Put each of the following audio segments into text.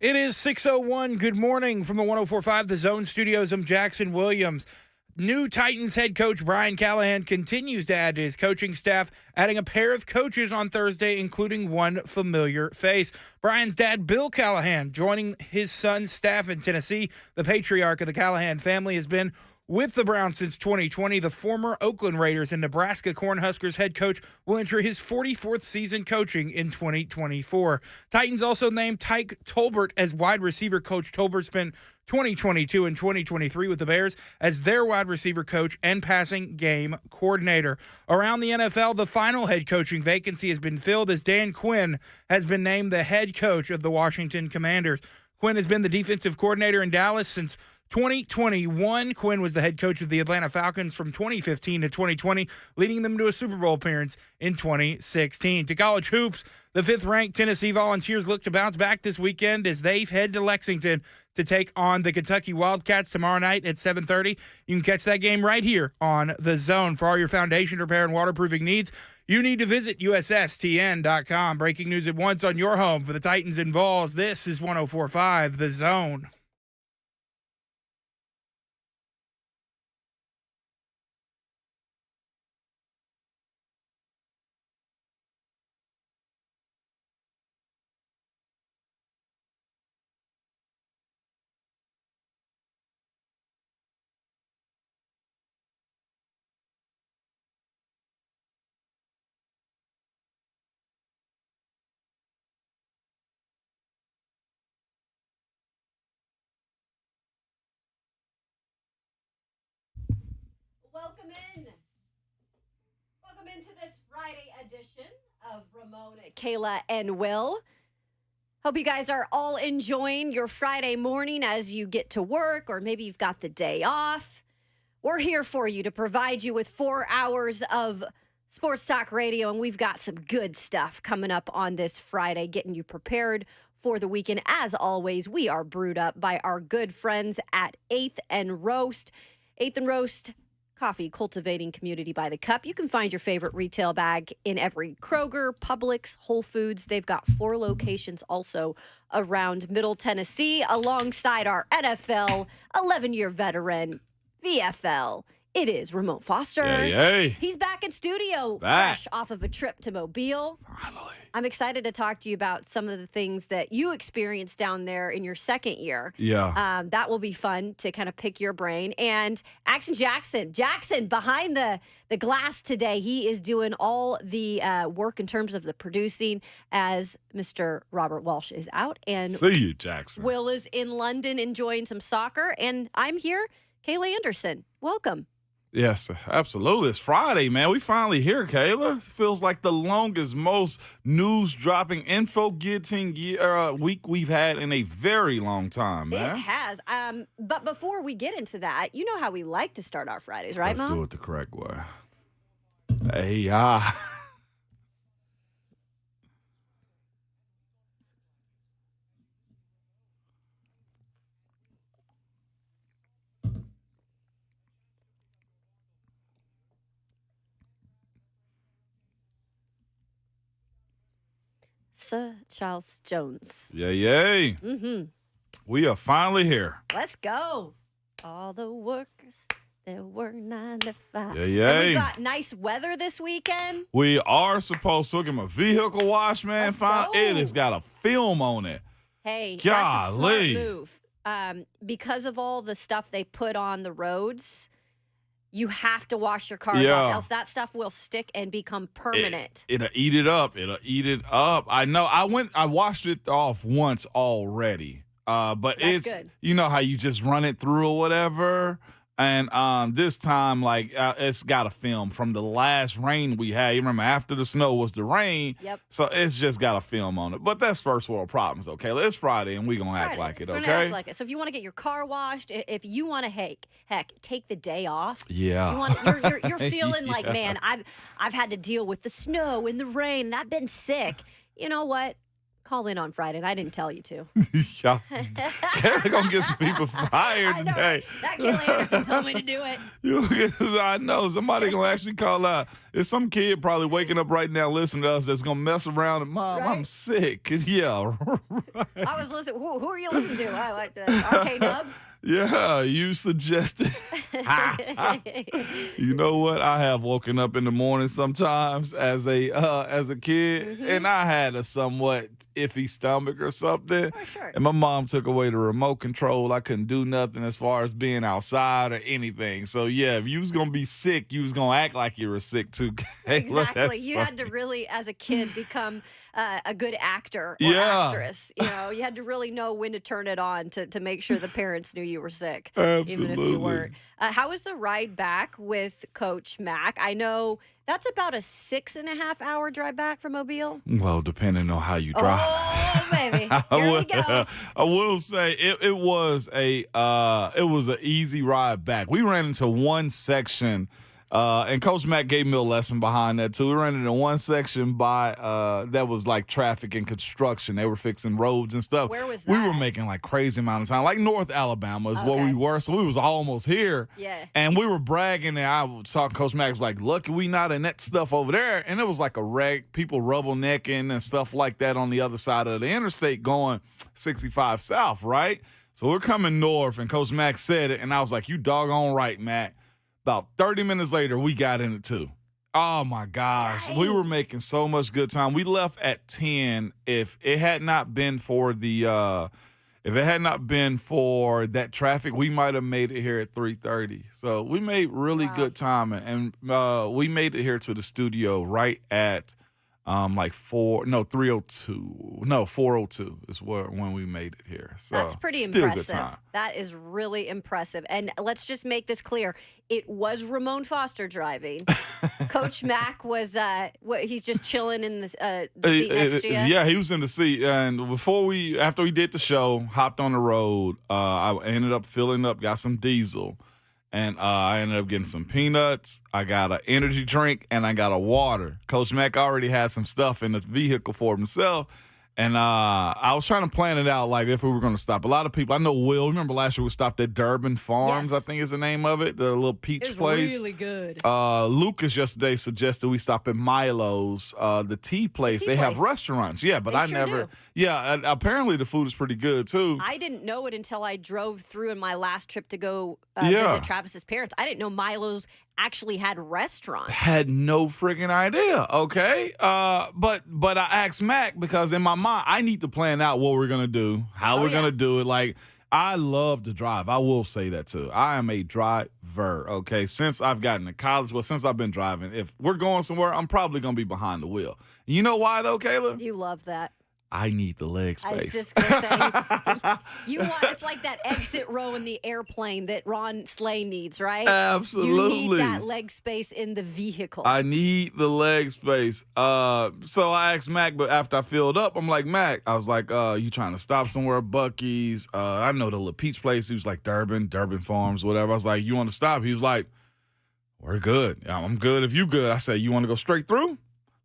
It is 6:01. Good morning from the 104.5 The Zone Studios. I'm Jackson Williams. New Titans head coach Brian Callahan continues to add to his coaching staff, adding a pair of coaches on Thursday, including one familiar face. Brian's dad, Bill Callahan, joining his son's staff in Tennessee. The patriarch of the Callahan family has been with the Browns since 2020. The former Oakland Raiders and Nebraska Cornhuskers head coach will enter his 44th season coaching in 2024. Titans also named Tyke Tolbert as wide receiver coach. Tolbert spent 2022 and 2023 with the Bears as their wide receiver coach and passing game coordinator. Around the NFL, the final head coaching vacancy has been filled as Dan Quinn has been named the head coach of the Washington Commanders. Quinn has been the defensive coordinator in Dallas since 2021. Quinn was the head coach of the Atlanta Falcons from 2015 to 2020, leading them to a Super Bowl appearance in 2016. To college hoops, the fifth-ranked Tennessee Volunteers look to bounce back this weekend as they head to Lexington to take on the Kentucky Wildcats tomorrow night at 7:30. You can catch that game right here on The Zone. For all your foundation repair and waterproofing needs, you need to visit USSTN.com. Breaking news at once on your home for the Titans and Vols. This is 104.5 The Zone. Welcome in. Welcome into this Friday edition of Ramona, Kayla, and Will. Hope you guys are all enjoying your Friday morning as you get to work, or maybe you've got the day off. We're here for you to provide you with 4 hours of sports talk radio, and we've got some good stuff coming up on this Friday, getting you prepared for the weekend. As always, we are brewed up by our good friends at 8th and Roast. 8th and Roast coffee, cultivating community by the cup. You can find your favorite retail bag in every Kroger, Publix, Whole Foods. They've got 4 locations also around Middle Tennessee, alongside our NFL 11-year veteran, VFL. It is Ramon Foster. Yay. He's back in studio, Back. fresh off of a trip to Mobile. Finally. I'm excited to talk to you about some of the things that you experienced down there in your second year. Yeah. That will be fun to kind of pick your brain. And Action Jackson behind the glass today. He is doing all the work in terms of the producing as Mr. Robert Walsh is out. And See you, Jackson. Will is in London enjoying some soccer. And I'm here, Kayla Anderson. Welcome. Yes, absolutely. It's Friday, man. We finally here, Kayla. Feels like the longest, most news-dropping, info-getting week we've had in a very long time, man. It has. But before we get into that, you know how we like to start our Fridays, right, Let's Mom? do it the correct way. Hey, Sir Charles Jones. Yay. Mm-hmm. We are finally here. Let's go. All the workers that work 9 to 5. Yay. And we got nice weather this weekend. We are supposed to get my vehicle washed, man. Let's go. It has got a film on it. Hey, that's a smart Golly. move. Because of all the stuff they put on the roads, you have to wash your cars off, else that stuff will stick and become permanent. It'll eat it up. I know. I washed it off once already. But That's it's good. You know how you just run it through or whatever. And this time, it's got a film from the last rain we had. You remember after the snow was the rain. Yep. So it's just got a film on it. But that's first world problems, okay? It's Friday, and we're going to act like it, We're okay? gonna act like it. So if you want to get your car washed, if you want to, heck, take the day off. Yeah. You're feeling like, man, I've had to deal with the snow and the rain, and I've been sick. You know what? call in on Friday, and I didn't tell you to. Y'all Kayla gonna get some people fired I know, today. right? That Kayla Anderson told me to do it. I know somebody gonna actually call out. It's some kid probably waking up right now listening to us that's gonna mess around and Mom, Right. I'm sick. Yeah, I was listening. Who are you listening to? RKW? yeah. You suggested. You know what? I have woken up in the morning sometimes as a kid, and I had a somewhat iffy stomach or something. For sure. And my mom took away the remote control. I couldn't do nothing as far as being outside or anything. So yeah, if you was gonna be sick, you was gonna act like you were sick too. Kayla. Exactly. That's You funny. had to really, as a kid, become a good actor or Yeah. actress. You know, you had to really know when to turn it on to make sure the parents knew you were sick, even if you Absolutely. weren't. How was the ride back with Coach Mack? I know that's about a 6.5 hour drive back from Mobile. Well, depending on how you drive. Oh, baby. Here we go. I will say it was an easy ride back. We ran into one section, and Coach Mack gave me a lesson behind that too. We ran into one section that was like traffic and construction. They were fixing roads and stuff. Where was We were that? making like crazy amount of time. Like North Alabama is where Okay. we were, so we was almost here. Yeah. And we were bragging, and I was talking. Coach Mack was like, "Lucky we not in that stuff over there." And it was like a wreck, people rubblenecking and stuff like that on the other side of the interstate going 65 south, right? So we're coming north, and Coach Mack said it, and I was like, "You doggone right, Mac." About 30 minutes later, we got in it too. Oh my gosh, Dang. we were making so much good time. We left at 10. If it had not been for that traffic, we might have made it here at 3:30. So we made really Wow. good time, and we made it here to the studio right at 4:02 is when we made it here. So That's pretty still impressive. Good time. That is really impressive. And let's just make this clear. It was Ramon Foster driving. Coach Mack was he's just chilling in the seat next to you. Yeah, he was in the seat. And after we did the show, hopped on the road, I ended up filling up, got some diesel. And I ended up getting some peanuts. I got an energy drink, and I got a water. Coach Mack already had some stuff in the vehicle for himself. And I was trying to plan it out, like if we were going to stop. A lot of people, I know Will, remember last year we stopped at Durbin Farms, Yes. I think is the name of it, the little peach It was place. really good. Lucas yesterday suggested we stop at Milo's, the tea place. tea They have place. restaurants, yeah, but They I sure never. do. Yeah, apparently the food is pretty good too. I didn't know it until I drove through in my last trip to go Yeah. visit Travis's parents. I didn't know Milo's actually had restaurants. Had no freaking idea. Okay, but I asked Mac because in my mind I need to plan out what we're gonna do, how we're yeah. gonna do it. Like I love to drive. I will say that too. I am a driver. Okay, since I've gotten to college, since I've been driving, if we're going somewhere, I'm probably gonna be behind the wheel. You know why though, Kayla? You love that. I need the leg I was space. just gonna say, it's like that exit row in the airplane that Ron Slay needs, right? Absolutely. You need that leg space in the vehicle. I need the leg space. So I asked Mac, but after I filled up, I'm like, Mac, I was like, you trying to stop somewhere? Buc-ee's. I know the little peach place. He was like, Durbin Farms, whatever. I was like, you want to stop? He was like, we're good. I'm good if you good. I said, you want to go straight through?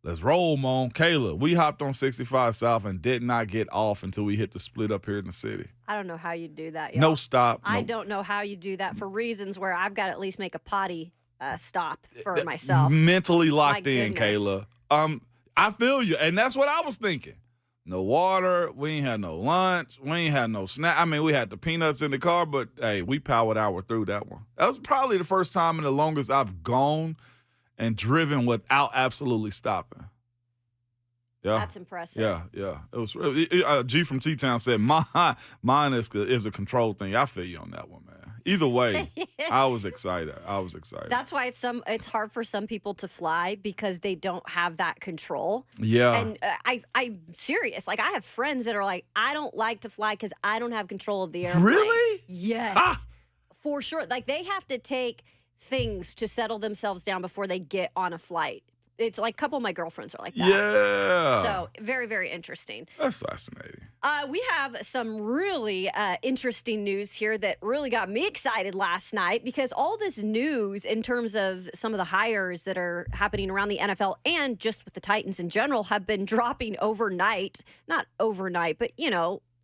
Let's roll, Mom. Kayla, we hopped on 65 South and did not get off until we hit the split up here in the city. I don't know how you do that, y'all. No stop. I no- don't know how you do that for reasons where I've got to at least make a potty stop for myself. Mentally locked My in, goodness. Kayla. I feel you, and that's what I was thinking. No water, we ain't had no lunch, we ain't had no snack. I mean, we had the peanuts in the car, but hey, we powered our through that one. That was probably the first time in the longest I've gone and driven without absolutely stopping. Yeah. That's impressive. Yeah. It was G from T-Town said mine is a control thing. I feel you on that one, man. Either way, I was excited. That's why it's hard for some people to fly because they don't have that control. Yeah. And I'm serious. Like I have friends that are like, I don't like to fly because I don't have control of the airplane. Really? Yes, for sure. Like they have to take things to settle themselves down before they get on a flight. it's like a couple of my girlfriends are like that. Yeah. So very, very interesting. That's fascinating. We have some really interesting news here that really got me excited last night because all this news in terms of some of the hires that are happening around the NFL and just with the Titans in general have been dropping overnight. Not overnight, but,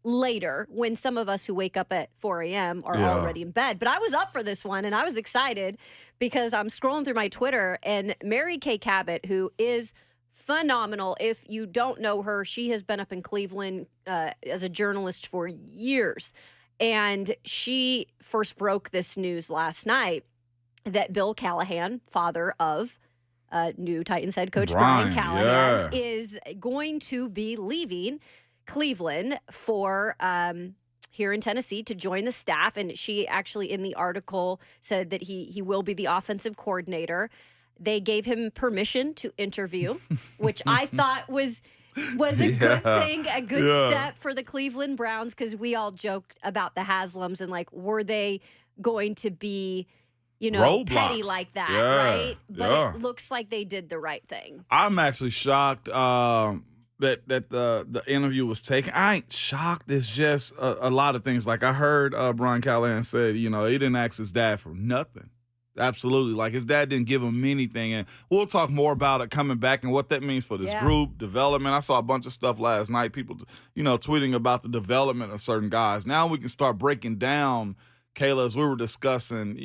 later when some of us who wake up at 4 a.m. are already in bed. But I was up for this one and I was excited because I'm scrolling through my Twitter and Mary Kay Cabot, who is phenomenal. If you don't know her, she has been up in Cleveland as a journalist for years. And she first broke this news last night that Bill Callahan, father of new Titans head coach Brian Callahan, is going to be leaving Cleveland for here in Tennessee to join the staff. And she actually in the article said that he will be the offensive coordinator. They gave him permission to interview, which I thought was a good thing, a good step for the Cleveland Browns, because we all joked about the Haslams and like, were they going to be, petty like that, right? But it looks like they did the right thing. I'm actually shocked that the interview was taken. I ain't shocked. It's just a lot of things. Like I heard Brian Callahan said, he didn't ask his dad for nothing. Absolutely. Like his dad didn't give him anything. And we'll talk more about it coming back and what that means for this group, development. I saw a bunch of stuff last night, people, tweeting about the development of certain guys. Now we can start breaking down, Kayla, as we were discussing,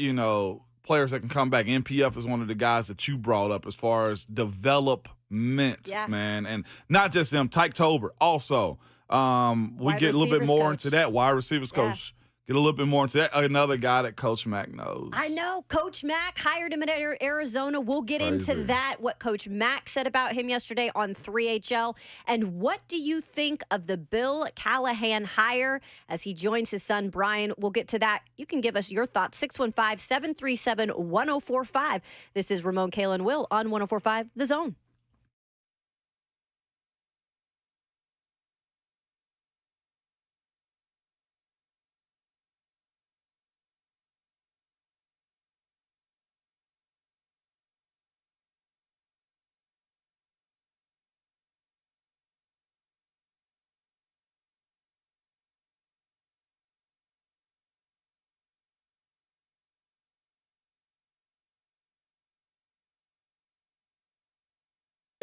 players that can come back. NPF is one of the guys that you brought up as far as development, man. And not just them, Tyke Tober also. We get a little bit more into that. Wide receivers coach. Get a little bit more into that. Another guy that Coach Mack knows. I know. Coach Mack hired him at Arizona. We'll get into that, what Coach Mack said about him yesterday on 3HL. And what do you think of the Bill Callahan hire as he joins his son, Brian? We'll get to that. You can give us your thoughts. 615-737-1045. This is Ramon, Kayla, and Will on 1045 The Zone.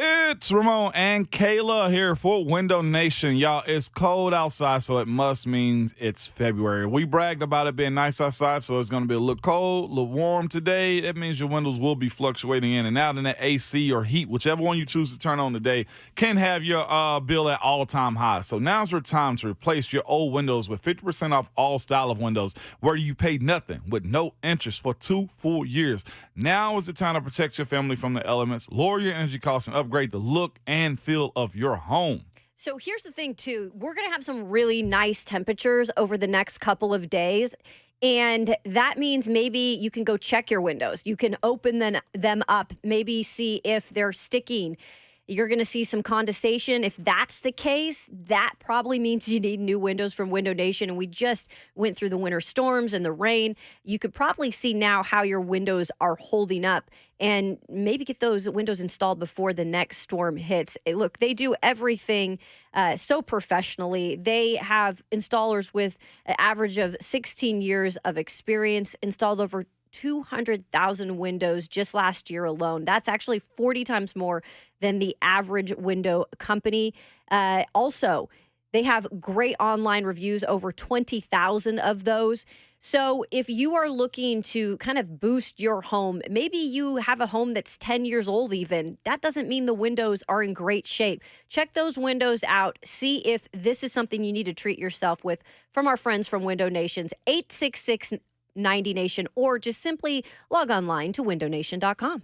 It's Ramon and Kayla here for Window Nation. Y'all, it's cold outside, so it must mean it's February. We bragged about it being nice outside, so it's going to be a little cold, a little warm today. That means your windows will be fluctuating in and out, and that AC or heat, whichever one you choose to turn on today, can have your bill at all-time highs. So now's your time to replace your old windows with 50% off all style of windows, where you pay nothing with no interest for 2 full years. Now is the time to protect your family from the elements, lower your energy costs, and upgrade the look and feel of your home. So here's the thing, too. We're going to have some really nice temperatures over the next couple of days. And that means maybe you can go check your windows. You can open them up, maybe see if they're sticking. You're going to see some condensation. If that's the case, that probably means you need new windows from Window Nation. And we just went through the winter storms and the rain. You could probably see now how your windows are holding up and maybe get those windows installed before the next storm hits. Look, they do everything so professionally. They have installers with an average of 16 years of experience, installed over 200,000 windows just last year alone. That's actually 40 times more than the average window company. Also, they have great online reviews, over 20,000 of those. So if you are looking to kind of boost your home, maybe you have a home that's 10 years old even, that doesn't mean the windows are in great shape. Check those windows out. See if this is something you need to treat yourself with from our friends from Window Nations, 866 90 Nation, or just simply log online to windownation.com.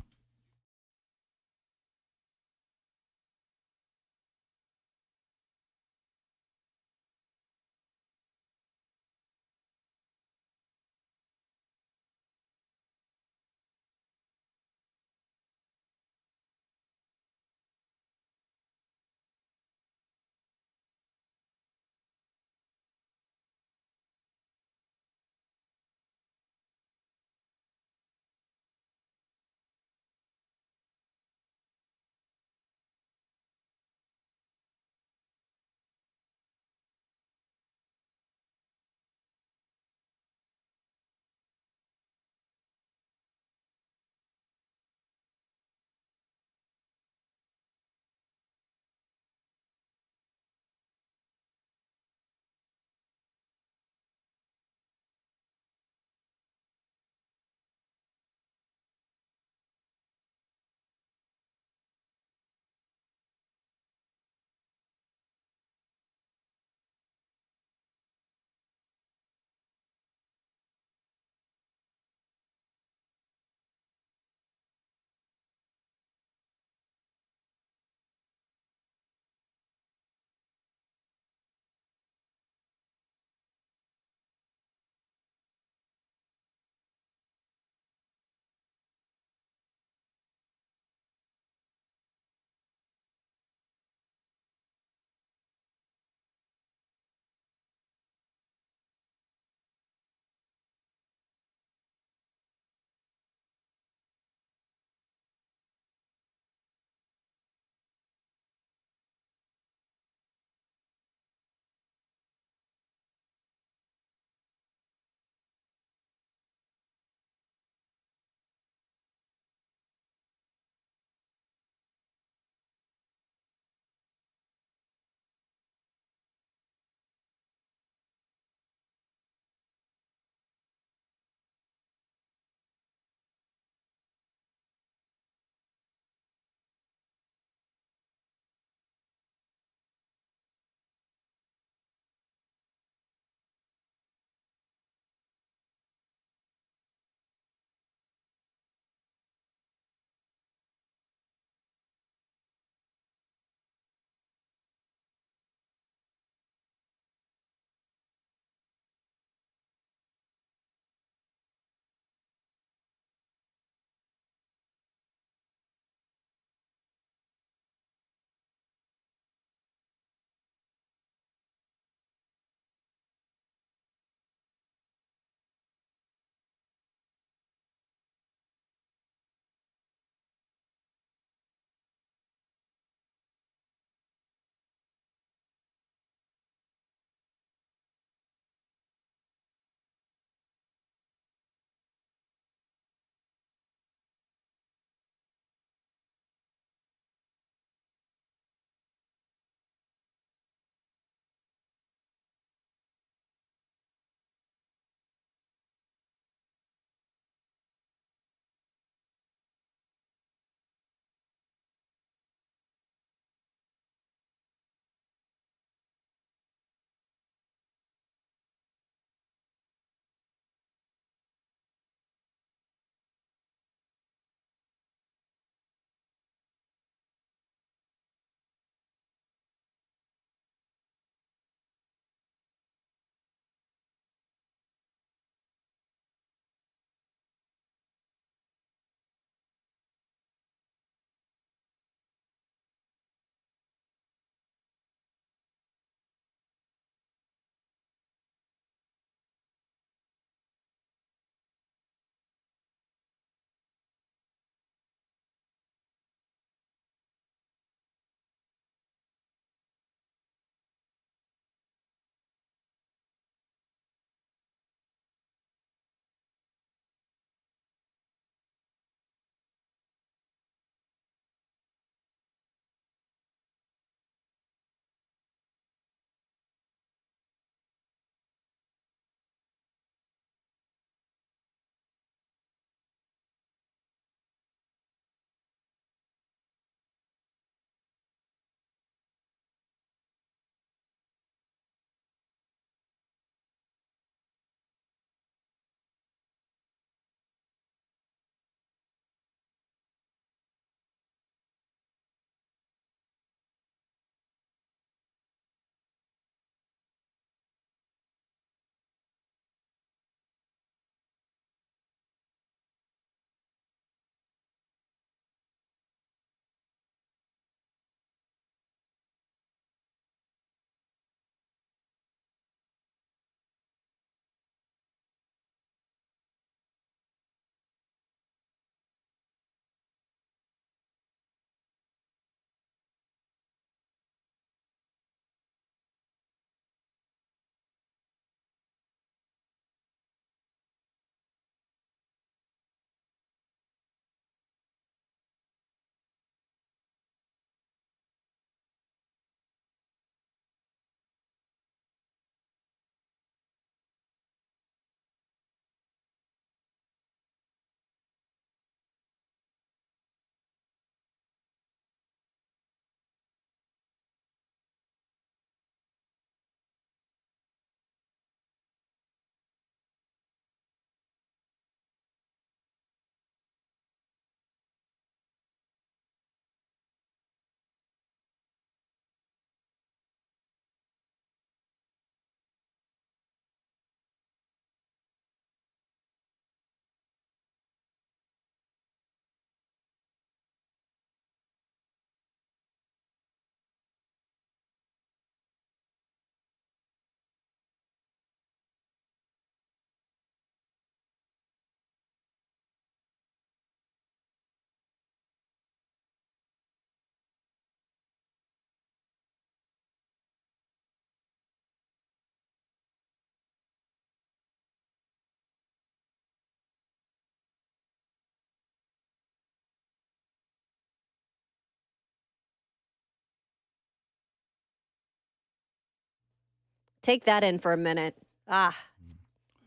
Take that in for a minute.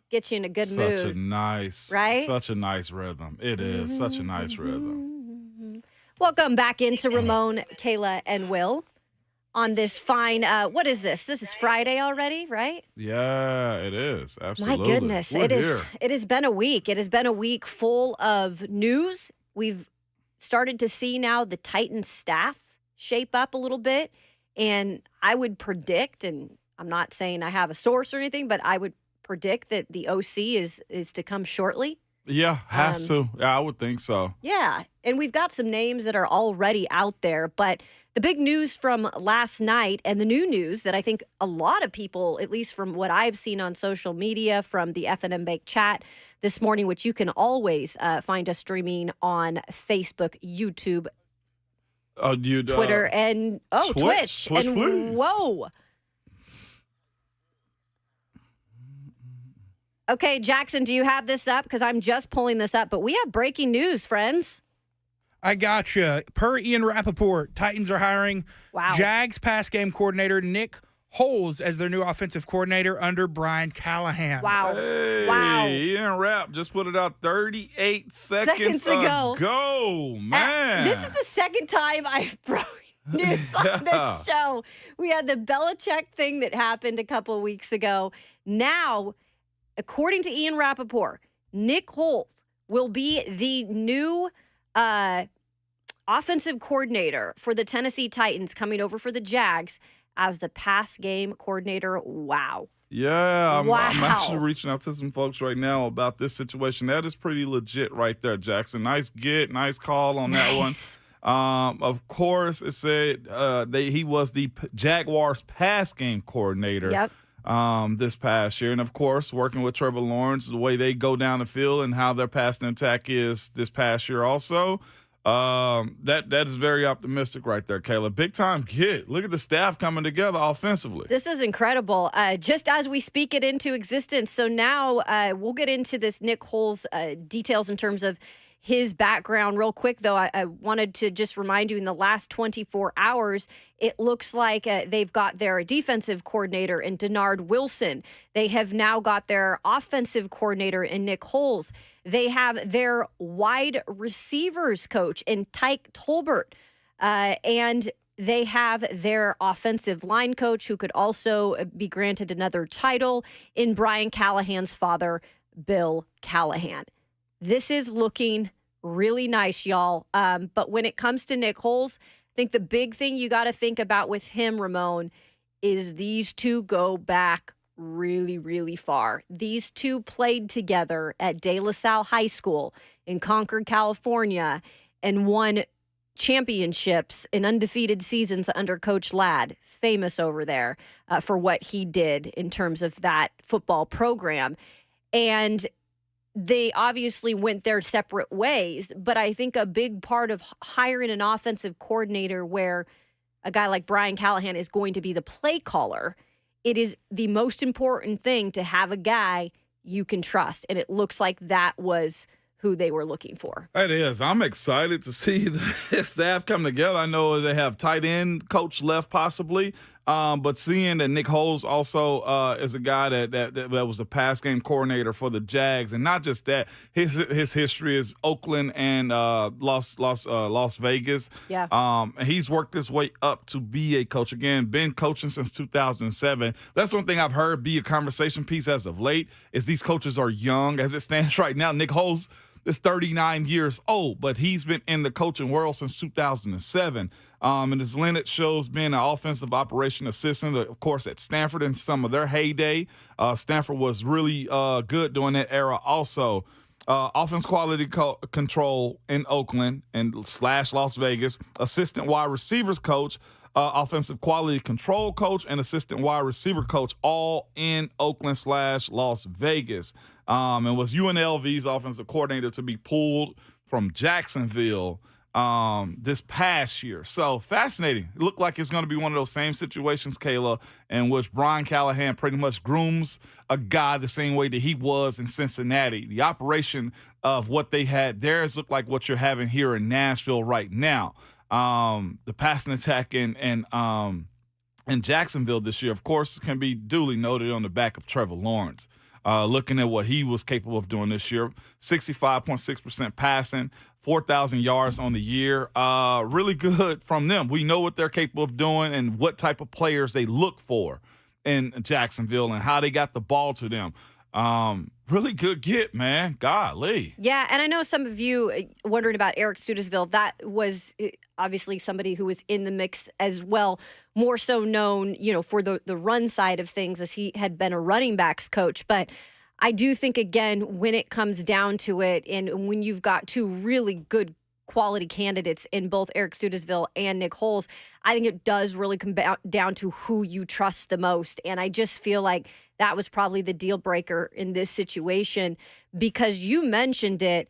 Get you in a good mood. Such a nice, right? Such a nice rhythm. It is such a nice rhythm. Welcome back into Ramon, Kayla, and Will on this fine, what is this? This is Friday already, right? Yeah, it is. Absolutely. My goodness. We're here. It has been a week. It has been a week full of news. We've started to see now the Titans staff shape up a little bit. And I would predict, and I'm not saying I have a source or anything, but I would predict that the OC is to come shortly. Yeah, has to. Yeah, I would think so. Yeah, and we've got some names that are already out there, but the big news from last night and the new news that I think a lot of people, at least from what I've seen on social media, from the F&M Bank chat this morning, which you can always find us streaming on Facebook, YouTube, Twitter, and Twitch. And please. Whoa. Okay, Jackson, do you have this up? Because I'm just pulling this up, but we have breaking news, friends. I gotcha. Per Ian Rappaport, Titans are hiring Jags pass game coordinator Nick Holes as their new offensive coordinator under Brian Callahan. Wow. Hey, Wow. Ian Rapp just put it out 38 seconds ago. Man. This is the second time I've broken news on this show. We had the Belichick thing that happened a couple of weeks ago. Now, according to Ian Rappaport, Nick Holes will be the new offensive coordinator for the Tennessee Titans, coming over for the Jags as the pass game coordinator. Wow. Yeah, I'm actually reaching out to some folks right now about this situation. That is pretty legit right there, Jackson. Nice call on that one. Of course, it said he was the Jaguars pass game coordinator. Yep. This past year. And of course, working with Trevor Lawrence, the way they go down the field and how their passing attack is this past year also. That is very optimistic right there, Kayla. Big time kid. Look at the staff coming together offensively. This is incredible. Just as we speak it into existence. So now we'll get into this Nick Holes details in terms of his background real quick, though. I wanted to just remind you, in the last 24 hours, it looks like they've got their defensive coordinator in Denard Wilson. They have now got their offensive coordinator in Nick Holes. They have their wide receivers coach in Tyke Tolbert. And they have their offensive line coach, who could also be granted another title, in Brian Callahan's father, Bill Callahan. This is looking really nice, y'all. But when it comes to Nick Holes, I think the big thing you got to think about with him, Ramon, is these two go back really, really far. These two played together at De La Salle High School in Concord, California, and won championships in undefeated seasons under Coach Ladd, famous over there for what he did in terms of that football program. And they obviously went their separate ways, but I think a big part of hiring an offensive coordinator where a guy like Brian Callahan is going to be the play caller, it is the most important thing to have a guy you can trust. And it looks like that was who they were looking for. It is. I'm excited to see the staff come together. I know they have tight end coach left possibly, but seeing that Nick Holes also is a guy that was a pass game coordinator for the Jags, and not just that, his history is Oakland and Las Vegas. Yeah. And he's worked his way up to be a coach. Again, been coaching since 2007. That's one thing I've heard be a conversation piece as of late, is these coaches are young. As it stands right now, Nick Holes is 39 years old, but he's been in the coaching world since 2007. And his lineage shows being an offensive operation assistant, of course, at Stanford in some of their heyday. Stanford was really good during that era also. Offense quality control in Oakland and / Las Vegas, assistant wide receivers coach, offensive quality control coach, and assistant wide receiver coach, all in Oakland / Las Vegas. And was UNLV's offensive coordinator to be pulled from Jacksonville this past year. So fascinating. It looked like it's going to be one of those same situations, Kayla, in which Brian Callahan pretty much grooms a guy the same way that he was in Cincinnati. The operation of what they had there looked like what you're having here in Nashville right now. The passing attack and in Jacksonville this year, of course, can be duly noted on the back of Trevor Lawrence. Looking at what he was capable of doing this year, 65.6% passing, 4,000 yards on the year. Really good from them. We know what they're capable of doing and what type of players they look for in Jacksonville and how they got the ball to them. Really good get, man. Golly. Yeah, and I know some of you wondering about Eric Studesville. That was obviously somebody who was in the mix as well, more so known, for the run side of things, as he had been a running backs coach. But I do think, again, when it comes down to it, and when you've got two really good quality candidates in both Eric Studesville and Nick Holes, I think it does really come down to who you trust the most. And I just feel like that was probably the deal breaker in this situation, because you mentioned it.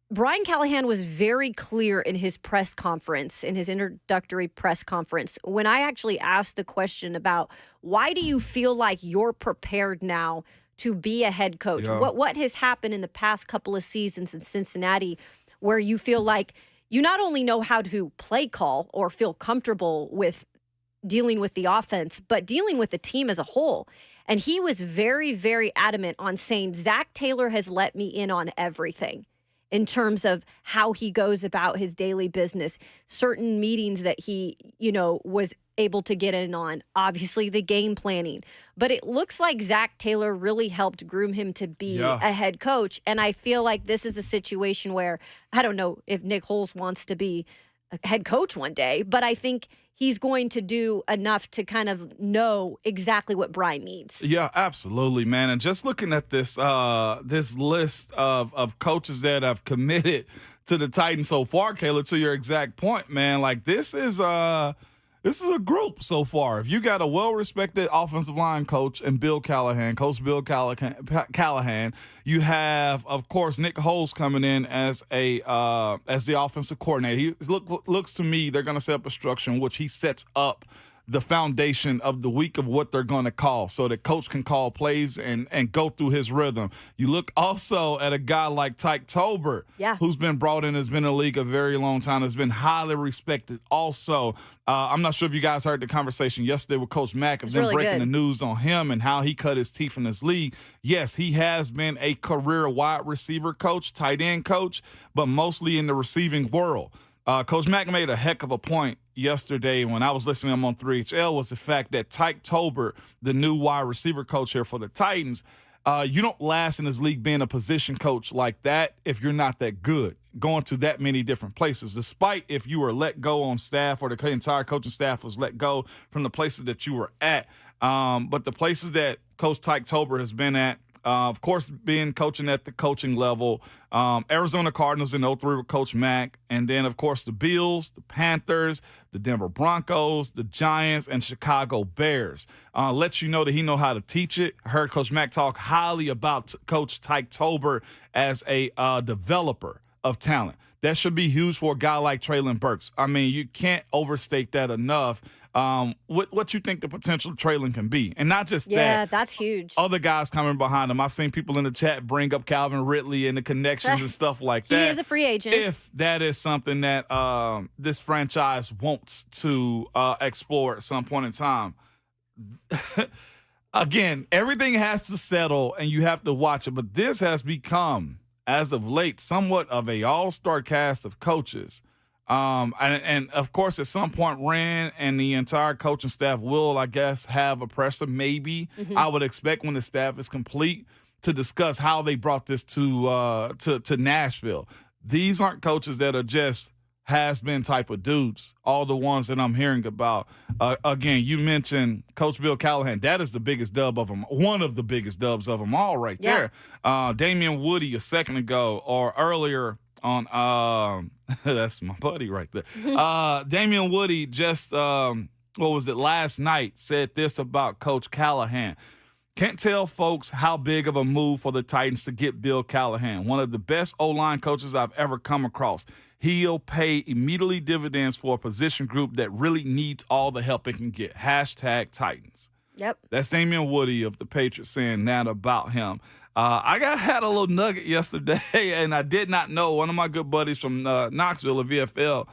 Brian Callahan was very clear in his press conference, in his introductory press conference, when I actually asked the question about why do you feel like you're prepared now to be a head coach? Yeah. What has happened in the past couple of seasons in Cincinnati where you feel like you not only know how to play call or feel comfortable with dealing with the offense, but dealing with the team as a whole? And he was very, very adamant on saying, Zach Taylor has let me in on everything in terms of how he goes about his daily business, certain meetings that he, was able to get in on, obviously the game planning. But it looks like Zach Taylor really helped groom him to be a head coach. And I feel like this is a situation where, I don't know if Nick Holes wants to be a head coach one day, but I think he's going to do enough to kind of know exactly what Brian needs. Yeah, absolutely, man. And just looking at this this list of coaches that have committed to the Titans so far, Kayla, to your exact point, man, like this is a group so far. If you got a well-respected offensive line coach and Coach Bill Callahan, you have, of course, Nick Holes coming in as the offensive coordinator. He looks to me they're going to set up a structure in which he sets up the foundation of the week of what they're going to call, so the coach can call plays and go through his rhythm. You look also at a guy like Tyke Tolbert, who's been brought in, has been in the league a very long time, has been highly respected also. I'm not sure if you guys heard the conversation yesterday with Coach Mack of them really breaking good. the news on him and how he cut his teeth in this league. Yes, he has been a career wide receiver coach, tight end coach, but mostly in the receiving world. Coach Mack made a heck of a point yesterday when I was listening to him on 3HL, was the fact that Tyke Tolbert, the new wide receiver coach here for the Titans, you don't last in this league being a position coach like that if you're not that good, going to that many different places, despite if you were let go on staff or the entire coaching staff was let go from the places that you were at. But the places that Coach Tyke Tolbert has been at, of course, coaching at the coaching level, Arizona Cardinals in 03 with Coach Mack, and then, of course, the Bills, the Panthers, the Denver Broncos, the Giants, and Chicago Bears. Lets you know that he know how to teach it. I heard Coach Mack talk highly about Coach Tyke Tolbert as a developer of talent. That should be huge for a guy like Treylon Burks. I mean, you can't overstate that enough. What you think the potential of Treylon can be. And not just that. Yeah, that's huge. Other guys coming behind him. I've seen people in the chat bring up Calvin Ridley and the connections and stuff like that. He is a free agent. If that is something that this franchise wants to explore at some point in time. Again, everything has to settle and you have to watch it. But this has become, as of late, somewhat of a all-star cast of coaches. And of course, at some point, Rand and the entire coaching staff will, I guess, have a presser. Maybe I would expect when the staff is complete to discuss how they brought this to Nashville. These aren't coaches that are just has-been type of dudes. All the ones that I'm hearing about. Again, you mentioned Coach Bill Callahan. That is the biggest dub of them. One of the biggest dubs of them all, right there. Damian Woody a second ago or earlier on. That's my buddy right there. Damian Woody just, last night said this about Coach Callahan. Can't tell folks how big of a move for the Titans to get Bill Callahan, one of the best O-line coaches I've ever come across. He'll pay immediately dividends for a position group that really needs all the help it can get. #Titans. Yep. That's Damian Woody of the Patriots saying that about him. I had a little nugget yesterday, and I did not know. One of my good buddies from Knoxville, a VFL,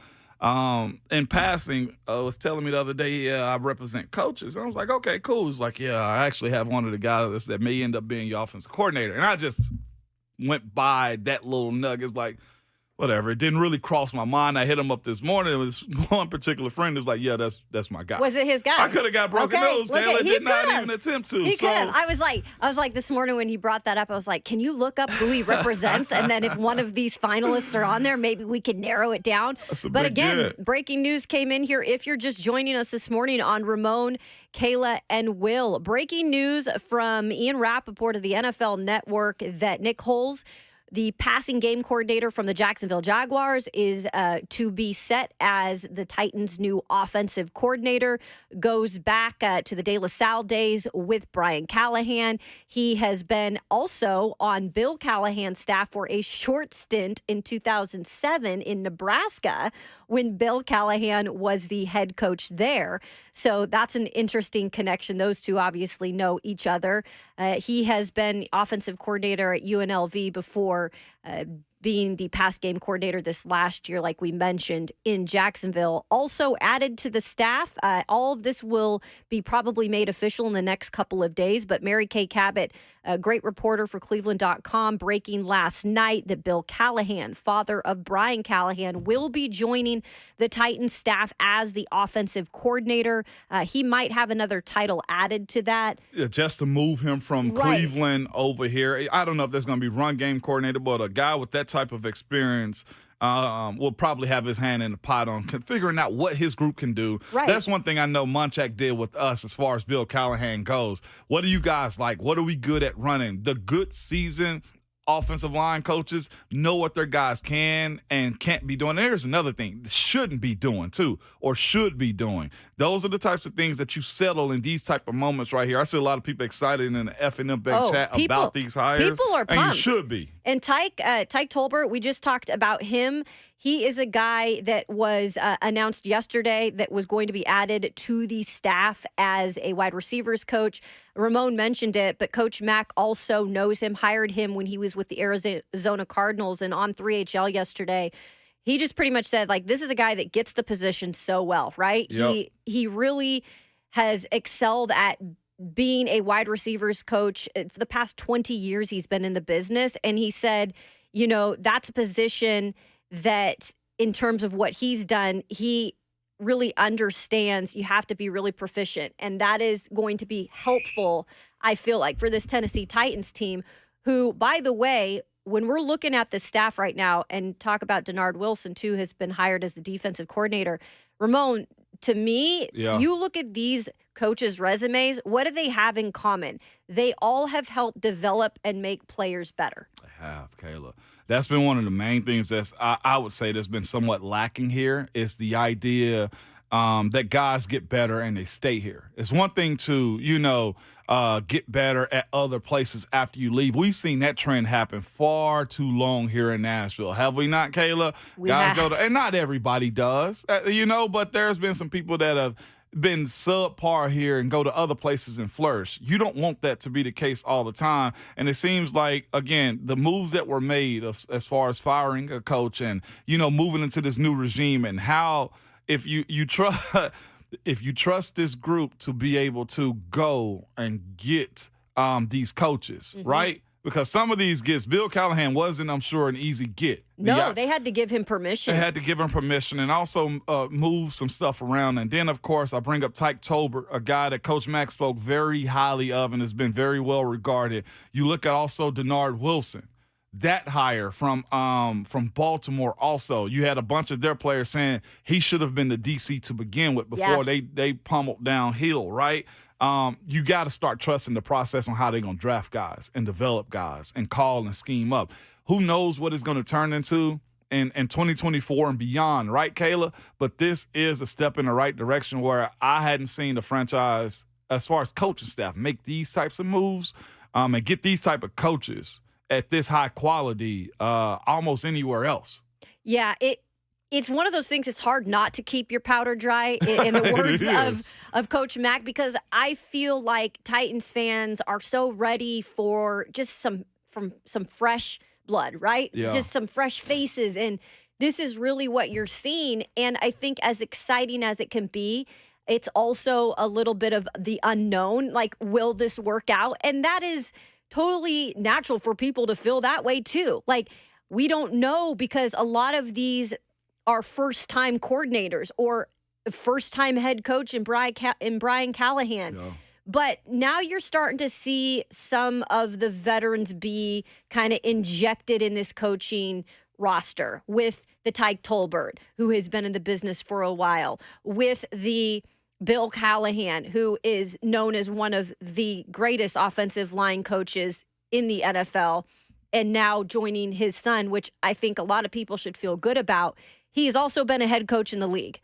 In passing, was telling me the other day, yeah, I represent coaches. I was like, okay, cool. He's like, yeah, I actually have one of the guys that may end up being your offensive coordinator. And I just went by that little nugget, like, whatever. It didn't really cross my mind. I hit him up this morning. It was one particular friend is like, yeah, that's my guy. Was it his guy? I could have got broken nose, Taylor. Did not even attempt to. He could have. I was like this morning when he brought that up, I was like, can you look up who he represents? And then if one of these finalists are on there, maybe we can narrow it down. But again, breaking news came in here. If you're just joining us this morning on Ramon, Kayla, and Will. Breaking news from Ian Rappaport of the NFL Network that Nick Holes, the passing game coordinator from the Jacksonville Jaguars, is to be set as the Titans' new offensive coordinator. Goes back to the De La Salle days with Brian Callahan. He has been also on Bill Callahan's staff for a short stint in 2007 in Nebraska when Bill Callahan was the head coach there. So that's an interesting connection. Those two obviously know each other. He has been offensive coordinator at UNLV before being the pass game coordinator this last year, like we mentioned, in Jacksonville. Also added to the staff, all of this will be probably made official in the next couple of days, but Mary Kay Cabot, a great reporter for Cleveland.com, breaking last night that Bill Callahan, father of Brian Callahan, will be joining the Titans staff as the offensive coordinator. He might have another title added to that. Yeah, just to move him from Cleveland over here. I don't know if there's going to be run game coordinator, but a guy with that type of experience will probably have his hand in the pot on figuring out what his group can do. Right. That's one thing I know Munchak did with us as far as Bill Callahan goes. What do you guys like? What are we good at running? The good season offensive line coaches know what their guys can and can't be doing. There's another thing, shouldn't be doing too, or should be doing. Those are the types of things that you settle in these type of moments right here. I see a lot of people excited in the F&M Bank chat about these hires. People are pumped. And you should be. And Tyke Tolbert, we just talked about him. He is a guy that was announced yesterday that was going to be added to the staff as a wide receivers coach. Ramon mentioned it, but Coach Mack also knows him, hired him when he was with the Arizona Cardinals, and on 3HL yesterday, he just pretty much said, like, this is a guy that gets the position so well, right? Yep. He really has excelled at being a wide receivers coach. For the past 20 years, he's been in the business, and he said, you know, that's a position that in terms of what he's done, he really understands you have to be really proficient. And that is going to be helpful, I feel like, for this Tennessee Titans team, who, by the way, when we're looking at the staff right now and talk about Denard Wilson, too, has been hired as the defensive coordinator. Ramon, to me, you look at these coaches' resumes, what do they have in common? They all have helped develop and make players better. They have, Kayla. That's been one of the main things that's I would say that's been somewhat lacking here is the idea that guys get better and they stay here. It's one thing to, get better at other places after you leave. We've seen that trend happen far too long here in Nashville. Have we not, Kayla? Guys go to, and not everybody does, but there's been some people that have been subpar here and go to other places and flourish. You don't want that to be the case all the time. And it seems like, again, the moves that were made as far as firing a coach and, moving into this new regime and how if you trust this group to be able to go and get these coaches, right? Because some of these gets, Bill Callahan wasn't, I'm sure, an easy get. No, they had to give him permission. They had to give him permission and also move some stuff around. And then, of course, I bring up Tyke Tolbert, a guy that Coach Mack spoke very highly of and has been very well regarded. You look at also Denard Wilson. That hire from Baltimore also. You had a bunch of their players saying he should have been the DC to begin with before they pummeled downhill, right? You got to start trusting the process on how they're going to draft guys and develop guys and call and scheme up. Who knows what it's going to turn into in 2024 and beyond, right, Kayla? But this is a step in the right direction where I hadn't seen the franchise, as far as coaching staff, make these types of moves and get these type of coaches at this high quality almost anywhere else. Yeah, it's one of those things, it's hard not to keep your powder dry, in the words of Coach Mack, because I feel like Titans fans are so ready for just some fresh blood, right? Yeah. Just some fresh faces. And this is really what you're seeing. And I think as exciting as it can be, it's also a little bit of the unknown. Like, will this work out? And that is totally natural for people to feel that way too. Like, we don't know, because a lot of these are first-time coordinators or first-time head coach in Brian Callahan. Yeah. But now you're starting to see some of the veterans be kind of injected in this coaching roster, with the Tyke Tolbert, who has been in the business for a while, with the Bill Callahan, who is known as one of the greatest offensive line coaches in the NFL, and now joining his son, which I think a lot of people should feel good about. He has also been a head coach in the league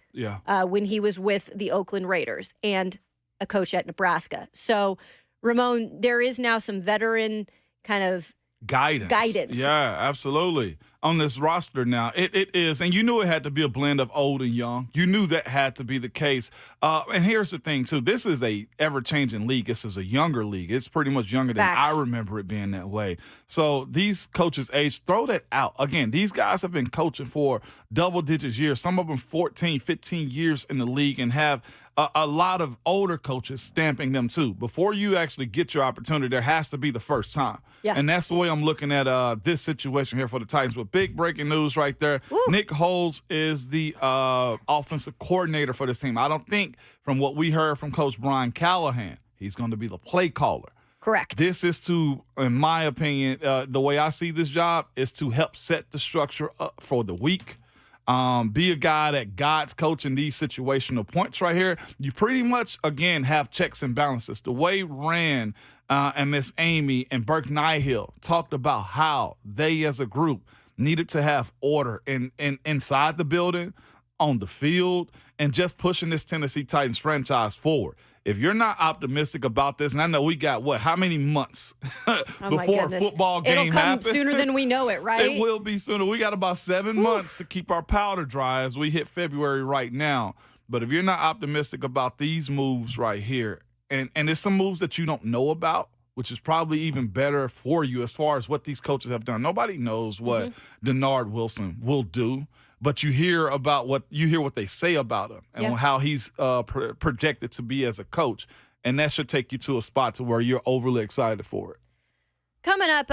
when he was with the Oakland Raiders and a coach at Nebraska. So, Ramon, there is now some veteran kind of guidance. Yeah, absolutely. On this roster now, it is, and you knew it had to be a blend of old and young. You knew that had to be the case. And here's the thing, too. This is a ever-changing league. This is a younger league. It's pretty much younger than I remember it being that way. So these coaches' age, throw that out. Again, these guys have been coaching for double-digit years, some of them 14, 15 years in the league, and have a lot of older coaches stamping them, too. Before you actually get your opportunity, there has to be the first time. Yeah. And that's the way I'm looking at this situation here for the Titans. But big breaking news right there. Ooh. Nick Holz is the offensive coordinator for this team. I don't think, from what we heard from Coach Brian Callahan, he's going to be the play caller. Correct. This is to, in my opinion, the way I see this job is to help set the structure up for the week. Be a guy that guides coaching these situational points right here. You pretty much, again, have checks and balances. The way Rand and Miss Amy and Burke Nihill talked about how they as a group needed to have order inside the building, on the field, and just pushing this Tennessee Titans franchise forward. If you're not optimistic about this, and I know we got, how many months before a football game It'll come happens? sooner than we know it, right? It will be sooner. We got about 7 months to keep our powder dry as we hit February right now. But if you're not optimistic about these moves right here, and there's some moves that you don't know about, which is probably even better for you as far as what these coaches have done. Nobody knows what Denard Wilson will do. But you hear what they say about him and how he's projected to be as a coach, and that should take you to a spot to where you're overly excited for it. Coming up,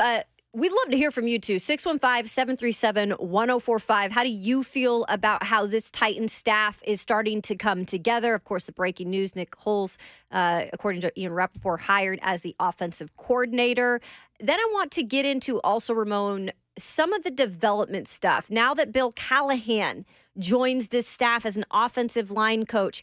we'd love to hear from you too. 615-737-1045. How do you feel about how this Titans staff is starting to come together? Of course, the breaking news: Nick Holz, according to Ian Rappaport, hired as the offensive coordinator. Then I want to get into also, Ramon, some of the development stuff. Now that Bill Callahan joins this staff as an offensive line coach,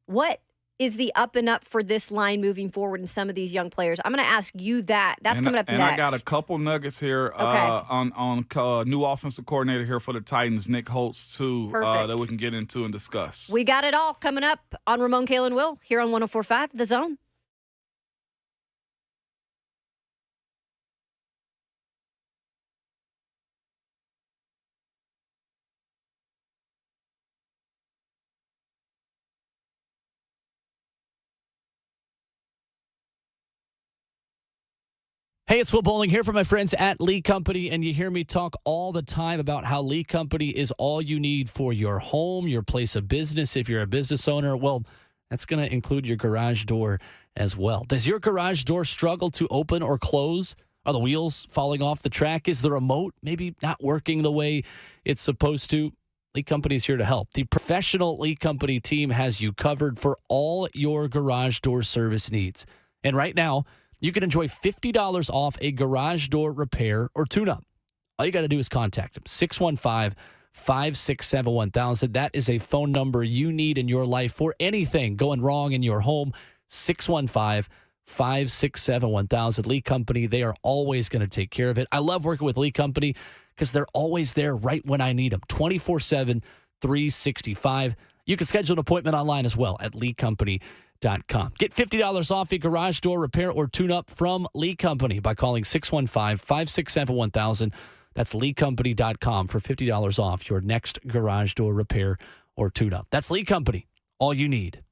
what is the up and up for this line moving forward and some of these young players? I'm going to ask you that. That's coming up next. And I got a couple nuggets here on new offensive coordinator here for the Titans, Nick Holz, too, that we can get into and discuss. We got it all coming up on Ramon, Kayla, and Will here on 104.5 The Zone. Hey, it's Will Bowling here from my friends at Lee Company, and you hear me talk all the time about how Lee Company is all you need for your home, your place of business. If you're a business owner, well, that's going to include your garage door as well. Does your garage door struggle to open or close? Are the wheels falling off the track? Is the remote maybe not working the way it's supposed to? Lee Company is here to help. The professional Lee Company team has you covered for all your garage door service needs. And right now, you can enjoy $50 off a garage door repair or tune-up. All you got to do is contact them, 615-567-1000. That is a phone number you need in your life for anything going wrong in your home, 615-567-1000. Lee Company, they are always going to take care of it. I love working with Lee Company because they're always there right when I need them, 24/7, 365. You can schedule an appointment online as well at leecompany.com. Get $50 off a garage door repair or tune-up from Lee Company by calling 615-567-1000. That's leecompany.com for $50 off your next garage door repair or tune-up. That's Lee Company, all you need.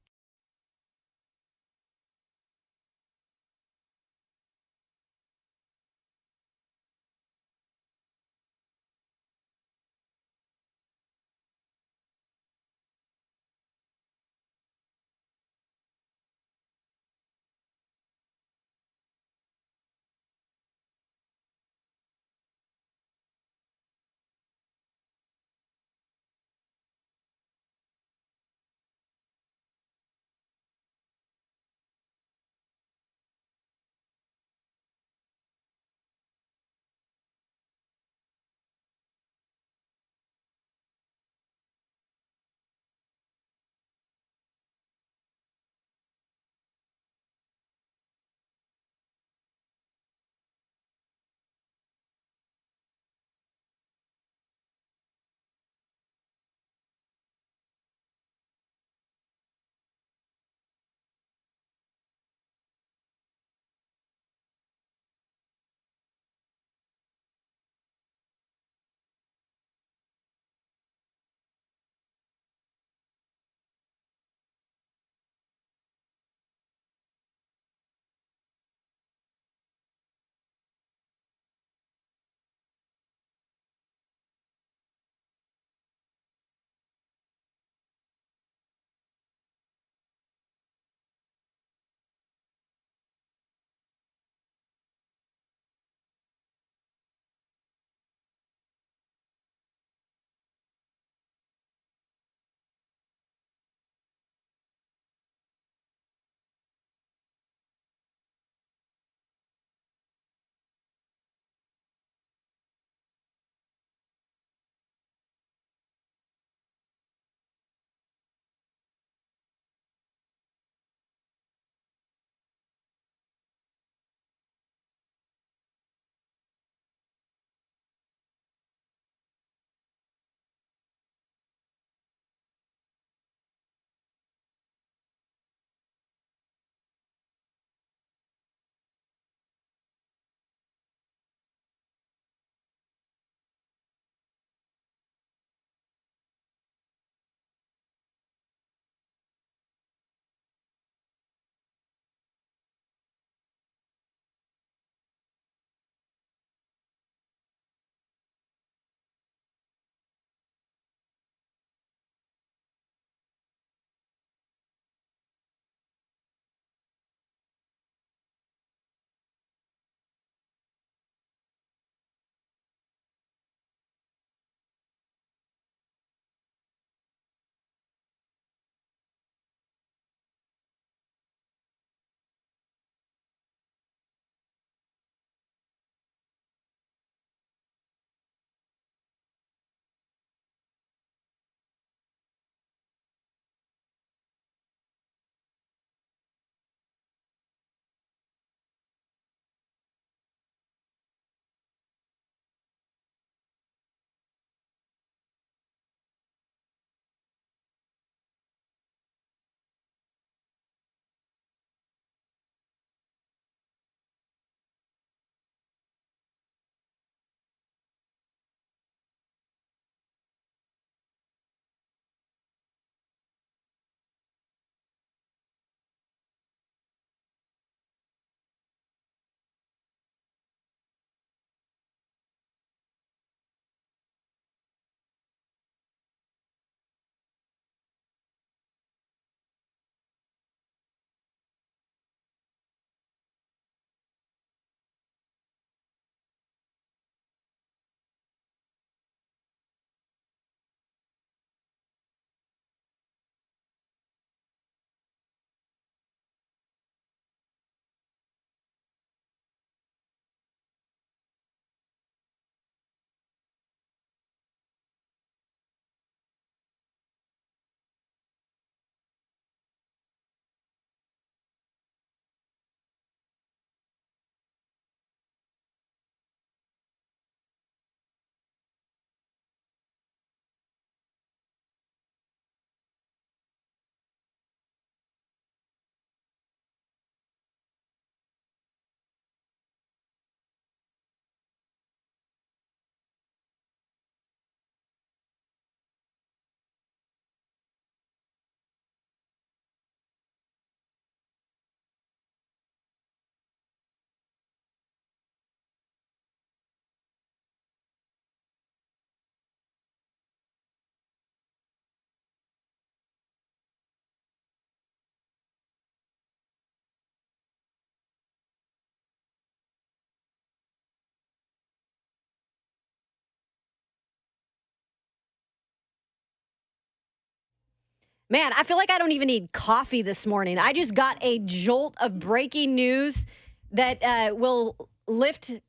Man, I feel like I don't even need coffee this morning. I just got a jolt of breaking news that will lift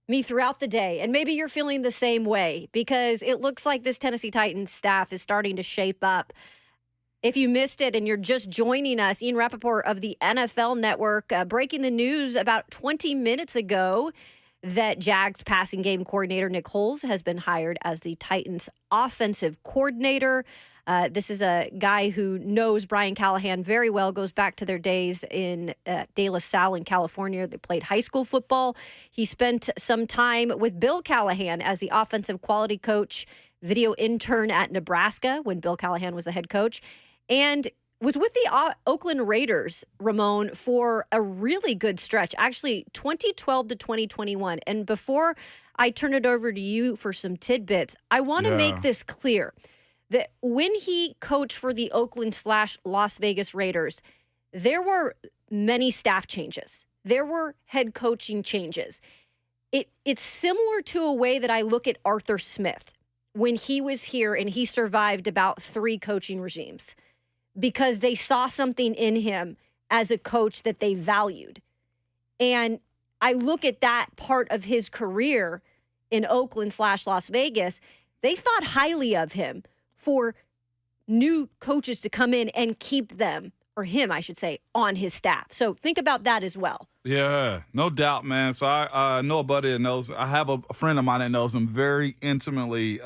me throughout the day. And maybe you're feeling the same way because it looks like this Tennessee Titans staff is starting to shape up. If you missed it and you're just joining us, Ian Rappaport of the NFL Network breaking the news about 20 minutes ago that Jags passing game coordinator Nick Foles has been hired as the Titans offensive coordinator. This is a guy who knows Brian Callahan very well, goes back to their days in De La Salle in California. They played high school football. He spent some time with Bill Callahan as the offensive quality coach, video intern at Nebraska when Bill Callahan was the head coach, and was with the Oakland Raiders, Ramon, for a really good stretch, actually 2012 to 2021. And before I turn it over to you for some tidbits, I want to make this clear that when he coached for the Oakland/Las Vegas Raiders, there were many staff changes. There were head coaching changes. It's similar to a way that I look at Arthur Smith when he was here and he survived about 3 coaching regimes because they saw something in him as a coach that they valued. And I look at that part of his career in Oakland/Las Vegas. They thought highly of him for new coaches to come in and keep them, or him, I should say, on his staff. So think about that as well. Yeah, no doubt, man. So I know a buddy that knows. I have a friend of mine that knows him very intimately,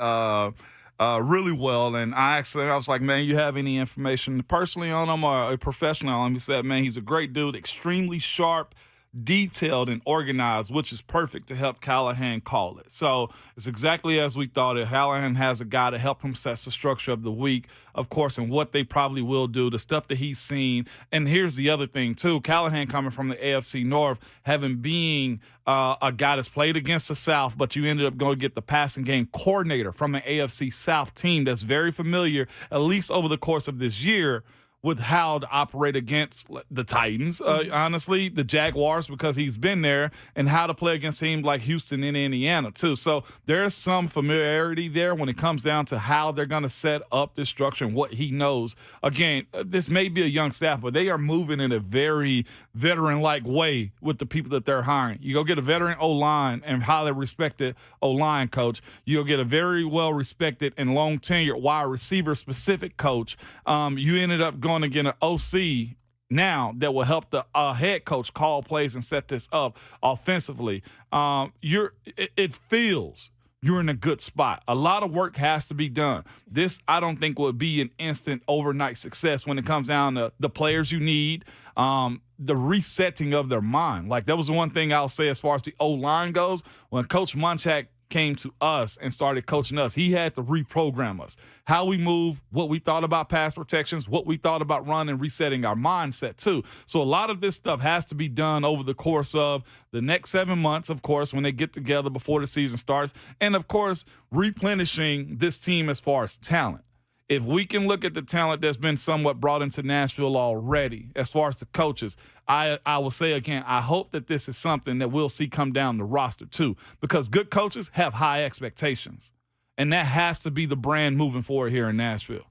really well. And I was like, man, you have any information personally on him or professionally on him? He said, man, he's a great dude, extremely sharp, detailed, and organized, which is perfect to help Callahan call it. So it's exactly as we thought it. Callahan has a guy to help him set the structure of the week, of course, and what they probably will do, the stuff that he's seen. And here's the other thing, too. Callahan coming from the AFC North, having being a guy that's played against the South, but you ended up going to get the passing game coordinator from an AFC South team that's very familiar, at least over the course of this year, with how to operate against the Titans, honestly, the Jaguars, because he's been there, and how to play against teams like Houston and Indiana, too. So there's some familiarity there when it comes down to how they're going to set up this structure and what he knows. Again, this may be a young staff, but they are moving in a very veteran-like way with the people that they're hiring. You go get a veteran O-line and highly respected O-line coach. You'll get a very well-respected and long-tenured wide receiver-specific coach. You ended up going to get an OC now that will help the head coach call plays and set this up offensively. It feels you're in a good spot. A lot of work has to be done. This, I don't think, will be an instant overnight success when it comes down to the players you need, the resetting of their mind. Like, that was the one thing I'll say as far as the O-line goes. When Coach Munchak came to us and started coaching us, he had to reprogram us. How we move, what we thought about pass protections, what we thought about run, and resetting our mindset too. So a lot of this stuff has to be done over the course of the next 7 months, of course, when they get together before the season starts. And of course, replenishing this team as far as talent. If we can look at the talent that's been somewhat brought into Nashville already, as far as the coaches, I will say again, I hope that this is something that we'll see come down the roster too, because good coaches have high expectations. And that has to be the brand moving forward here in Nashville.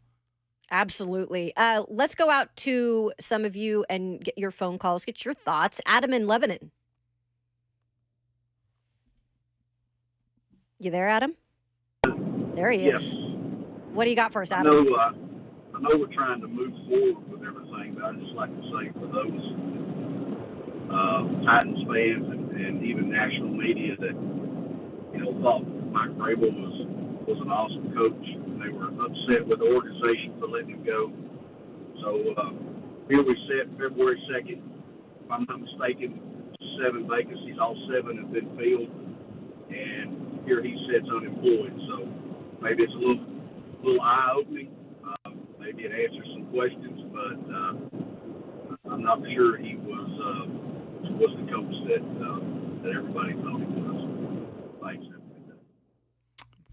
Absolutely. Let's go out to some of you and get your phone calls, get your thoughts. Adam in Lebanon. You there, Adam? There he is. What do you got for us, Adam? I know we're trying to move forward with everything, but I'd just like to say for those Titans fans and even national media that thought Mike Vrabel was an awesome coach, they were upset with the organization for letting him go. So here we sit, February 2nd. If I'm not mistaken, 7 vacancies, all 7 have been filled, and here he sits unemployed. So maybe it's a little eye-opening. Maybe it answers some questions, but I'm not sure he was the coach that everybody thought he was. Thanks.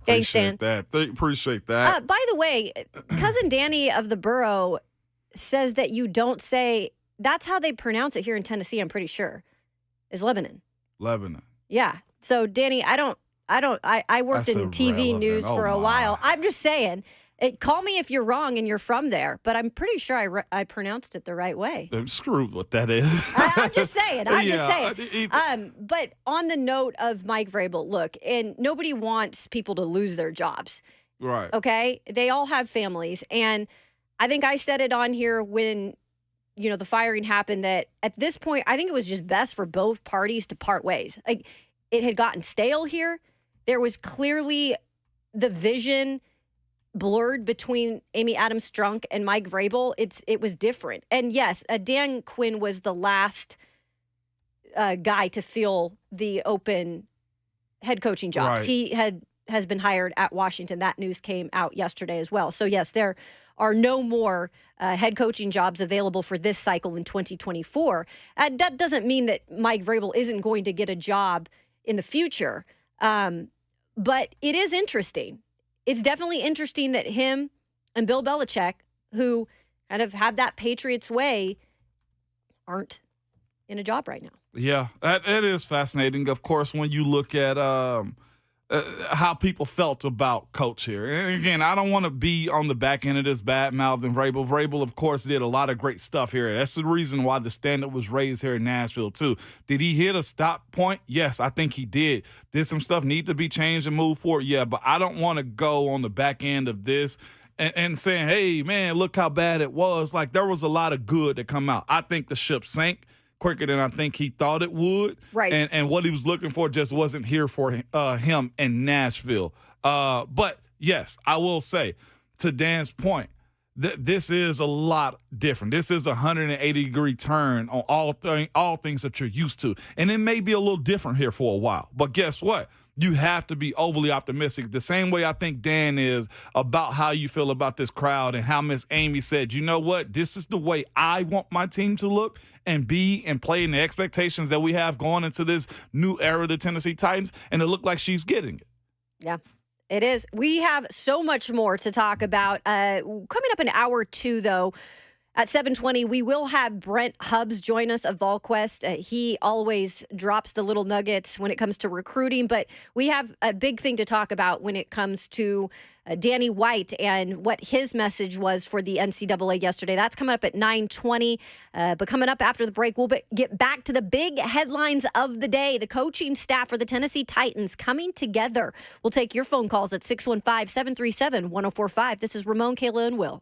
Thanks, Dan. Appreciate that. By the way, Cousin Danny of the Borough says that you don't say, that's how they pronounce it here in Tennessee, I'm pretty sure, is Lebanon. Lebanon. Yeah. So, Danny, I worked That's in TV irrelevant. news for a while. I'm just saying, Call me if you're wrong and you're from there, but I'm pretty sure I pronounced it the right way. I'm screwed what that is. I'm just saying. Yeah, But on the note of Mike Vrabel, look, and nobody wants people to lose their jobs. right. Okay, they all have families, and I think I said it on here when the firing happened that at this point I think it was just best for both parties to part ways. Like it had gotten stale here. There was clearly the vision blurred between Amy Adams Strunk and Mike Vrabel. It was different. And yes, Dan Quinn was the last guy to fill the open head coaching jobs. Right. He has been hired at Washington. That news came out yesterday as well. So yes, there are no more head coaching jobs available for this cycle in 2024. That doesn't mean that Mike Vrabel isn't going to get a job in the future. But it is interesting. It's definitely interesting that him and Bill Belichick, who kind of have that Patriots way, aren't in a job right now. Yeah, that is fascinating. Of course, when you look at how people felt about Coach here. And again, I don't want to be on the back end of this bad mouthing Vrabel. Vrabel, of course, did a lot of great stuff here. That's the reason why the standard was raised here in Nashville, too. Did he hit a stop point? Yes, I think he did. Did some stuff need to be changed and moved forward? Yeah, but I don't want to go on the back end of this and saying, hey, man, look how bad it was. Like, there was a lot of good that come out. I think the ship sank quicker than I think he thought it would. Right. And what he was looking for just wasn't here for him in Nashville. But, yes, I will say, to Dan's point, this is a lot different. This is a 180-degree turn on all things that you're used to. And it may be a little different here for a while. But guess what? You have to be overly optimistic. The same way I think Dan is about how you feel about this crowd and how Miss Amy said, you know what, this is the way I want my team to look and be and play in the expectations that we have going into this new era of the Tennessee Titans, and it looked like she's getting it. Yeah, it is. We have so much more to talk about. Coming up in hour 2, though, at 7:20, we will have Brent Hubbs join us of VolQuest. He always drops the little nuggets when it comes to recruiting, but we have a big thing to talk about when it comes to Danny White and what his message was for the NCAA yesterday. That's coming up at 9:20. But coming up after the break, we'll get back to the big headlines of the day. The coaching staff for the Tennessee Titans coming together. We'll take your phone calls at 615-737-1045. This is Ramon, Kayla, and Will.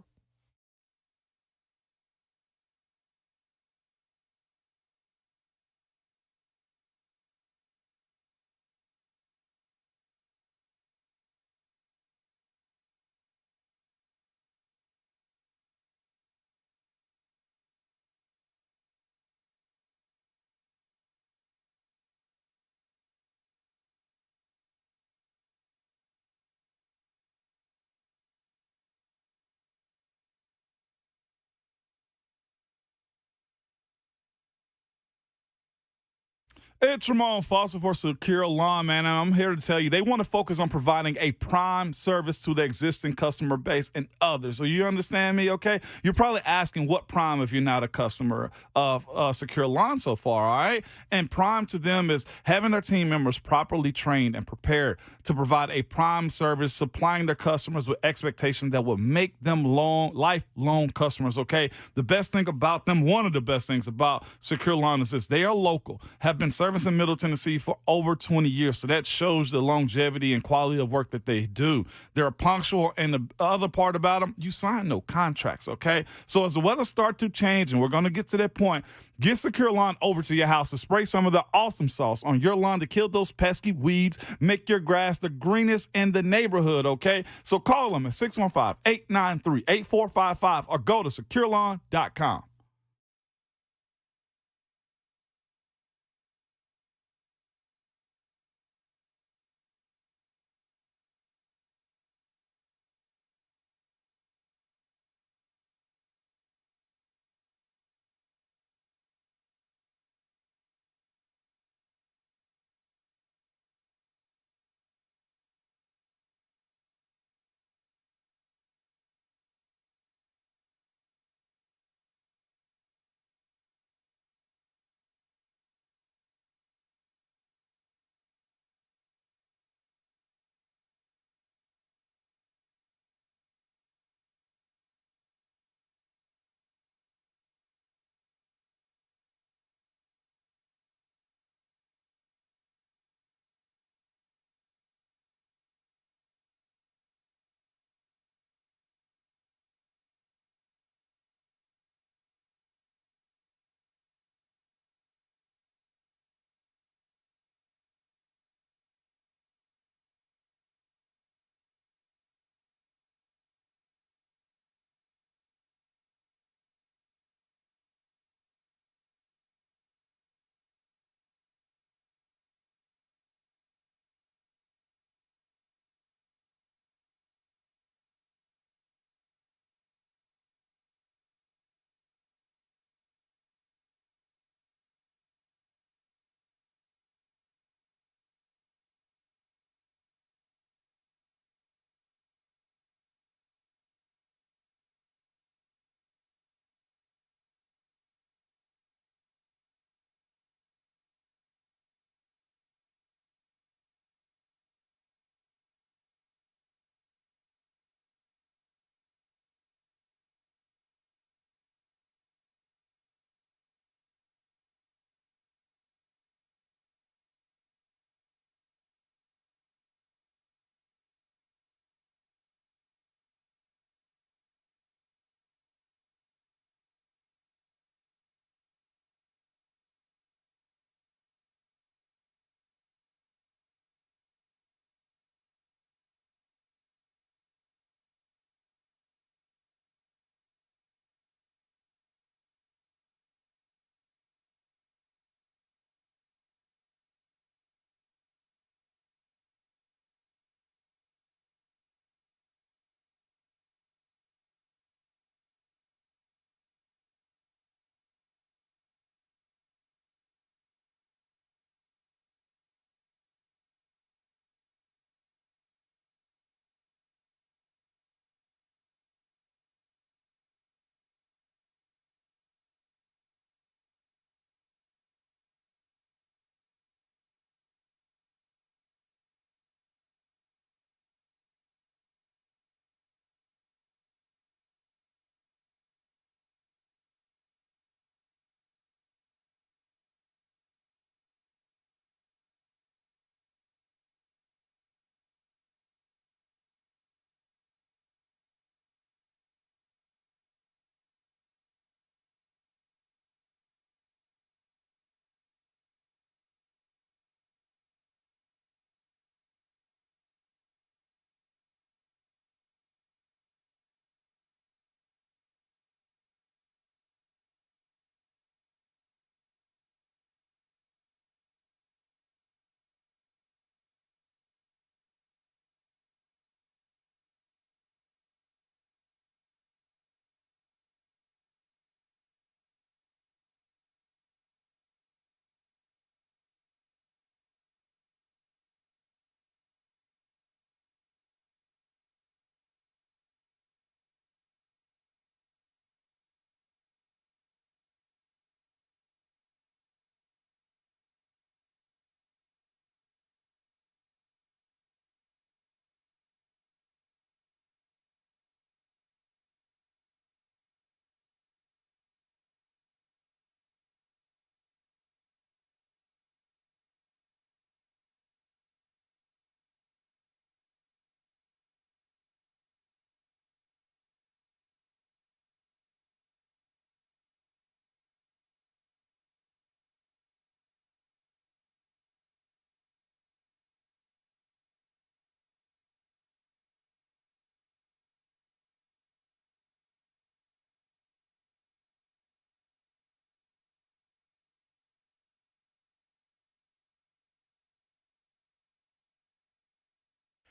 It's Ramon Foster for Secure Lawn, man. And I'm here to tell you they want to focus on providing a prime service to the existing customer base and others. So you understand me, okay? You're probably asking what prime if you're not a customer of Secure Lawn so far, all right? And prime to them is having their team members properly trained and prepared to provide a prime service, supplying their customers with expectations that will make them lifelong customers, okay? The best thing about them, one of the best things about Secure Lawn is this: they are local, have been servicing Middle Tennessee for over 20 years. So that shows the longevity and quality of work that they do. They're punctual, and the other part about them, you sign no contracts, okay? So as the weather starts to change, and we're going to get to that point, get Secure Lawn over to your house to spray some of the awesome sauce on your lawn to kill those pesky weeds, make your grass the greenest in the neighborhood, okay? So call them at 615-893-8455 or go to securelawn.com.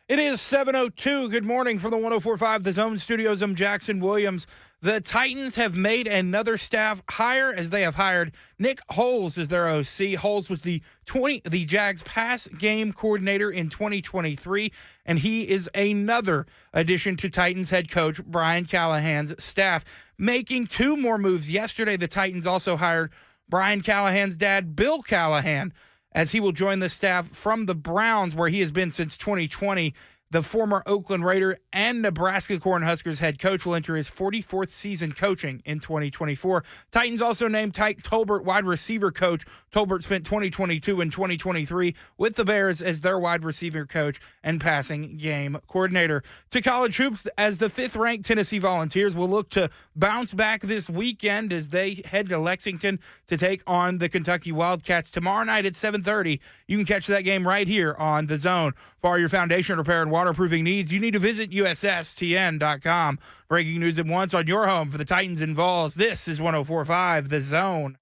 It is 7:02. Good morning from the 104.5 The Zone Studios. I'm Jackson Williams. The Titans have made another staff hire as they have hired Nick Holes as their OC. Holes was the Jags pass game coordinator in 2023, and he is another addition to Titans head coach Brian Callahan's staff. Making two more moves yesterday, the Titans also hired Brian Callahan's dad, Bill Callahan, as he will join the staff from the Browns, where he has been since 2020. The former Oakland Raider and Nebraska Cornhuskers head coach will enter his 44th season coaching in 2024. Titans also named Tyke Tolbert wide receiver coach. Tolbert spent 2022 and 2023 with the Bears as their wide receiver coach and passing game coordinator. To college hoops, as the fifth-ranked Tennessee Volunteers will look to bounce back this weekend as they head to Lexington to take on the Kentucky Wildcats tomorrow night at 7:30. You can catch that game right here on The Zone. For all your foundation repair and waterproofing needs, you need to visit USSTN.com. Breaking news at once on your home for the Titans and Vols. This is 104.5 The Zone.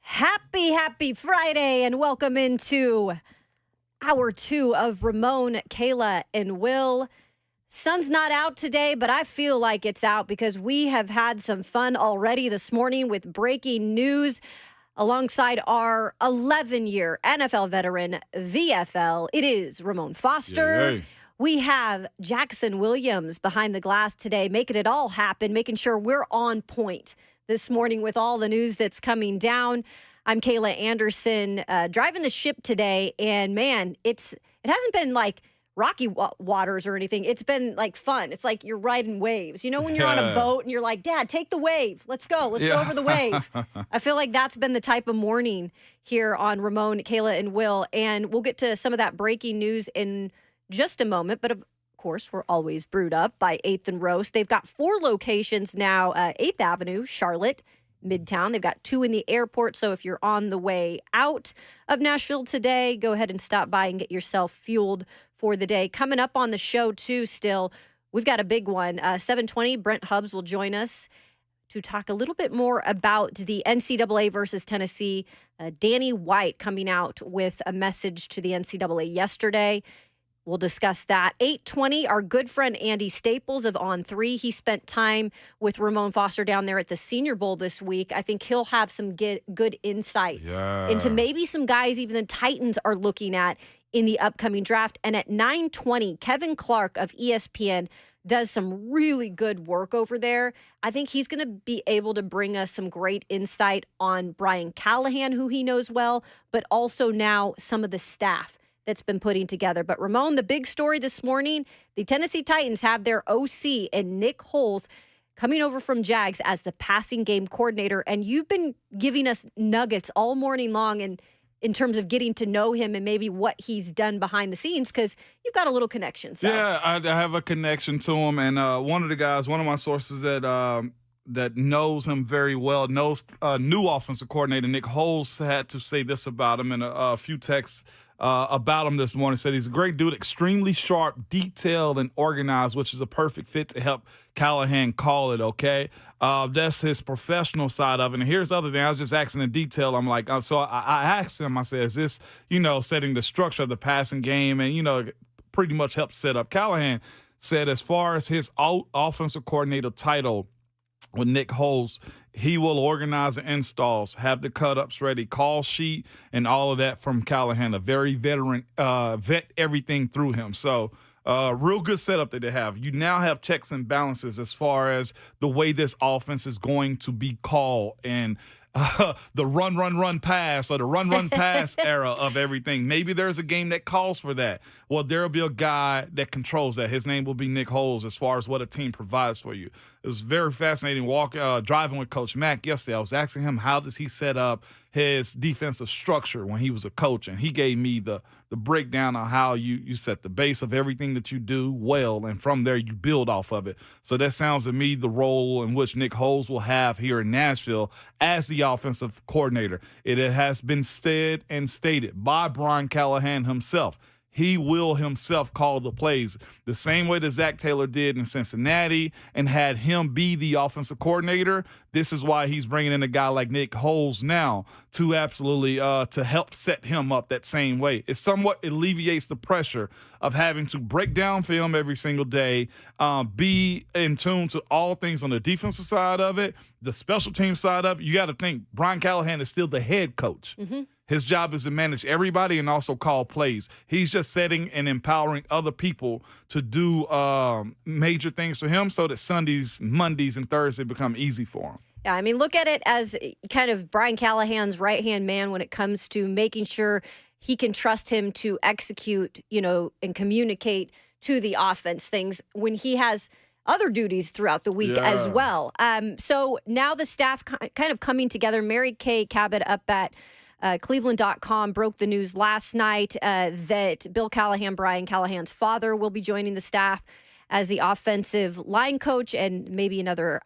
Happy Friday, and welcome into hour 2 of Ramon, Kayla, and Will. Sun's not out today, but I feel like it's out because we have had some fun already this morning with breaking news alongside our 11-year NFL veteran, VFL. It is Ramon Foster. Yay. We have Jackson Williams behind the glass today, making it all happen, making sure we're on point this morning with all the news that's coming down. I'm Kayla Anderson, driving the ship today, and man, it hasn't been like rocky waters or anything. It's been like fun. It's like you're riding waves. You know when you're on a boat and you're like, Dad, take the wave. Let's go. Let's go over the wave. I feel like that's been the type of morning here on Ramon, Kayla, and Will, and we'll get to some of that breaking news in just a moment, but of course, we're always brewed up by 8th and Roast. They've got 4 locations now, 8th Avenue, Charlotte, Midtown. They've got 2 in the airport, so if you're on the way out of Nashville today, go ahead and stop by and get yourself fueled for the day. Coming up on the show, too, still, we've got a big one. 7:20, Brent Hubbs will join us to talk a little bit more about the NCAA versus Tennessee. Danny White coming out with a message to the NCAA yesterday. We'll discuss that. 8:20, our good friend Andy Staples of On3. He spent time with Ramon Foster down there at the Senior Bowl this week. I think he'll have some good insight into maybe some guys even the Titans are looking at in the upcoming draft. And at 9:20, Kevin Clark of ESPN does some really good work over there. I think he's going to be able to bring us some great insight on Brian Callahan, who he knows well, but also now some of the staff that's been putting together. But Ramon, the big story this morning, the Tennessee Titans have their OC and Nick Holes coming over from Jags as the passing game coordinator. And you've been giving us nuggets all morning long and in terms of getting to know him and maybe what he's done behind the scenes, because you've got a little connection. So. Yeah, I have a connection to him. And one of my sources that knows him very well, knows new offensive coordinator Nick Holes, had to say this about him in a few texts about him this morning. Said he's a great dude, extremely sharp, detailed, and organized, which is a perfect fit to help Callahan call it, okay? That's his professional side of it. And here's the other thing. I was just asking in detail. I'm like, so I asked him, I said, is this, setting the structure of the passing game and, pretty much help set up. Callahan said as far as his offensive coordinator title with Nick Holes, he will organize the installs, have the cut-ups ready, call sheet, and all of that from Callahan, a very veteran, vet everything through him. So real good setup that they have. You now have checks and balances as far as the way this offense is going to be called. And the run pass or the run pass era of everything. Maybe there's a game that calls for that. Well, there'll be a guy that controls that. His name will be Nick Holes as far as what a team provides for you. It was very fascinating driving with Coach Mack yesterday. I was asking him how does he set up his defensive structure when he was a coach, and he gave me the breakdown on how you set the base of everything that you do well, and from there you build off of it. So that sounds to me the role in which Nick Holes will have here in Nashville as the offensive coordinator. It has been said and stated by Brian Callahan himself. He will himself call the plays the same way that Zach Taylor did in Cincinnati and had him be the offensive coordinator. This is why he's bringing in a guy like Nick Holes now to absolutely to help set him up that same way. It somewhat alleviates the pressure of having to break down film every single day, be in tune to all things on the defensive side of it, the special team side of it. You got to think Brian Callahan is still the head coach. Mm-hmm. His job is to manage everybody and also call plays. He's just setting and empowering other people to do major things for him so that Sundays, Mondays, and Thursdays become easy for him. Yeah, I mean, look at it as kind of Brian Callahan's right-hand man when it comes to making sure he can trust him to execute, and communicate to the offense things when he has other duties throughout the week as well. So now the staff kind of coming together. Mary Kay Cabot up at Cleveland.com broke the news last night that Bill Callahan, Brian Callahan's father, will be joining the staff as the offensive line coach, and maybe another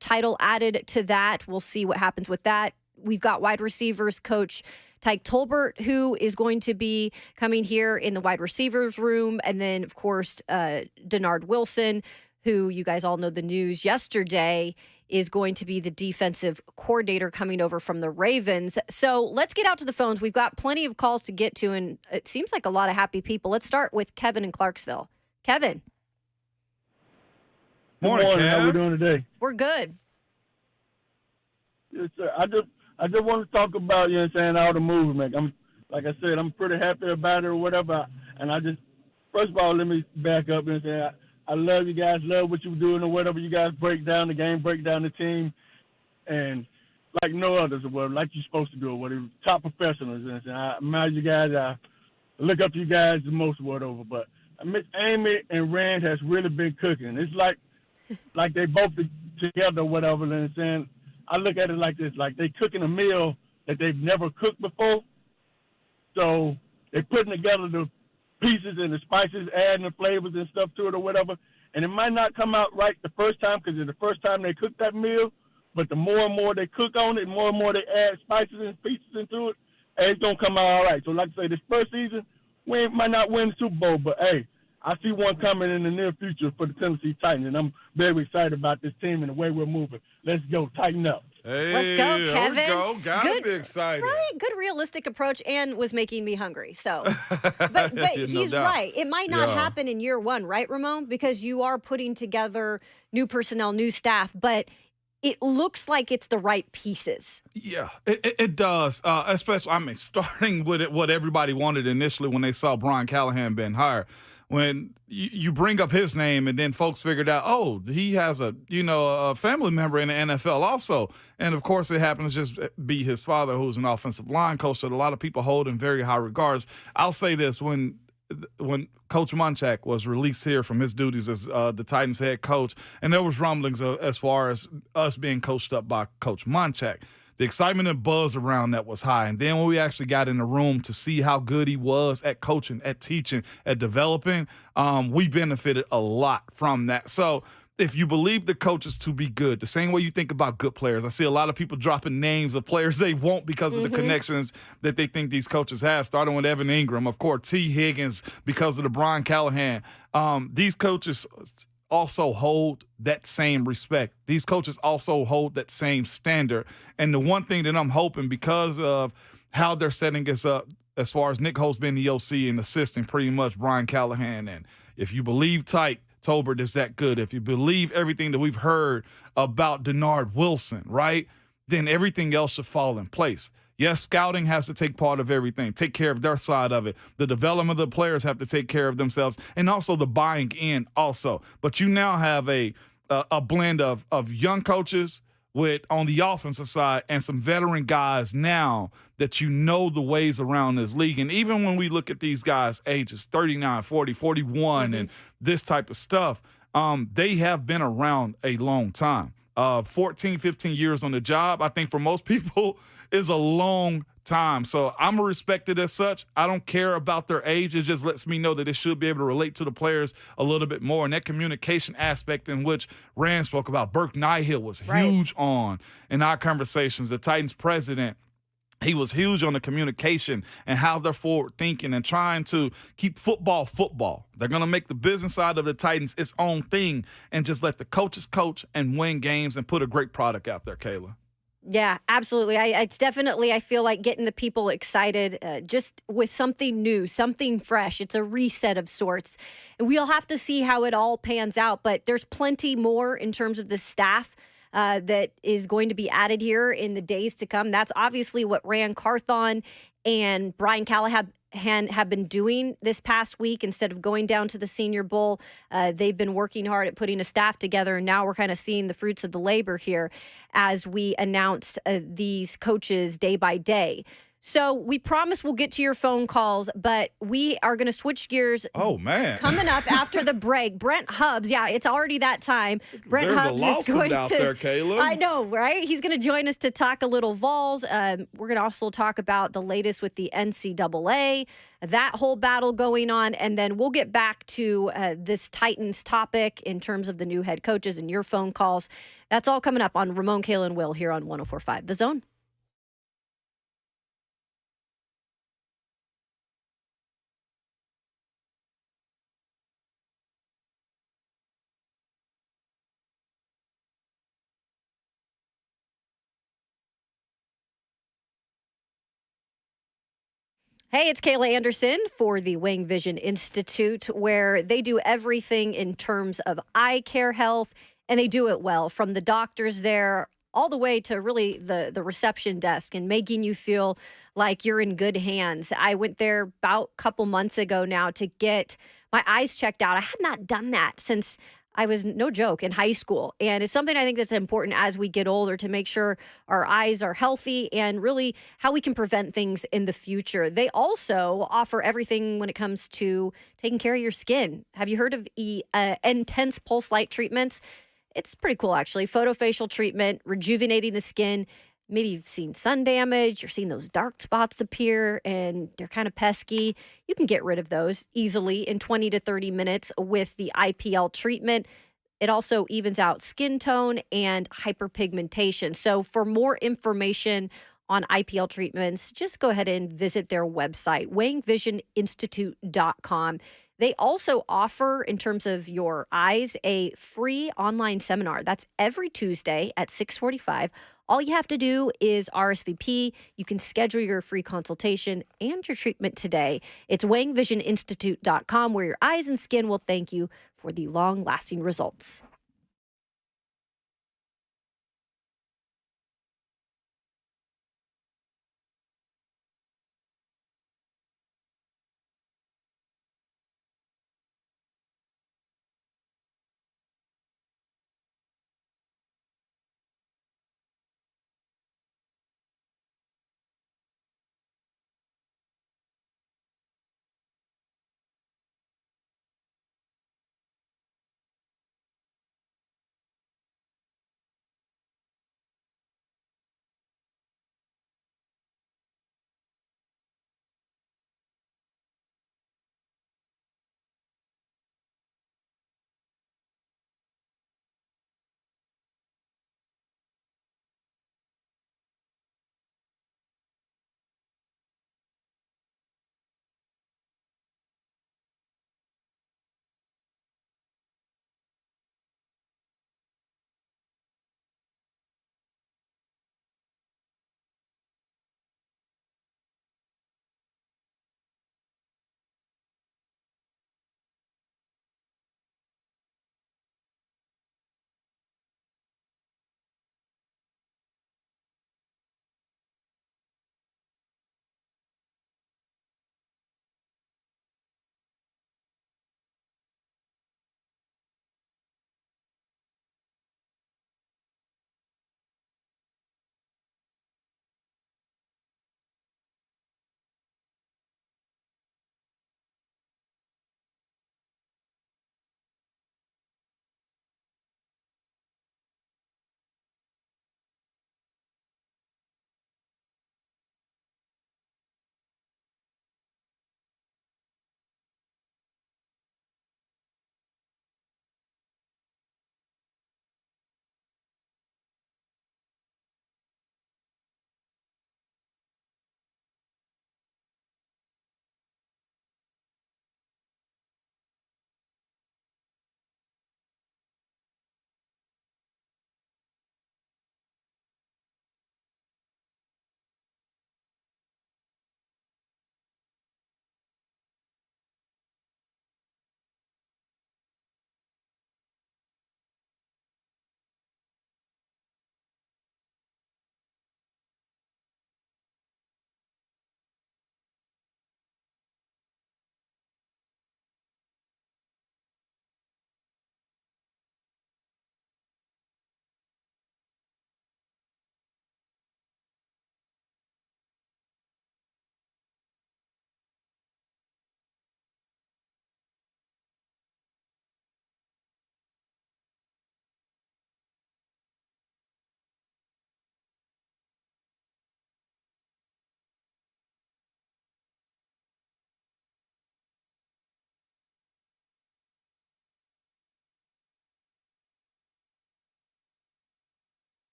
title added to that. We'll see what happens with that. We've got wide receivers coach Tyke Tolbert, who is going to be coming here in the wide receivers room. And then, of course, Denard Wilson, who you guys all know the news yesterday, is going to be the defensive coordinator coming over from the Ravens. So let's get out to the phones. We've got plenty of calls to get to, and it seems like a lot of happy people. Let's start with Kevin in Clarksville. Kevin. Morning, Kev. How we doing today? We're good. Yes, sir. I just want to talk about, all the movement. Like I said, I'm pretty happy about it or whatever. And first of all, let me back up and say I love you guys, love what you're doing or whatever. You guys break down the game, break down the team, and like no others or whatever, like you're supposed to do or whatever. Top professionals. And I admire you guys. I look up to you guys the most or whatever. But Miss Amy and Rand has really been cooking. It's like they both together or whatever. And I look at it like this, like they cooking a meal that they've never cooked before. So they're putting together the pieces and the spices, adding the flavors and stuff to it or whatever. And it might not come out right the first time because it's the first time they cook that meal, but the more and more they cook on it, more and more they add spices and pieces into it, it's going to come out all right. So like I say, this first season, we might not win the Super Bowl, but hey, I see one coming in the near future for the Tennessee Titans, and I'm very excited about this team and the way we're moving. Let's go, tighten up. Hey, Let's go, Kevin. There we go. Gotta be excited. Right, good realistic approach, and was making me hungry. So, but he's right. It might not happen in year one, right, Ramon? Because you are putting together new personnel, new staff, but it looks like it's the right pieces. Yeah, it does. Especially, starting with what everybody wanted initially when they saw Brian Callahan being hired. When you bring up his name and then folks figured out, oh, he has a family member in the NFL also. And, of course, it happens to just be his father, who's an offensive line coach that a lot of people hold in very high regards. I'll say this, when Coach Munchak was released here from his duties as the Titans head coach, and there was rumblings as far as us being coached up by Coach Munchak, the excitement and buzz around that was high. And then when we actually got in the room to see how good he was at coaching, at teaching, at developing, we benefited a lot from that. So if you believe the coaches to be good, the same way you think about good players, I see a lot of people dropping names of players they won't because of the connections that they think these coaches have, starting with Evan Ingram, of course, T. Higgins because of the Brian Callahan. These coaches also hold that same respect. These coaches also hold that same standard. And the one thing that I'm hoping, because of how they're setting us up, as far as Nick Holtz being the OC and assisting pretty much Brian Callahan, and if you believe Tyke Tolbert is that good, if you believe everything that we've heard about Denard Wilson, right, then everything else should fall in place. Yes, scouting has to take part of everything, take care of their side of it. The development of the players have to take care of themselves, and also the buying in also. But you now have a blend of young coaches with on the offensive side and some veteran guys now that you know the ways around this league. And even when we look at these guys' ages, 39, 40, 41, and this type of stuff, they have been around a long time. 14, 15 years on the job, I think for most people is a long time. So I'm respected as such. I don't care about their age. It just lets me know that it should be able to relate to the players a little bit more. And that communication aspect in which Rand spoke about, Burke Nihill was huge on in our conversations. The Titans president, he was huge on the communication and how they're forward thinking and trying to keep football. They're going to make the business side of the Titans its own thing and just let the coaches coach and win games and put a great product out there, Kayla. Yeah, absolutely. It's definitely, I feel like getting the people excited just with something new, something fresh. It's a reset of sorts. And we'll have to see how it all pans out, but there's plenty more in terms of the staff that is going to be added here in the days to come. That's obviously what Rand Carthon and Brian Callahan have been doing this past week. Instead of going down to the Senior Bowl, they've been working hard at putting a staff together, and now we're kind of seeing the fruits of the labor here as we announce these coaches day by day. So we promise we'll get to your phone calls, but we are going to switch gears. Oh, man. Coming up after the break, Brent Hubbs. Yeah, it's already that time. Brent There's Hubbs a lawsuit is going out to. there, Caleb. I know, right? He's going to join us to talk a little Vols. We're going to also talk about the latest with the NCAA, that whole battle going on, and then we'll get back to this Titans topic in terms of the new head coaches and your phone calls. That's all coming up on Ramon, Kayla, and Will here on 104.5 The Zone. Hey, it's Kayla Anderson for the Wang Vision Institute, where they do everything in terms of eye care health, and they do it well, from the doctors there all the way to really the reception desk and making you feel like you're in good hands. I went there about a couple months ago now to get my eyes checked out. I had not done that since I was, no joke, in high school. And it's something I think that's important as we get older to make sure our eyes are healthy and really how we can prevent things in the future. They also offer everything when it comes to taking care of your skin. Have you heard of intense pulse light treatments? It's pretty cool, actually. Photofacial treatment, rejuvenating the skin. Maybe you've seen sun damage, you're seeing those dark spots appear, and they're kind of pesky. You can get rid of those easily in 20 to 30 minutes with the IPL treatment. It also evens out skin tone and hyperpigmentation. So for more information on IPL treatments, just go ahead and visit their website, wangvisioninstitute.com. They also offer, in terms of your eyes, a free online seminar. That's every Tuesday at 6:45. All you have to do is RSVP. You can schedule your free consultation and your treatment today. It's wangvisioninstitute.com, where your eyes and skin will thank you for the long-lasting results.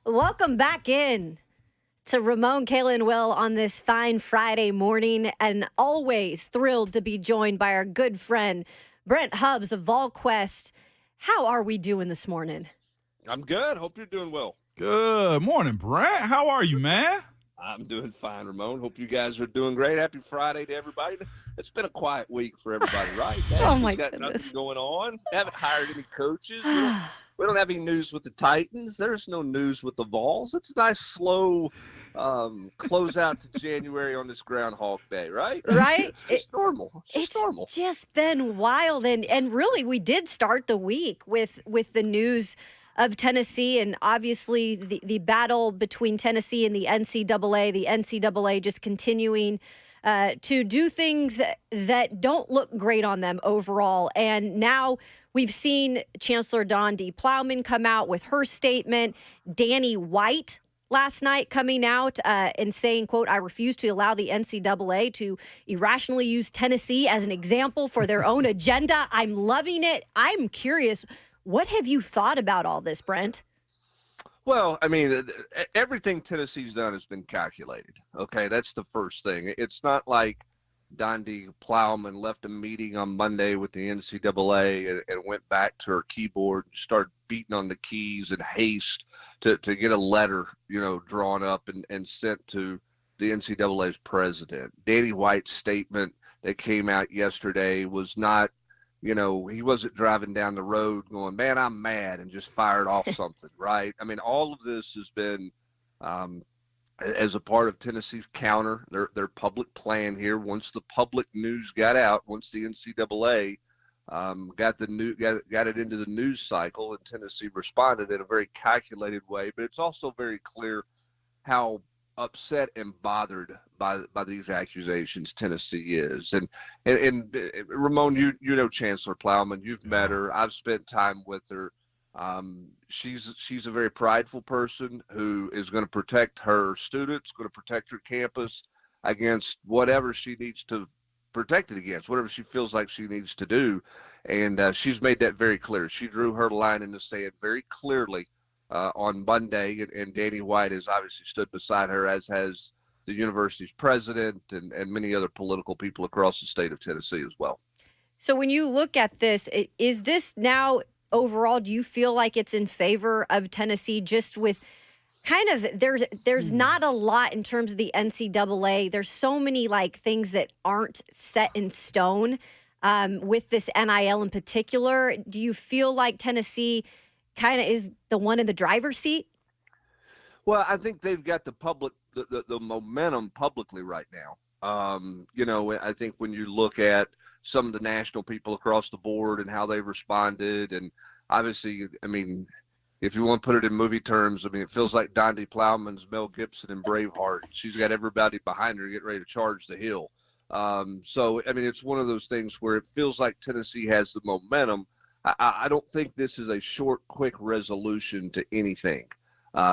Welcome back in to Ramon, Kayla, and Will on this fine Friday morning, and always thrilled to be joined by our good friend, Brent Hubbs of VolQuest. How are we doing this morning? I'm good. Hope you're doing well. Good morning, Brent. How are you, man? I'm doing fine, Ramon. Hope you guys are doing great. Happy Friday to everybody. It's been a quiet week for everybody, right? Oh, my got goodness. nothing going on. Haven't hired any coaches. We don't have any news with the Titans. There's no news with the Vols. It's a nice, slow close out to January on this Groundhog Day, right? Right? It's normal. It's It's normal. just been wild, and really, we did start the week with the news of Tennessee, and obviously the battle between Tennessee and the NCAA. The NCAA just continuing to do things that don't look great on them overall. And now we've seen Chancellor Dawn D. Plowman come out with her statement. Danny White last night coming out and saying, quote, "I refuse to allow the NCAA to irrationally use Tennessee as an example for their own agenda." I'm loving it. I'm curious, what have you thought about all this, Brent? Well, I mean, everything Tennessee's done has been calculated. Okay, that's the first thing. It's not like Dondi Plowman left a meeting on Monday with the NCAA and went back to her keyboard and started beating on the keys in haste to get a letter, drawn up and sent to the NCAA's president. Danny White's statement that came out yesterday was not, he wasn't driving down the road going, "Man, I'm mad," and just fired off something, right? I mean, all of this has been as a part of Tennessee's counter, their public plan here. Once the public news got out, once the NCAA got it into the news cycle, and Tennessee responded in a very calculated way. But it's also very clear how upset and bothered by these accusations Tennessee is. And Ramon, you know Chancellor Plowman, you've met her. I've spent time with her. She's a very prideful person who is going to protect her students, going to protect her campus against whatever she needs to protect it against, whatever she feels like she needs to do. And she's made that very clear. She drew her line in the sand very clearly on Monday, and Danny White has obviously stood beside her, as has the university's president and many other political people across the state of Tennessee as well. So when you look at this, is this now overall, do you feel like it's in favor of Tennessee, just with kind of there's not a lot in terms of the NCAA. There's so many things that aren't set in stone with this NIL in particular. Do you feel like Tennessee kind of is the one in the driver's seat? Well, I think they've got the momentum publicly right now. I think when you look at some of the national people across the board and how they've responded, and obviously, I mean, if you want to put it in movie terms, I mean, it feels like Dondi Plowman's Mel Gibson in Braveheart. She's got everybody behind her getting ready to charge the hill. So, I mean, it's one of those things where it feels like Tennessee has the momentum. I don't think this is a short, quick resolution to anything.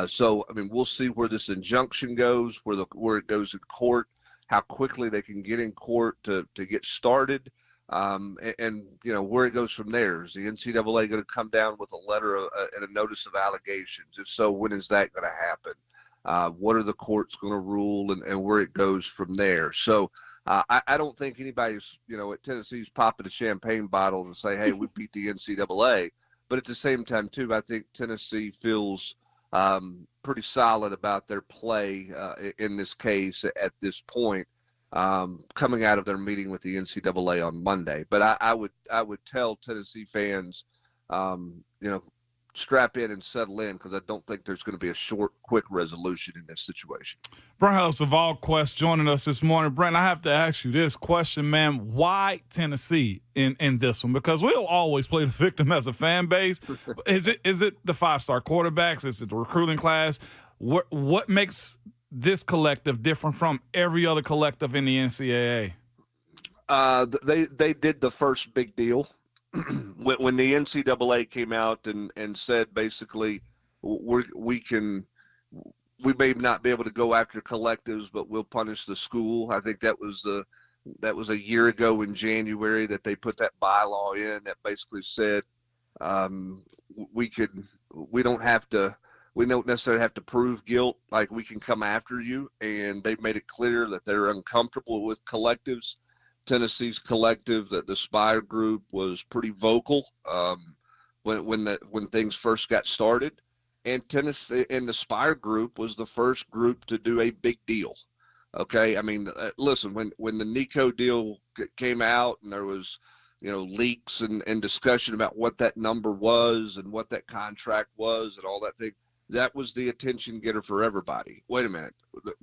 So, I mean, we'll see where this injunction goes, where it goes in court, how quickly they can get in court to get started, and where it goes from there. Is the NCAA going to come down with a letter and a notice of allegations? If so, when is that going to happen? What are the courts going to rule, and where it goes from there? So, I don't think anybody's, at Tennessee's popping a champagne bottle and say, "Hey, we beat the NCAA." But at the same time, too, I think Tennessee feels pretty solid about their play in this case at this point, coming out of their meeting with the NCAA on Monday. But I would tell Tennessee fans, strap in and settle in, because I don't think there's going to be a short, quick resolution in this situation. Brent Hubbs of VolQuest joining us this morning. Brent, I have to ask you this question, man. Why Tennessee in this one? Because we'll always play the victim as a fan base. Is it the 5-star quarterbacks? Is it the recruiting class? What makes this collective different from every other collective in the NCAA? They did the first big deal. When the NCAA came out and said basically we may not be able to go after collectives, but we'll punish the school. I think that was a year ago in January that they put that bylaw in that basically said we don't have to we don't necessarily have to prove guilt. Like, we can come after you, and they've made it clear that they're uncomfortable with collectives. Tennessee's collective, that the Spire Group, was pretty vocal when things first got started, and Tennessee and the Spire Group was the first group to do a big deal. Okay, I mean, listen, when the Nico deal came out and there was, leaks and discussion about what that number was and what that contract was and all that thing, that was the attention getter for everybody. Wait a minute,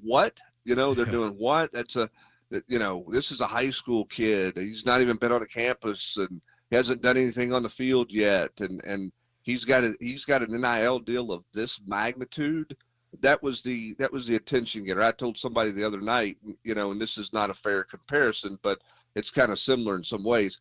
what? They're doing what? This is a high school kid. He's not even been on a campus and he hasn't done anything on the field yet, and he's got an NIL deal of this magnitude. That was the attention getter. I told somebody the other night, and this is not a fair comparison, but it's kind of similar in some ways.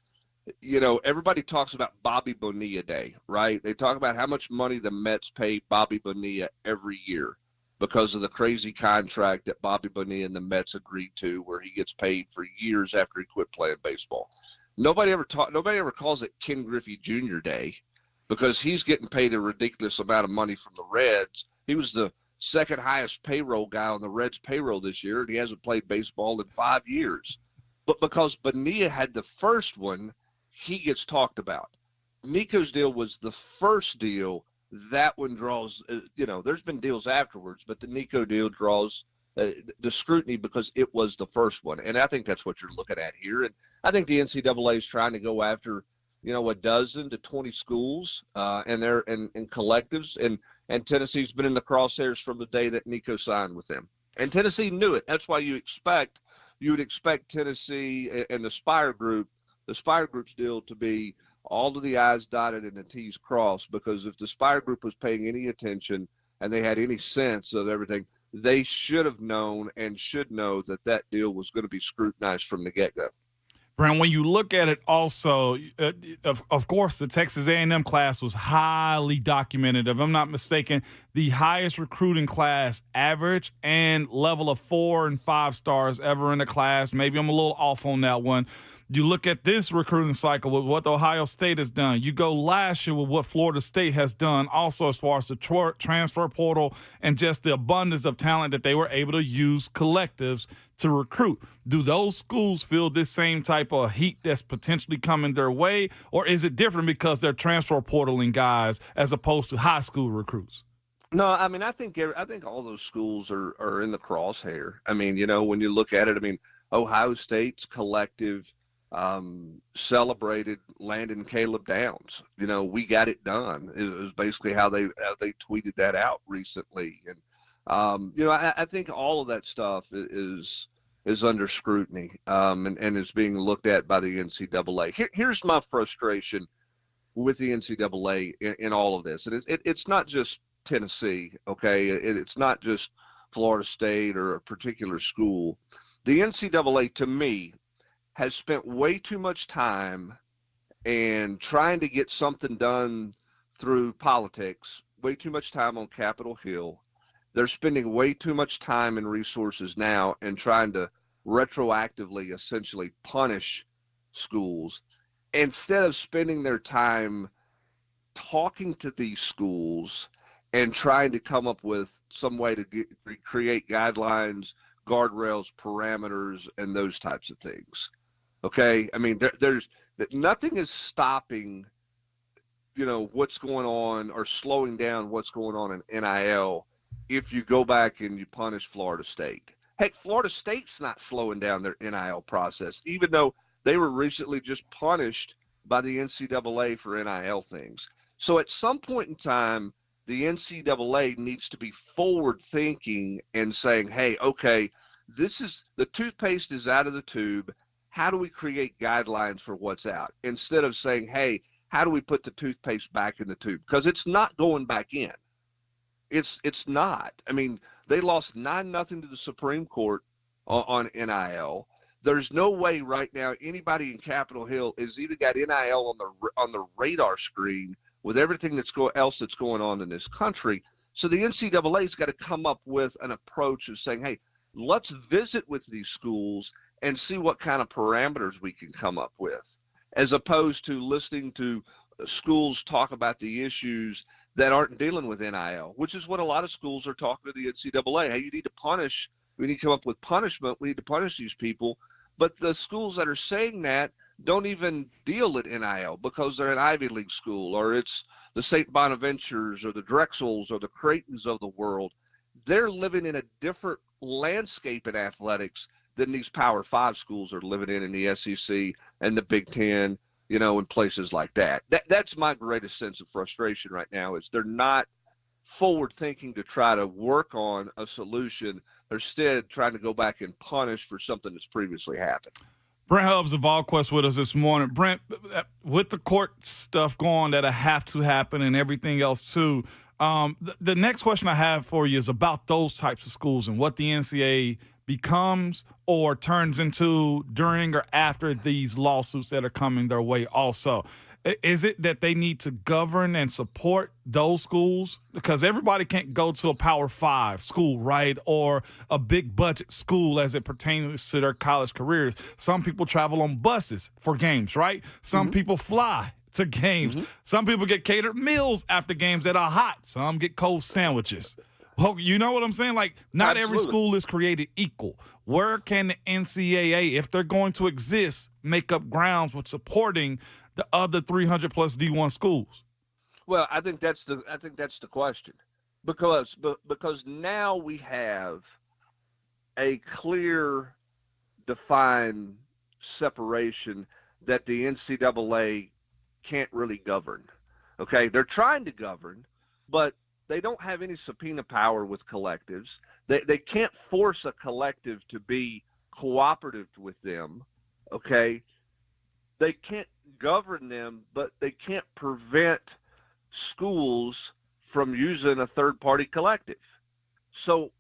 Everybody talks about Bobby Bonilla Day, right? They talk about how much money the Mets pay Bobby Bonilla every year because of the crazy contract that Bobby Bonilla and the Mets agreed to, where he gets paid for years after he quit playing baseball. Nobody ever calls it Ken Griffey Jr. Day, because he's getting paid a ridiculous amount of money from the Reds. He was the second highest payroll guy on the Reds payroll this year, and he hasn't played baseball in 5 years. But because Bonilla had the first one, he gets talked about. Nico's deal was the first deal. That one draws, there's been deals afterwards, but the Nico deal draws the scrutiny because it was the first one. And I think that's what you're looking at here. And I think the NCAA is trying to go after, a dozen to 20 schools and collectives. And Tennessee's been in the crosshairs from the day that Nico signed with them. And Tennessee knew it. That's why you would expect Tennessee and the Spire Group's deal to be all of the I's dotted and the T's crossed, because if the Spire Group was paying any attention and they had any sense of everything, they should have known and should know that deal was going to be scrutinized from the get-go. Brent, when you look at it also, of course, the Texas A&M class was highly documented. If I'm not mistaken, the highest recruiting class average and level of 4 and 5 stars ever in the class. Maybe I'm a little off on that one. You look at this recruiting cycle with what Ohio State has done. You go last year with what Florida State has done also as far as the transfer portal and just the abundance of talent that they were able to use collectives to recruit. Do those schools feel this same type of heat that's potentially coming their way, or is it different because they're transfer portaling guys as opposed to high school recruits? No, I mean, I think all those schools are in the crosshair. I mean, when you look at it, Ohio State's collective celebrated Landon Caleb Downs. We got it done. It was basically how they tweeted that out recently. And I think all of that stuff is under scrutiny and is being looked at by the NCAA. Here's my frustration with the NCAA in all of this. And it's not just Tennessee, okay? It's not just Florida State or a particular school. The NCAA, to me, has spent way too much time and trying to get something done through politics, way too much time on Capitol Hill. They're spending way too much time and resources now and trying to retroactively essentially punish schools instead of spending their time talking to these schools and trying to come up with some way to create guidelines, guardrails, parameters, and those types of things. Okay, I mean, there's nothing is stopping, what's going on or slowing down what's going on in NIL if you go back and you punish Florida State. Heck, Florida State's not slowing down their NIL process, even though they were recently just punished by the NCAA for NIL things. So at some point in time, the NCAA needs to be forward thinking and saying, hey, okay, the toothpaste is out of the tube. How do we create guidelines for what's out? Instead of saying, hey, how do we put the toothpaste back in the tube? Because it's not going back in. It's not. I mean, they lost 9-0 to the Supreme Court on NIL. There's no way right now anybody in Capitol Hill has even got NIL on the radar screen with everything else that's going on in this country. So the NCAA's got to come up with an approach of saying, hey, let's visit with these schools and see what kind of parameters we can come up with, as opposed to listening to schools talk about the issues that aren't dealing with NIL, which is what a lot of schools are talking to the NCAA. Hey, you need to punish. We need to come up with punishment. We need to punish these people. But the schools that are saying that don't even deal with NIL because they're an Ivy League school, or it's the St. Bonaventures or the Drexels or the Creightons of the world. They're living in a different landscape in athletics than these Power 5 schools are living in the SEC and the Big Ten, and places like that. That's my greatest sense of frustration right now is they're not forward thinking to try to work on a solution. They're instead trying to go back and punish for something that's previously happened. Brent Hubbs of VolQuest with us this morning. Brent, with the court stuff going that'll have to happen and everything else too, the next question I have for you is about those types of schools and what the NCAA becomes or turns into during or after these lawsuits that are coming their way also. Is it that they need to govern and support those schools? Because everybody can't go to a Power 5 school, right? Or a big budget school as it pertains to their college careers. Some people travel on buses for games, right? Some people fly to games. Some people get catered meals after games that are hot. Some get cold sandwiches. Well, you know what I'm saying? Like, not every school is created equal. Where can the NCAA, if they're going to exist, make up grounds with supporting the other 300-plus D1 schools? Well, I think that's the question, because now we have a clear, defined separation that the NCAA can't really govern. Okay, they're trying to govern, but they don't have any subpoena power with collectives. They can't force a collective to be cooperative with them. Okay, they can't govern them, but they can't prevent schools from using a third-party collective. So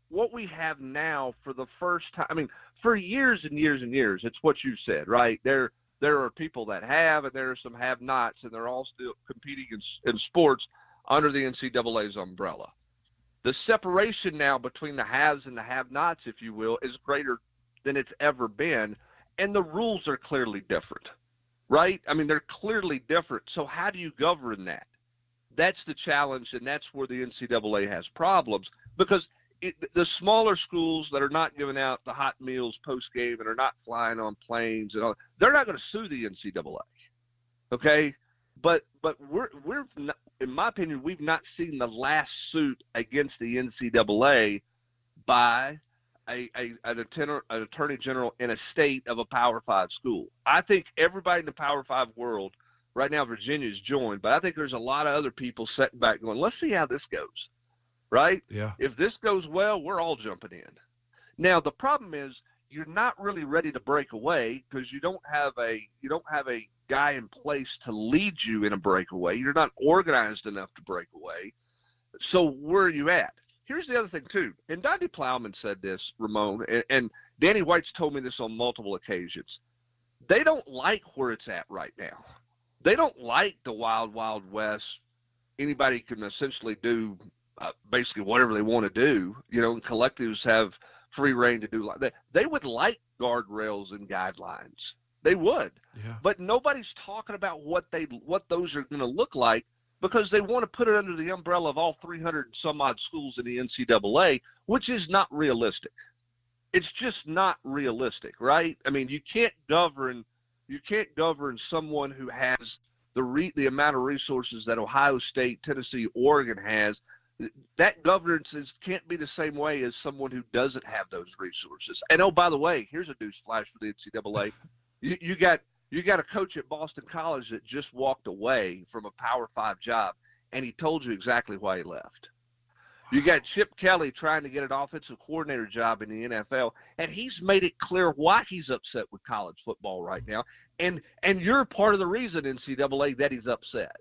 what we have now for the first time, I mean, for years and years and years, it's what you said, right? There are people that have, and there are some have-nots, and they're all still competing in sports under the NCAA's umbrella. The separation now between the haves and the have-nots, if you will, is greater than it's ever been, and the rules are clearly different, right? I mean, they're clearly different. So how do you govern that? That's the challenge, and that's where the NCAA has problems, because the smaller schools that are not giving out the hot meals post-game and are not flying on planes and all, they're not going to sue the NCAA, okay? But we're not, in my opinion, we've not seen the last suit against the NCAA by an attorney general in a state of a Power 5 school. I think everybody in the Power 5 world right now, Virginia's joined, but I think there's a lot of other people sitting back going, let's see how this goes, right? Yeah. If this goes well, we're all jumping in. Now, the problem is you're not really ready to break away because you don't have a guy in place to lead you in a breakaway. You're not organized enough to break away. So where are you at? Here's the other thing, too. And Donnie Plowman said this, Ramon, and Danny White's told me this on multiple occasions. They don't like where it's at right now. They don't like the wild, wild west. Anybody can essentially do basically whatever they want to do. And collectives have free reign to do like that. They would like guardrails and guidelines. They would. Yeah. But nobody's talking about what those are going to look like, because they want to put it under the umbrella of all 300 and some odd schools in the NCAA, which is not realistic. It's just not realistic, right? I mean, you can't govern someone who has the amount of resources that Ohio State, Tennessee, Oregon has. That governance can't be the same way as someone who doesn't have those resources. And oh, by the way, here's a news flash for the NCAA. You got a coach at Boston College that just walked away from a Power 5 job, and he told you exactly why he left. You got Chip Kelly trying to get an offensive coordinator job in the NFL, and he's made it clear why he's upset with college football right now. And you're part of the reason, NCAA, that he's upset.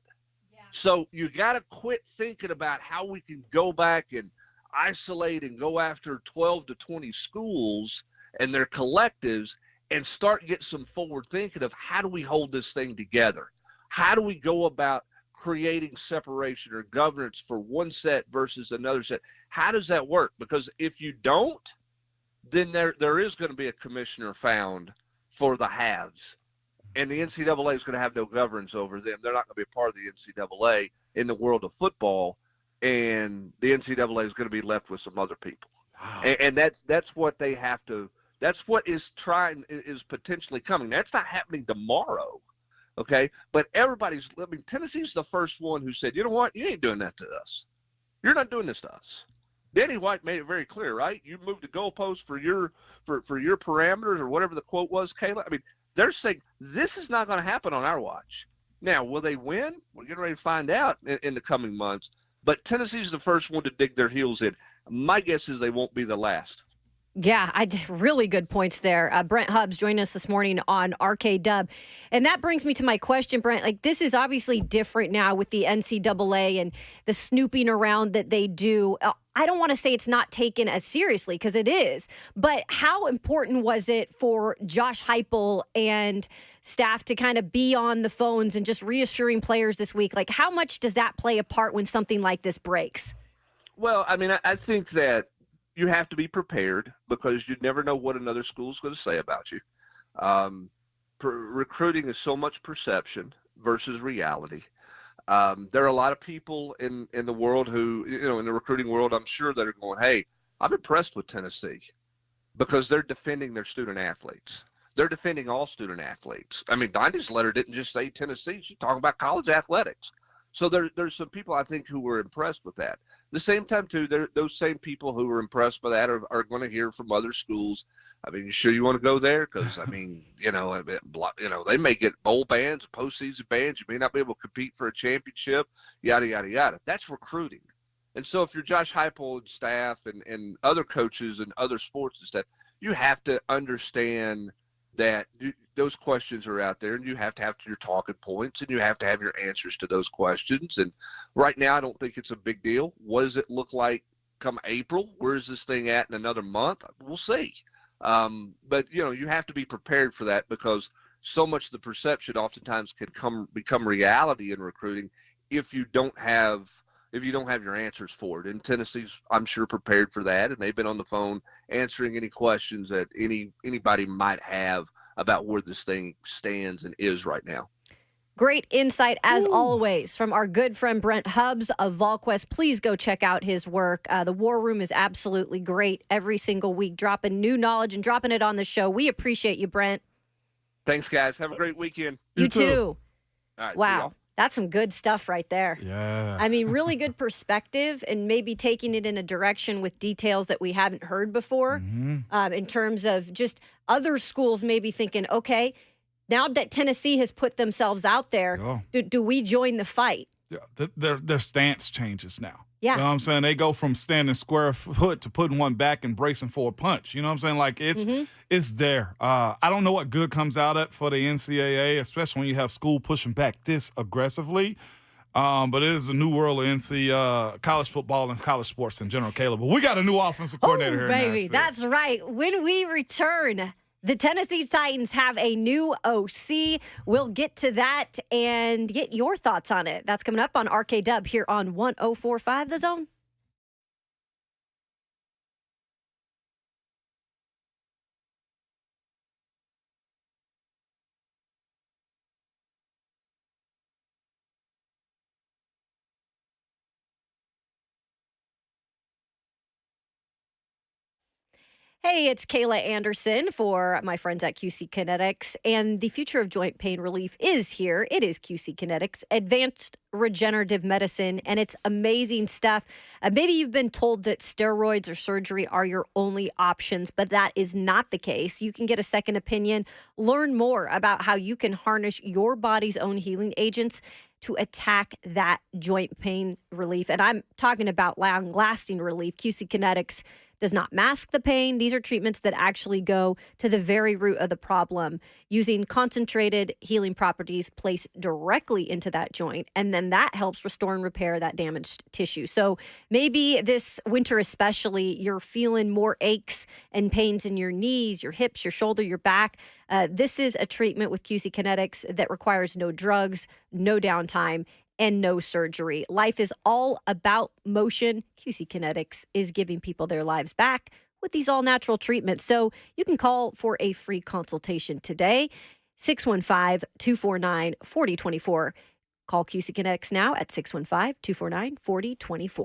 Yeah. So you got to quit thinking about how we can go back and isolate and go after 12 to 20 schools and their collectives and start getting some forward thinking of how do we hold this thing together? How do we go about creating separation or governance for one set versus another set? How does that work? Because if you don't, then there is going to be a commissioner found for the haves. and the NCAA is going to have no governance over them. They're not going to be a part of the NCAA in the world of football, and the NCAA is going to be left with some other people. Wow. And that's what they have to. That's what is potentially coming. That's not happening tomorrow, okay? But everybody's. I mean, Tennessee's the first one who said, you know what, you ain't doing that to us. You're not doing this to us. Danny White made it very clear, right? You moved the goalpost for your parameters or whatever the quote was, Kayla. I mean, they're saying this is not going to happen on our watch. Now, will they win? We're getting ready to find out in the coming months. But Tennessee's the first one to dig their heels in. My guess is they won't be the last. Yeah, really good points there. Brent Hubbs joined us this morning on RKW. And that brings me to my question, Brent. Like, this is obviously different now with the NCAA and the snooping around that they do. I don't want to say it's not taken as seriously, because it is. But how important was it for Josh Heupel and staff to kind of be on the phones and just reassuring players this week? Like, how much does that play a part when something like this breaks? Well, I mean, I think that you have to be prepared, because you never know what another school is going to say about you. Recruiting is so much perception versus reality. There are a lot of people in the world who, in the recruiting world, I'm sure, that are going, hey, I'm impressed with Tennessee, because they're defending their student athletes. They're defending all student athletes. I mean, Donnie's letter didn't just say Tennessee. She's talking about college athletics. So there's some people, I think, who were impressed with that. The same time, too, those same people who were impressed by that are going to hear from other schools. I mean, you sure you want to go there? Because, I mean, they may get bowl bans, postseason bans. You may not be able to compete for a championship, yada, yada, yada. That's recruiting. And so if you're Josh Heupel and staff and other coaches and other sports and stuff, you have to understand that those questions are out there, and you have to have your talking points, and you have to have your answers to those questions. And right now, I don't think it's a big deal. What does it look like come April? Where is this thing at in another month? We'll see. But you have to be prepared for that, because so much of the perception oftentimes can become reality in recruiting if you don't have your answers for it. And Tennessee's, I'm sure, prepared for that, and they've been on the phone answering any questions that anybody might have about where this thing stands and is right now. Great insight, as always, from our good friend Brent Hubbs of VolQuest. Please go check out his work. The War Room is absolutely great every single week, dropping new knowledge and dropping it on the show. We appreciate you, Brent. Thanks, guys. Have a great weekend. You too. All right, wow. That's some good stuff right there. Yeah. I mean, really good perspective, and maybe taking it in a direction with details that we haven't heard before, in terms of just other schools maybe thinking, okay, now that Tennessee has put themselves out there, do we join the fight? Yeah, their stance changes now. Yeah. You know what I'm saying? They go from standing square foot to putting one back and bracing for a punch. You know what I'm saying? Like, it's there. I don't know what good comes out of it for the NCAA, especially when you have school pushing back this aggressively. But it is a new world of college football and college sports in general, Caleb. But we got a new offensive coordinator here in baby, Nashville. that's right. When we return, the Tennessee Titans have a new OC. We'll get to that and get your thoughts on it. That's coming up on RKW here on 104.5 The Zone. Hey, it's Kayla Anderson for my friends at QC Kinetics, and the future of joint pain relief is here. It is QC Kinetics, advanced regenerative medicine, and it's amazing stuff. Maybe you've been told that steroids or surgery are your only options, but that is not the case. You can get a second opinion, learn more about how you can harness your body's own healing agents to attack that joint pain relief. And I'm talking about long-lasting relief. QC Kinetics does not mask the pain. These are treatments that actually go to the very root of the problem, using concentrated healing properties placed directly into that joint. And then that helps restore and repair that damaged tissue. So maybe this winter especially, you're feeling more aches and pains in your knees, your hips, your shoulder, your back. This is a treatment with QC Kinetics that requires no drugs, no downtime, and no surgery. Life is all about motion. QC Kinetics is giving people their lives back with these all-natural treatments. So you can call for a free consultation today. 615-249-4024. Call QC Kinetics now at 615-249-4024.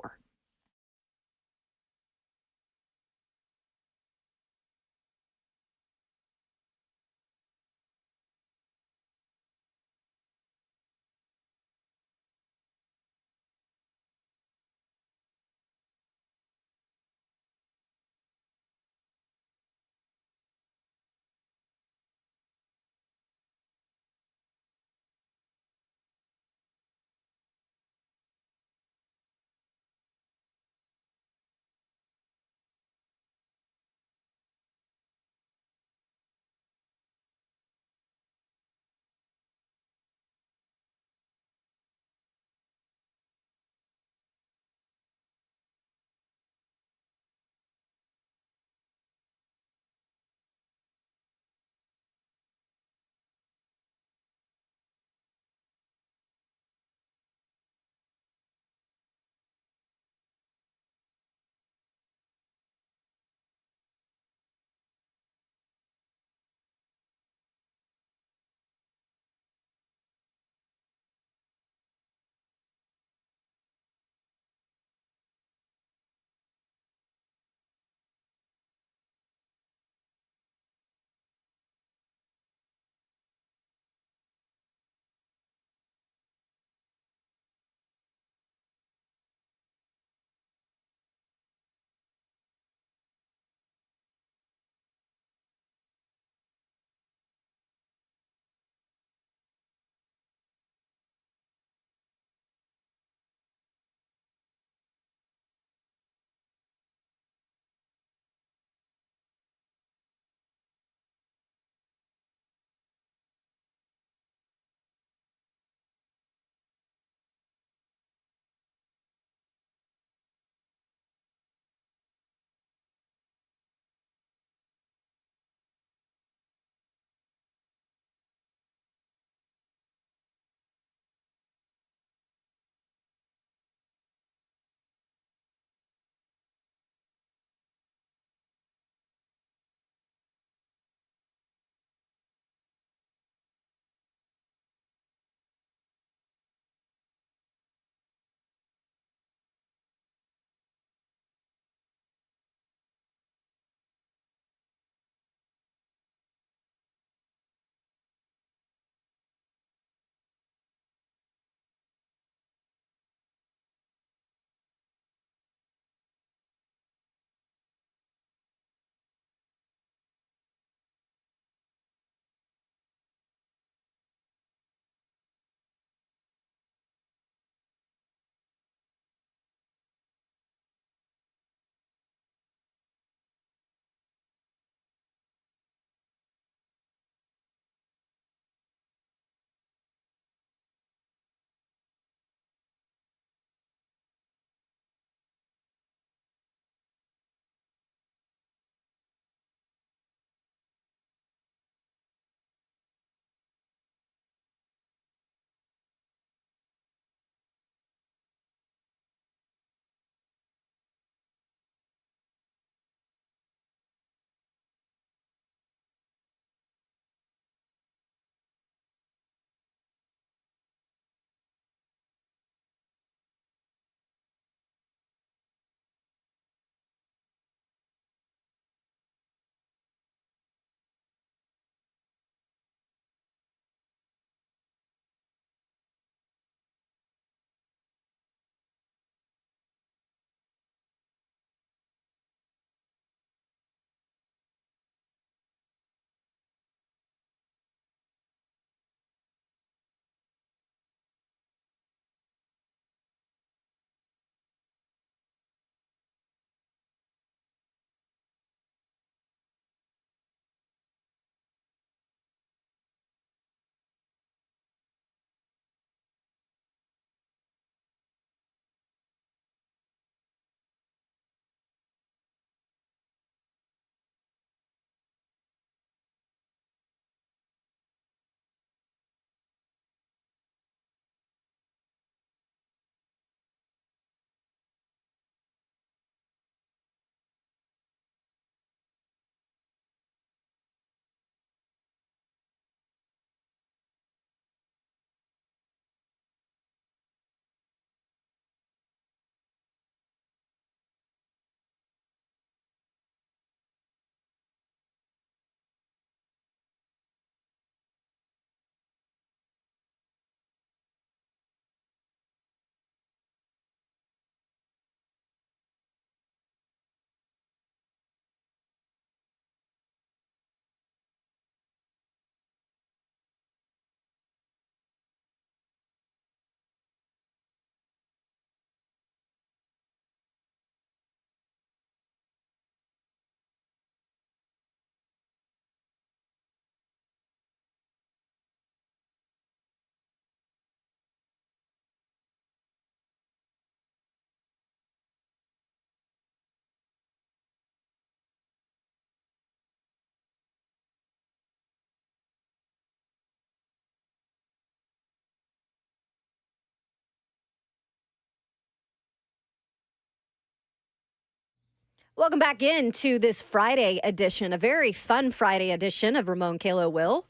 Welcome back into this Friday edition, a very fun Friday edition of Ramon, Kayla, Will.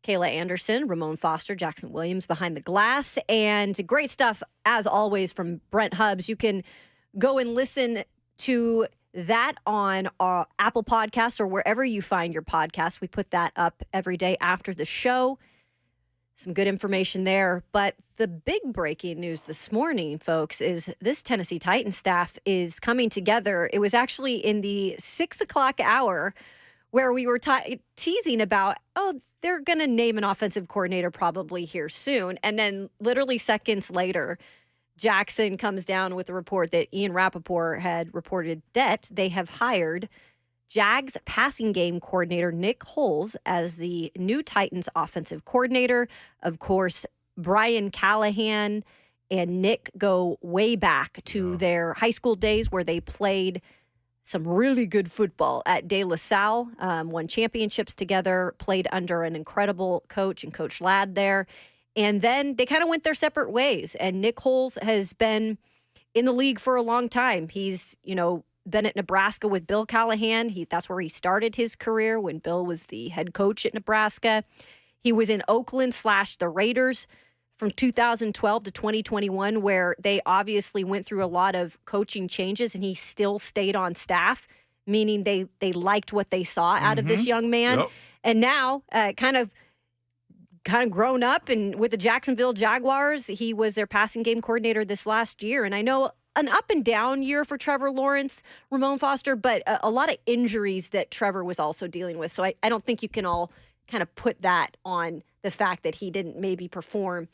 Kayla Anderson, Ramon Foster, Jackson Williams behind the glass, and great stuff, as always, from Brent Hubbs. You can go and listen to that on our Apple Podcasts or wherever you find your podcasts. We put that up every day after the show. Some good information there. But the big breaking news this morning, folks, is this Tennessee Titans staff is coming together. It was actually in the 6 o'clock hour where we were teasing about, they're going to name an offensive coordinator probably here soon. And then literally seconds later, Jackson comes down with a report that Ian Rappaport had reported that they have hired Jags passing game coordinator Nick Holes as the new Titans offensive coordinator. Of course, Brian Callahan and Nick go way back to their high school days where they played some really good football at De La Salle, won championships together, played under an incredible coach and Coach Ladd there. And then they kind of went their separate ways. And Nick Holes has been in the league for a long time. He's, been at Nebraska with Bill Callahan. That's where he started his career when Bill was the head coach at Nebraska. He was in Oakland / the Raiders from 2012 to 2021, where they obviously went through a lot of coaching changes, and he still stayed on staff, meaning they liked what they saw out of this young man. Yep. And now kind of grown up and with the Jacksonville Jaguars, he was their passing game coordinator this last year. And I know an up and down year for Trevor Lawrence, Ramon Foster, but a lot of injuries that Trevor was also dealing with. So I don't think you can all kind of put that on the fact that he didn't maybe perform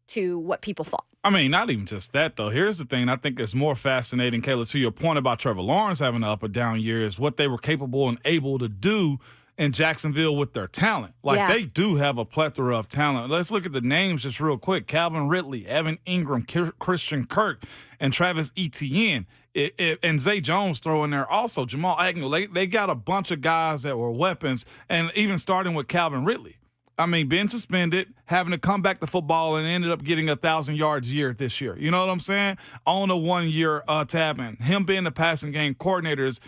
to what people thought. I mean, not even just that, though. Here's the thing I think is more fascinating, Kayla, to your point about Trevor Lawrence having an up or down year is what they were capable and able to do in Jacksonville with their talent. They do have a plethora of talent. Let's look at the names just real quick. Calvin Ridley, Evan Ingram, Christian Kirk, and Travis Etienne. And Zay Jones throw in there also. Jamal Agnew. They got a bunch of guys that were weapons, and even starting with Calvin Ridley. I mean, being suspended, having to come back to football, and ended up getting 1,000 yards a year this year. You know what I'm saying? On a 1-year tab. And him being the passing game coordinator is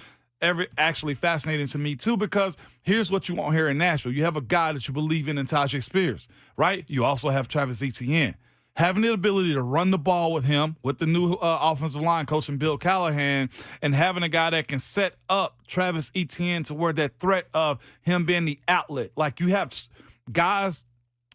actually fascinating to me too, because here's what you want here in Nashville. You have a guy that you believe in Tajay Spears, right? You also have Travis Etienne. Having the ability to run the ball with him, with the new offensive line coach and Bill Callahan, and having a guy that can set up Travis Etienne to where that threat of him being the outlet. Like, you have guys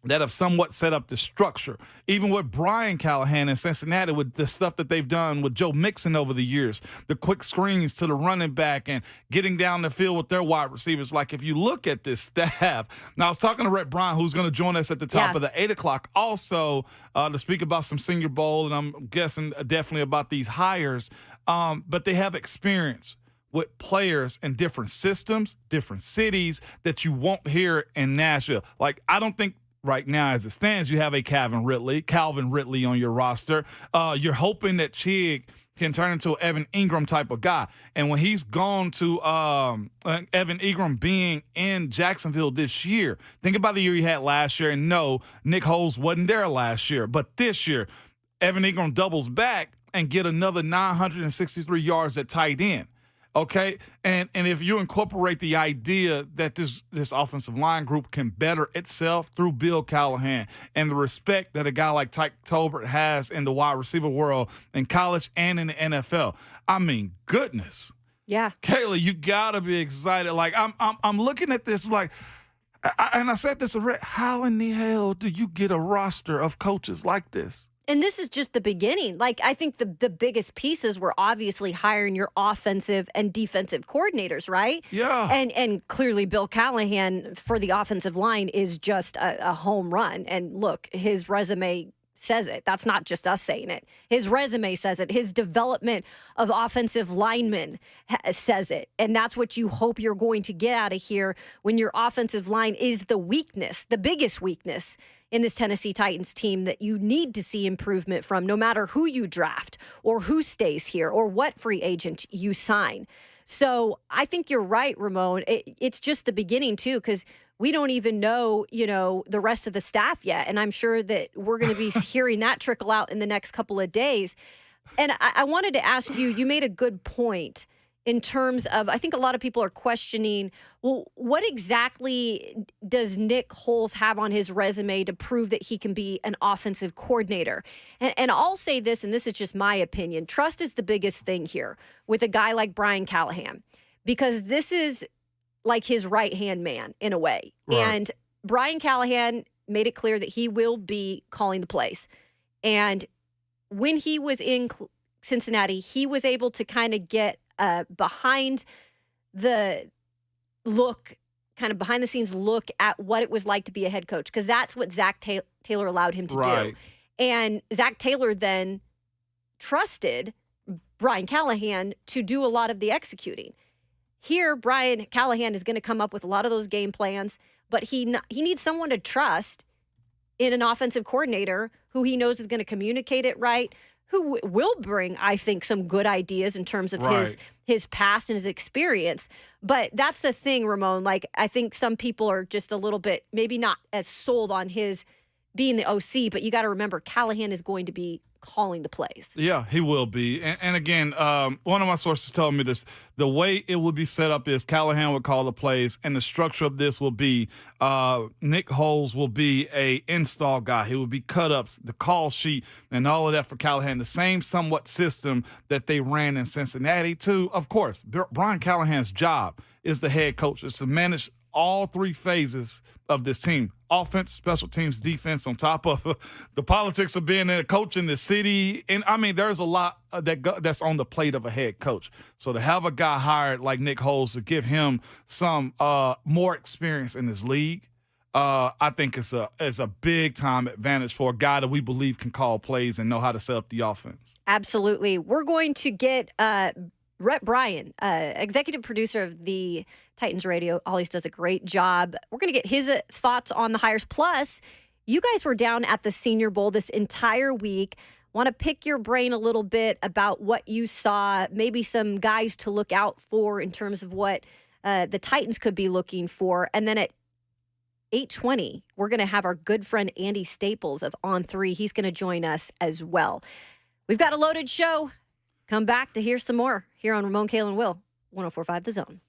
that have somewhat set up the structure. Even with Brian Callahan in Cincinnati, with the stuff that they've done with Joe Mixon over the years, the quick screens to the running back and getting down the field with their wide receivers. Like, if you look at this staff, now I was talking to Rhett Bryan, who's going to join us at the top of the 8 o'clock also to speak about some Senior Bowl, and I'm guessing definitely about these hires. But they have experience with players in different systems, different cities that you won't hear in Nashville. Like, I don't think right now, as it stands, you have a Calvin Ridley on your roster. You're hoping that Chig can turn into an Evan Ingram type of guy. And when he's gone to Evan Ingram being in Jacksonville this year, think about the year he had last year. And no, Nick Holes wasn't there last year. But this year, Evan Ingram doubles back and get another 963 yards at tight end. Okay, and if you incorporate the idea that this offensive line group can better itself through Bill Callahan and the respect that a guy like Tyke Tolbert has in the wide receiver world in college and in the NFL, I mean, goodness. Yeah, Kayla, you gotta be excited. Like, I'm looking at this like, and I said this already. How in the hell do you get a roster of coaches like this? And this is just the beginning. Like, I think the biggest pieces were obviously hiring your offensive and defensive coordinators, right? Yeah. And clearly Bill Callahan for the offensive line is just a home run. And look, his resume says it. That's not just us saying it. His resume says it. His development of offensive linemen says it. And that's what you hope you're going to get out of here when your offensive line is the weakness, the biggest weakness in this Tennessee Titans team that you need to see improvement from, no matter who you draft or who stays here or what free agent you sign. So I think you're right, Ramon. It's just the beginning, too, because we don't even know, the rest of the staff yet. And I'm sure that we're going to be hearing that trickle out in the next couple of days. And I wanted to ask you, you made a good point in terms of, I think a lot of people are questioning, well, what exactly does Nick Foles have on his resume to prove that he can be an offensive coordinator? And I'll say this, and this is just my opinion. Trust is the biggest thing here with a guy like Brian Callahan, because this is like his right-hand man in a way. Right. And Brian Callahan made it clear that he will be calling the plays. And when he was in Cincinnati, he was able to kind of get behind the scenes look at what it was like to be a head coach, because that's what Zach Taylor allowed him to Right. do. And Zach Taylor then trusted Brian Callahan to do a lot of the executing. Here, Brian Callahan is going to come up with a lot of those game plans, but he needs someone to trust in an offensive coordinator who he knows is going to communicate it right, who will bring, I think, some good ideas in terms of Right. his past and his experience. But that's the thing, Ramon. Like, I think some people are just a little bit maybe not as sold on his being the OC, but you got to remember Callahan is going to be calling the plays. Yeah, he will be. And again, one of my sources told me this. The way it would be set up is Callahan would call the plays, and the structure of this will be Nick Foles will be a install guy. He will be cut-ups, the call sheet, and all of that for Callahan. The same somewhat system that they ran in Cincinnati too. Of course, Brian Callahan's job is the head coach, is to manage all three phases of this team: offense, special teams, defense, on top of the politics of being a coach in the city. And I mean, there's a lot that's on the plate of a head coach. So to have a guy hired like Nick Foles to give him some more experience in this league, I think it's a big time advantage for a guy that we believe can call plays and know how to set up the offense. Absolutely. We're going to get Rhett Bryan, executive producer of the Titans Radio, always does a great job. We're going to get his thoughts on the hires. Plus, you guys were down at the Senior Bowl this entire week. Want to pick your brain a little bit about what you saw, maybe some guys to look out for in terms of what the Titans could be looking for. And then at 8:20, we're going to have our good friend Andy Staples of On 3. He's going to join us as well. We've got a loaded show. Come back to hear some more here on Ramon, Kale, and Will, 104.5 The Zone.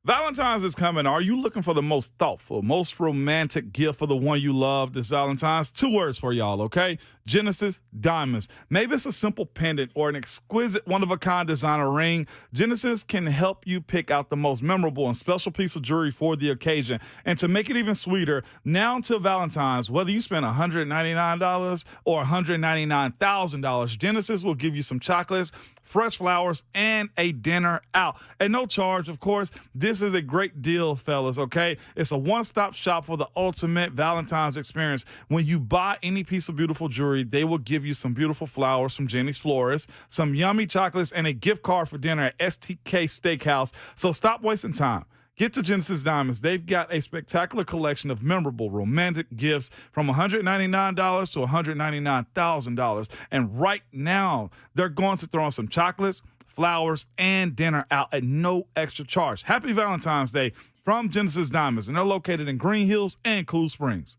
Valentine's is coming. Are you looking for the most thoughtful, most romantic gift for the one you love this Valentine's? 2 words for y'all, okay? Genesis Diamonds. Maybe it's a simple pendant or an exquisite one-of-a-kind designer ring. Genesis can help you pick out the most memorable and special piece of jewelry for the occasion. And to make it even sweeter, now until Valentine's, whether you spend $199 or $199,000, Genesis will give you some chocolates, fresh flowers, and a dinner out. At no charge, of course. This is a great deal, fellas, okay? It's a one-stop shop for the ultimate Valentine's experience. When you buy any piece of beautiful jewelry, they will give you some beautiful flowers from Jenny's Florist, some yummy chocolates, and a gift card for dinner at STK Steakhouse. So stop wasting time. Get to Genesis Diamonds. They've got a spectacular collection of memorable romantic gifts from $199 to $199,000. And right now, they're going to throw in some chocolates, flowers, and dinner out at no extra charge. Happy Valentine's Day from Genesis Diamonds. And they're located in Green Hills and Cool Springs.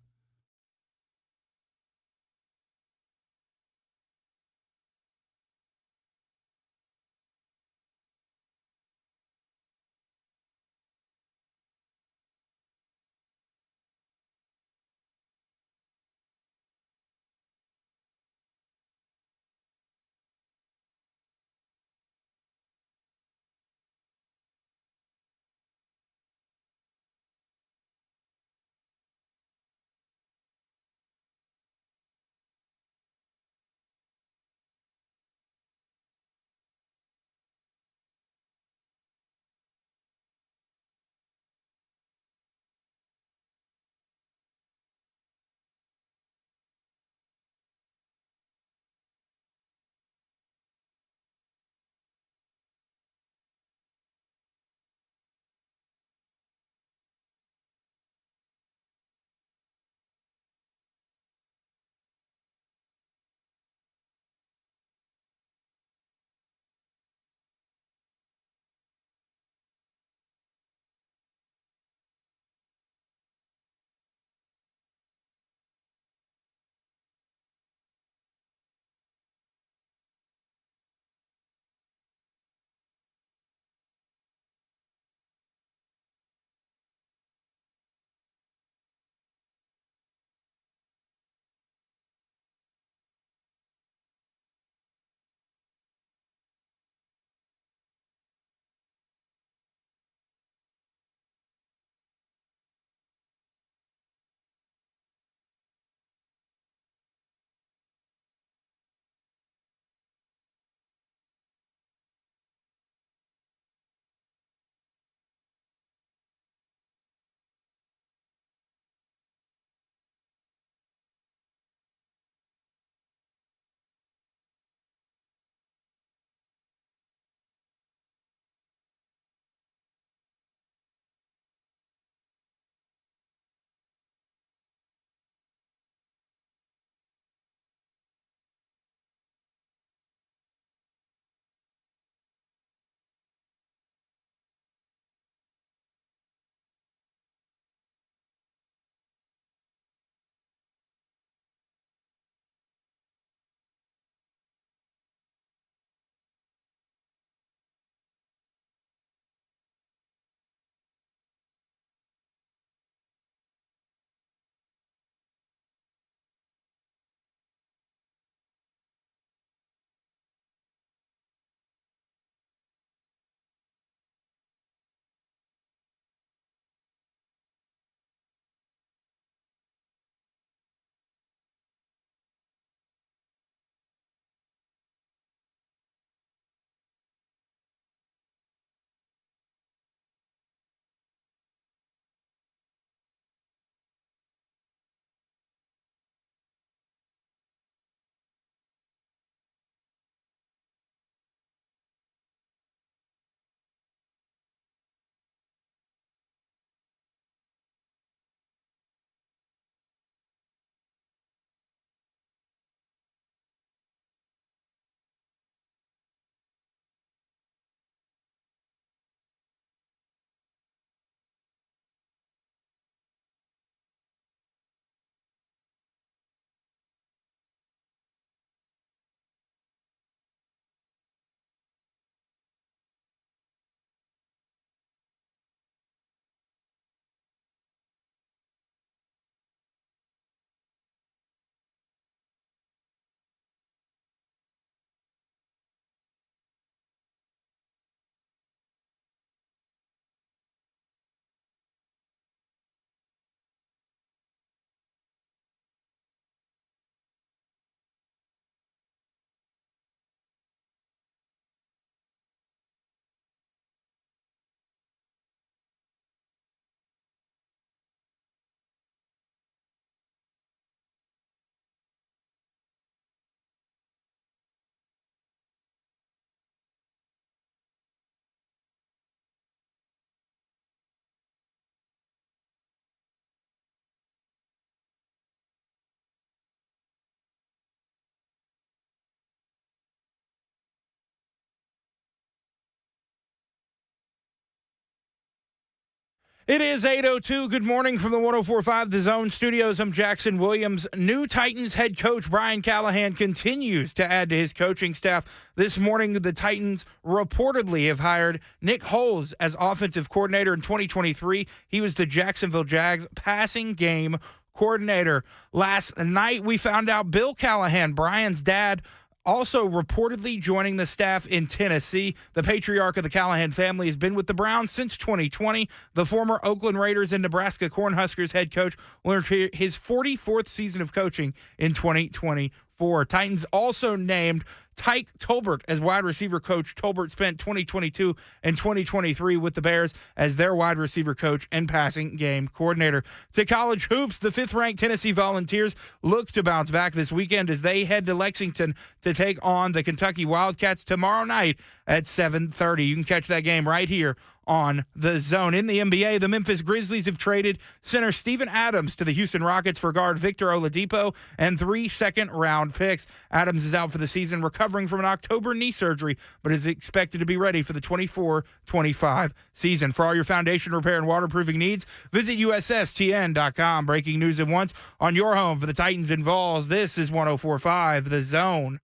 It is 8:02. Good morning from the 104.5 The Zone Studios. I'm Jackson Williams. New Titans head coach Brian Callahan continues to add to his coaching staff. This morning, the Titans reportedly have hired Nick Holes as offensive coordinator in 2023. He was the Jacksonville Jags passing game coordinator. Last night, we found out Bill Callahan, Brian's dad, also reportedly joining the staff in Tennessee. The patriarch of the Callahan family has been with the Browns since 2020. The former Oakland Raiders and Nebraska Cornhuskers head coach will enter his 44th season of coaching in 2024. Titans also named Tyke Tolbert as wide receiver coach. Tolbert spent 2022 and 2023 with the Bears as their wide receiver coach and passing game coordinator. To college hoops, the 5th-ranked Tennessee Volunteers look to bounce back this weekend as they head to Lexington to take on the Kentucky Wildcats tomorrow night at 7:30. You can catch that game right here on The Zone. In the NBA, the Memphis Grizzlies have traded center Steven Adams to the Houston Rockets for guard Victor Oladipo and 3 second-round picks. Adams is out for the season, recovering from an October knee surgery, but is expected to be ready for the 24-25 season. For all your foundation repair and waterproofing needs, visit USSTN.com. Breaking news at once on your home for the Titans and Vols. This is 104.5 The Zone.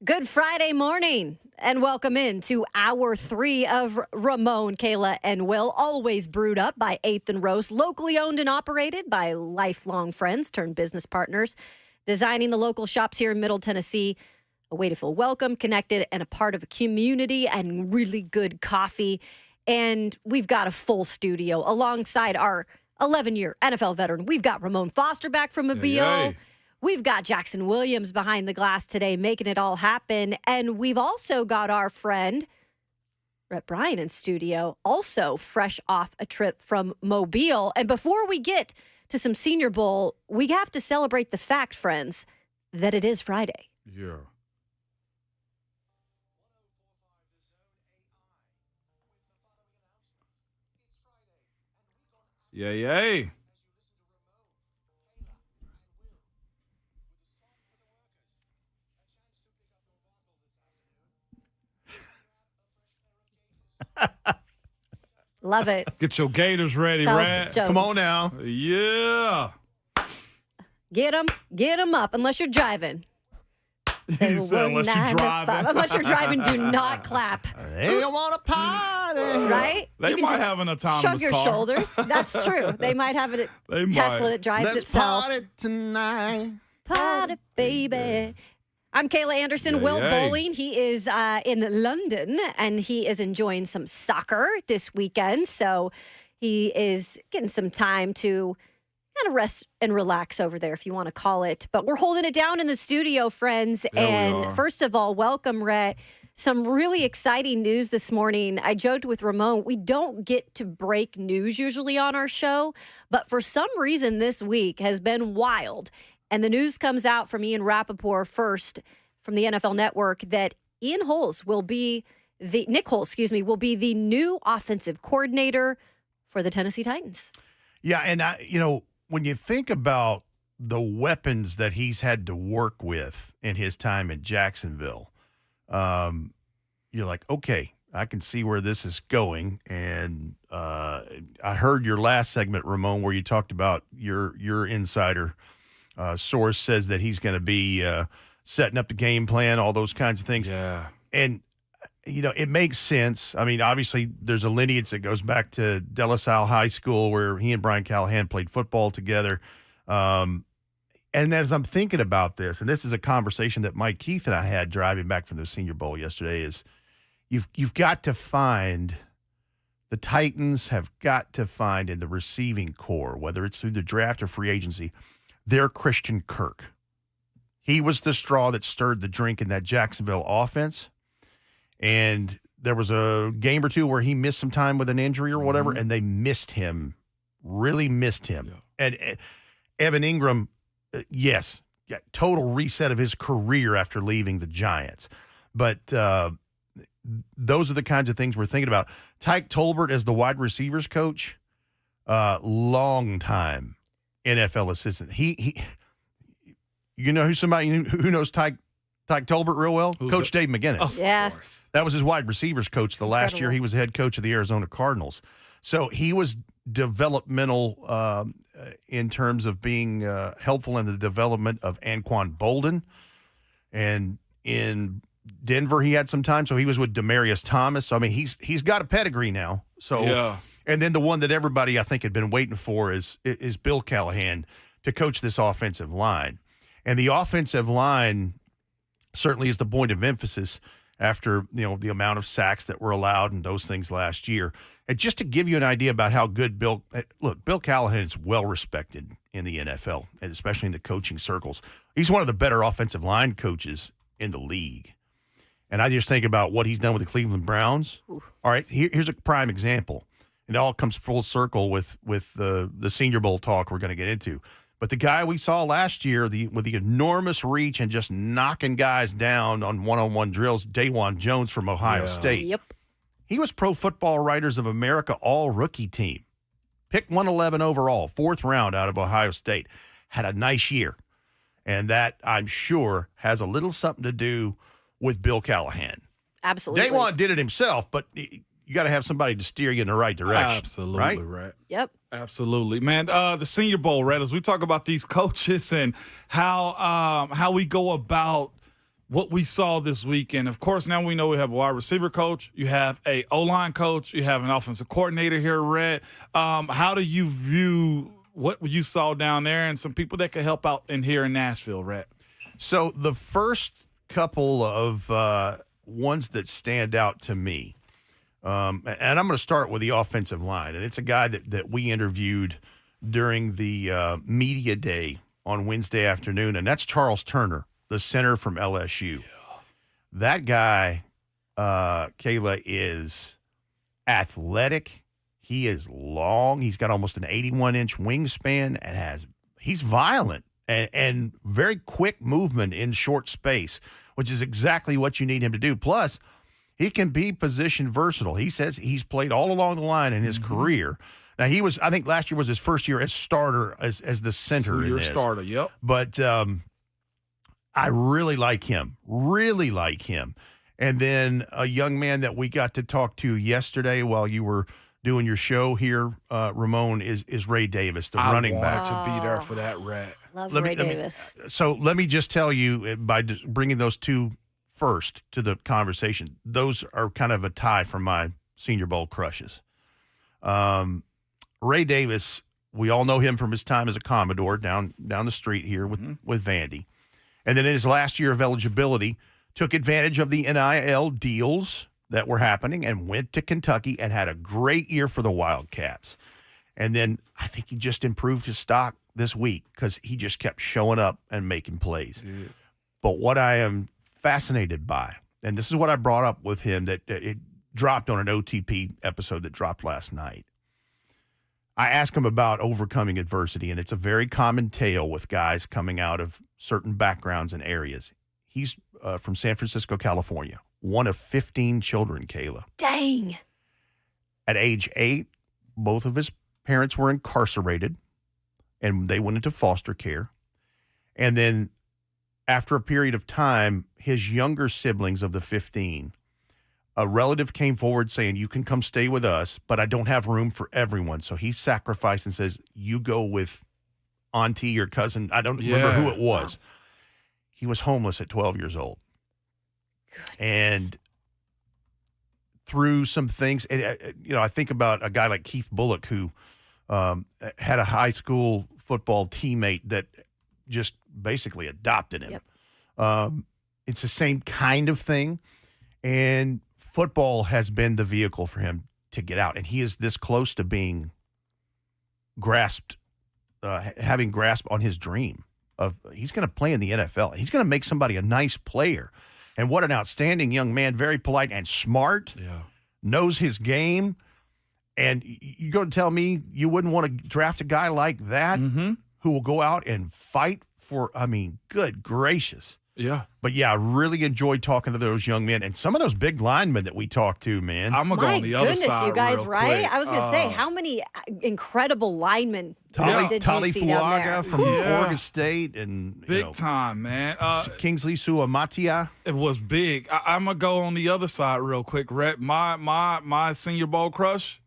Good Friday morning, and welcome into Hour 3 of Ramon, Kayla, and Will, always brewed up by 8th and Roast, locally owned and operated by lifelong friends turned business partners, designing the local shops here in Middle Tennessee. A way to feel welcome, connected, and a part of a community, and really good coffee. And we've got a full studio alongside our 11-year NFL veteran. We've got Ramon Foster back from Mobile. Yay. We've got Jackson Williams behind the glass today, making it all happen. And we've also got our friend, Brett Bryan, in studio, also fresh off a trip from Mobile. And before we get to some Senior Bowl, we have to celebrate the fact, friends, that it is Friday. Yeah. Yay. Love it. Get your gators ready, Charles Rat. Jones. Come on now. Yeah. Get them up, unless you're driving. They You said were unless you're 9 to 5. driving. Unless you're driving, do not clap. They want to party. Right? They You can might just have an autonomous shrug your car. shoulders. That's true. They might have a They Tesla might. that drives Let's itself. party tonight. Party, baby. I'm Kayla Anderson. Yay, Will yay. Bowling, he is in London, and he is enjoying some soccer this weekend. So he is getting some time to kind of rest and relax over there, if you want to call it. But we're holding it down in the studio, friends. Yeah, we and are. first of all, welcome, Rhett. Some really exciting news this morning. I joked with Ramon, we don't get to break news usually on our show, but for some reason this week has been wild. And the news comes out from Ian Rappaport first from the NFL Network that Nick Holes, will be the new offensive coordinator for the Tennessee Titans. Yeah, and when you think about the weapons that he's had to work with in his time in Jacksonville, you're like, okay, I can see where this is going. And I heard your last segment, Ramon, where you talked about your insider source says that he's going to be setting up the game plan, all those kinds of things. Yeah. And it makes sense. I mean, obviously, there's a lineage that goes back to De La Salle High School where he and Brian Callahan played football together. And as I'm thinking about this, and this is a conversation that Mike Keith and I had driving back from the Senior Bowl yesterday, is you've got to find – the Titans have got to find in the receiving core, whether it's through the draft or free agency, their Christian Kirk. He was the straw that stirred the drink in that Jacksonville offense. And there was a game or two where he missed some time with an injury or whatever, and they missed him, really missed him. Yeah. And Evan Ingram, yes, total reset of his career after leaving the Giants. But those are the kinds of things we're thinking about. Tyke Tolbert as the wide receivers coach, long time NFL assistant. He you know who knows Tyke Tolbert real well? Coach Dave McGinnis. Yeah. That was his wide receivers coach the last year he was head coach of the Arizona Cardinals. So he was developmental in terms of being helpful in the development of Anquan Bolden. And in Denver, he had some time. So he was with Demaryius Thomas. So, I mean, he's got a pedigree now. So, yeah. And then the one that everybody, I think, had been waiting for is Bill Callahan to coach this offensive line. And the offensive line certainly is the point of emphasis after, the amount of sacks that were allowed and those things last year. And just to give you an idea about how good Bill Callahan is well respected in the NFL, and especially in the coaching circles. He's one of the better offensive line coaches in the league. And I just think about what he's done with the Cleveland Browns. Oof. All right, here's a prime example. It all comes full circle with the Senior Bowl talk we're going to get into. But the guy we saw last year with the enormous reach and just knocking guys down on one-on-one drills, Dawan Jones from Ohio State. Yep. He was Pro Football Writers of America all-rookie team. Picked 111 overall, 4th round out of Ohio State. Had a nice year. And that, I'm sure, has a little something to do with Bill Callahan. Absolutely. Dawan did it himself, but you got to have somebody to steer you in the right direction. Absolutely right. Yep. Absolutely, man. The Senior Bowl, Redders, we talk about these coaches and how we go about what we saw this weekend. Of course, now we know we have a wide receiver coach. You have a O-line coach. You have an offensive coordinator here, Red. How do you view what you saw down there and some people that could help out in here in Nashville, Red? So the first couple of ones that stand out to me, and I'm going to start with the offensive line, and it's a guy that we interviewed during the media day on Wednesday afternoon, and that's Charles Turner, the center from LSU. Yeah. That guy, Kayla, is athletic. He is long. He's got almost an 81-inch wingspan, and he's violent and very quick movement in short space, which is exactly what you need him to do. Plus, he can be position versatile. He says he's played all along the line in his career. Now, I think last year was his first year as starter, as the center. 2-year starter, yep. But I really like him. And then a young man that we got to talk to yesterday while you were doing your show here, Ramon, is Ray Davis, the running back. To be there for that, Ray. Love Ray Davis. So let me just tell you, by bringing those two first to the conversation, those are kind of a tie for my Senior Bowl crushes. Ray Davis, we all know him from his time as a Commodore down the street here with Vandy. And then in his last year of eligibility, took advantage of the NIL deals that were happening and went to Kentucky and had a great year for the Wildcats. And then I think he just improved his stock this week because he just kept showing up and making plays. Yeah. But what I am fascinated by, and this is what I brought up with him, that it dropped on an OTP episode that dropped last night. I asked him about overcoming adversity, and it's a very common tale with guys coming out of certain backgrounds and areas. He's from San Francisco, California, one of 15 children, Kayla. Dang. At age 8, both of his parents were incarcerated, and they went into foster care. And then after a period of time, his younger siblings of the 15, a relative came forward saying, you can come stay with us, but I don't have room for everyone. So he sacrificed and says, you go with auntie or cousin. I don't remember who it was. Wow. He was homeless at 12 years old. Goodness. And through some things, I think about a guy like Keith Bullock who had a high school football teammate that just basically adopted him. Yep. It's the same kind of thing. And football has been the vehicle for him to get out. And he is this close to being grasped, having grasp on his dream of he's going to play in the NFL. And he's going to make somebody a nice player. And what an outstanding young man, very polite and smart, knows his game. And you're going to tell me you wouldn't want to draft a guy like that who will go out and fight for, good gracious. Yeah. But, I really enjoyed talking to those young men and some of those big linemen that we talked to, man. I'm going to go on the other side. My goodness, you guys, real right? quick. I was going to say, how many incredible linemen did you see down there? Tali from Oregon State and big time, man. Kingsley Suamatia. It was big. I'm going to go on the other side real quick, Rhett. My Senior Bowl crush,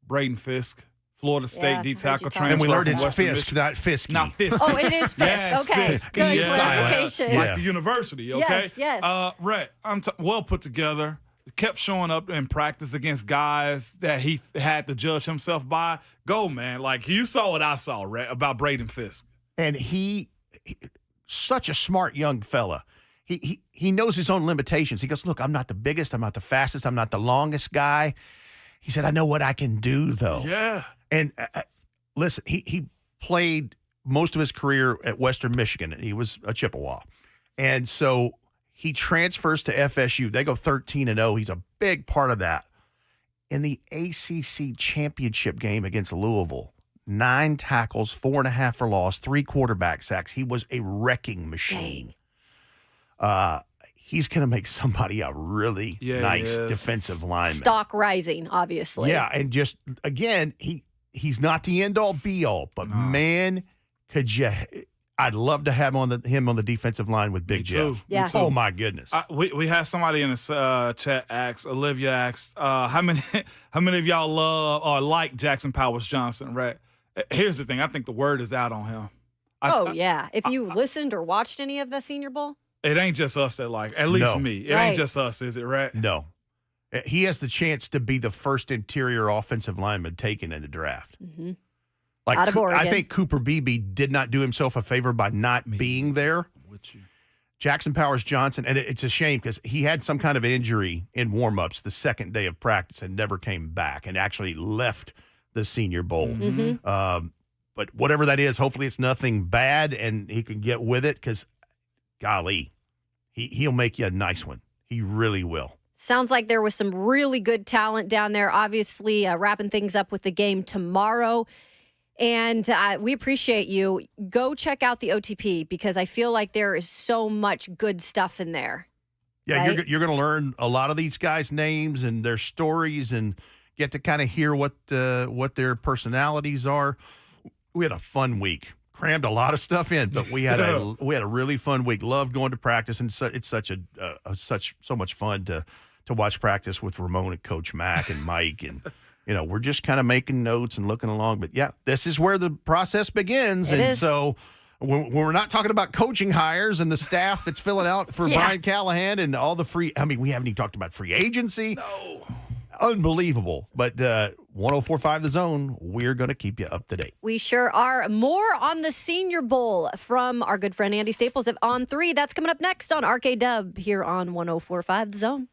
Braden Fisk. Florida State D tackle transfer. And we learned it's Western Fisk, not Fisky. Not Fisk. Oh, it is Fisk. Yes, okay. Fisk. Good Yeah. clarification. Like the university, okay? Yes. Rhett, well put together. Kept showing up in practice against guys that he had to judge himself by. Go, man. Like, you saw what I saw, Rhett, about Braden Fisk. And he such a smart young fella. He knows his own limitations. He goes, look, I'm not the biggest. I'm not the fastest. I'm not the longest guy. He said, I know what I can do, though. Yeah. And listen, he played most of his career at Western Michigan, and he was a Chippewa. And so he transfers to FSU. They go 13-0. He's a big part of that. In the ACC championship game against Louisville, 9 tackles, 4.5 for loss, 3 quarterback sacks. He was a wrecking machine. He's going to make somebody a really nice defensive lineman. Stock rising, obviously. Yeah, and just, again, he's not the end-all, be-all, but, man, I'd love to have him on the defensive line with Big Jeff. Yeah. Oh, my goodness. We had somebody in the chat Olivia asked, how many of y'all love or like Jackson Powers Johnson, right? Here's the thing. I think the word is out on him. If you listened or watched any of the Senior Bowl. It ain't just us that like, at least me. It ain't just us, is it, right? No. He has the chance to be the first interior offensive lineman taken in the draft. Mm-hmm. Like, out of Oregon. I think Cooper Beebe did not do himself a favor by not being there. Jackson Powers Johnson, and it's a shame because he had some kind of injury in warmups the second day of practice and never came back and actually left the Senior Bowl. Mm-hmm. But whatever that is, hopefully it's nothing bad and he can get with it because, golly, he'll make you a nice one. He really will. Sounds like there was some really good talent down there. Obviously, wrapping things up with the game tomorrow. And we appreciate you. Go check out the OTP because I feel like there is so much good stuff in there. Yeah, right? you're going to learn a lot of these guys' names and their stories and get to kind of hear what their personalities are. We had a fun week. Crammed a lot of stuff in, but we had a really fun week. Loved going to practice, and it's so much fun to watch practice with Ramon and Coach Mack and Mike, and we're just kind of making notes and looking along. But yeah, this is where the process begins, so when we're not talking about coaching hires and the staff that's filling out for Brian Callahan and all the free. I mean, we haven't even talked about free agency. No. Unbelievable. But 104.5 The Zone, we're going to keep you up to date. We sure are. More on the Senior Bowl from our good friend Andy Staples of On 3. That's coming up next on RKW here on 104.5 The Zone.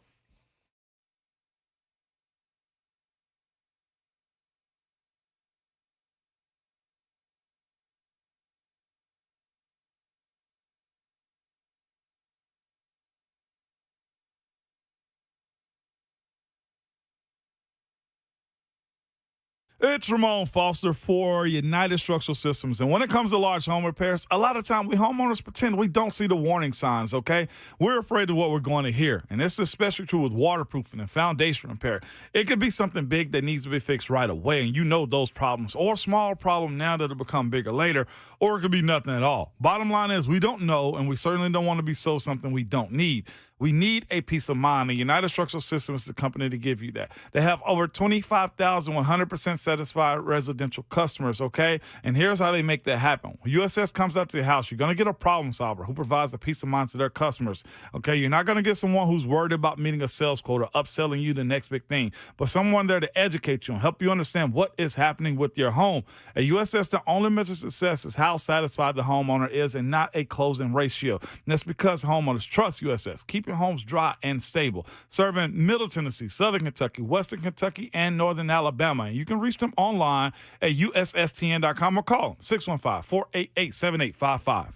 It's Ramon Foster for United Structural Systems. And when it comes to large home repairs, a lot of time we homeowners pretend we don't see the warning signs, okay? We're afraid of what we're going to hear. And this is especially true with waterproofing and foundation repair. It could be something big that needs to be fixed right away, and you know those problems, or a small problem now that'll become bigger later, or it could be nothing at all. Bottom line is we don't know, and we certainly don't want to be sold something we don't need. We need a peace of mind, and United Structural Systems is the company to give you that. They have over 25,000 100% satisfied residential customers, okay? And here's how they make that happen. When USS comes out to your house, you're going to get a problem solver who provides the peace of mind to their customers, okay? You're not going to get someone who's worried about meeting a sales quota, upselling you the next big thing, but someone there to educate you and help you understand what is happening with your home. At USS, the only measure of success is how satisfied the homeowner is and not a closing ratio. And that's because homeowners trust USS. Keep your homes dry and stable. Serving Middle Tennessee, Southern Kentucky, Western Kentucky, and Northern Alabama. And you can reach them online at USSTN.com or call them 615-488-7855.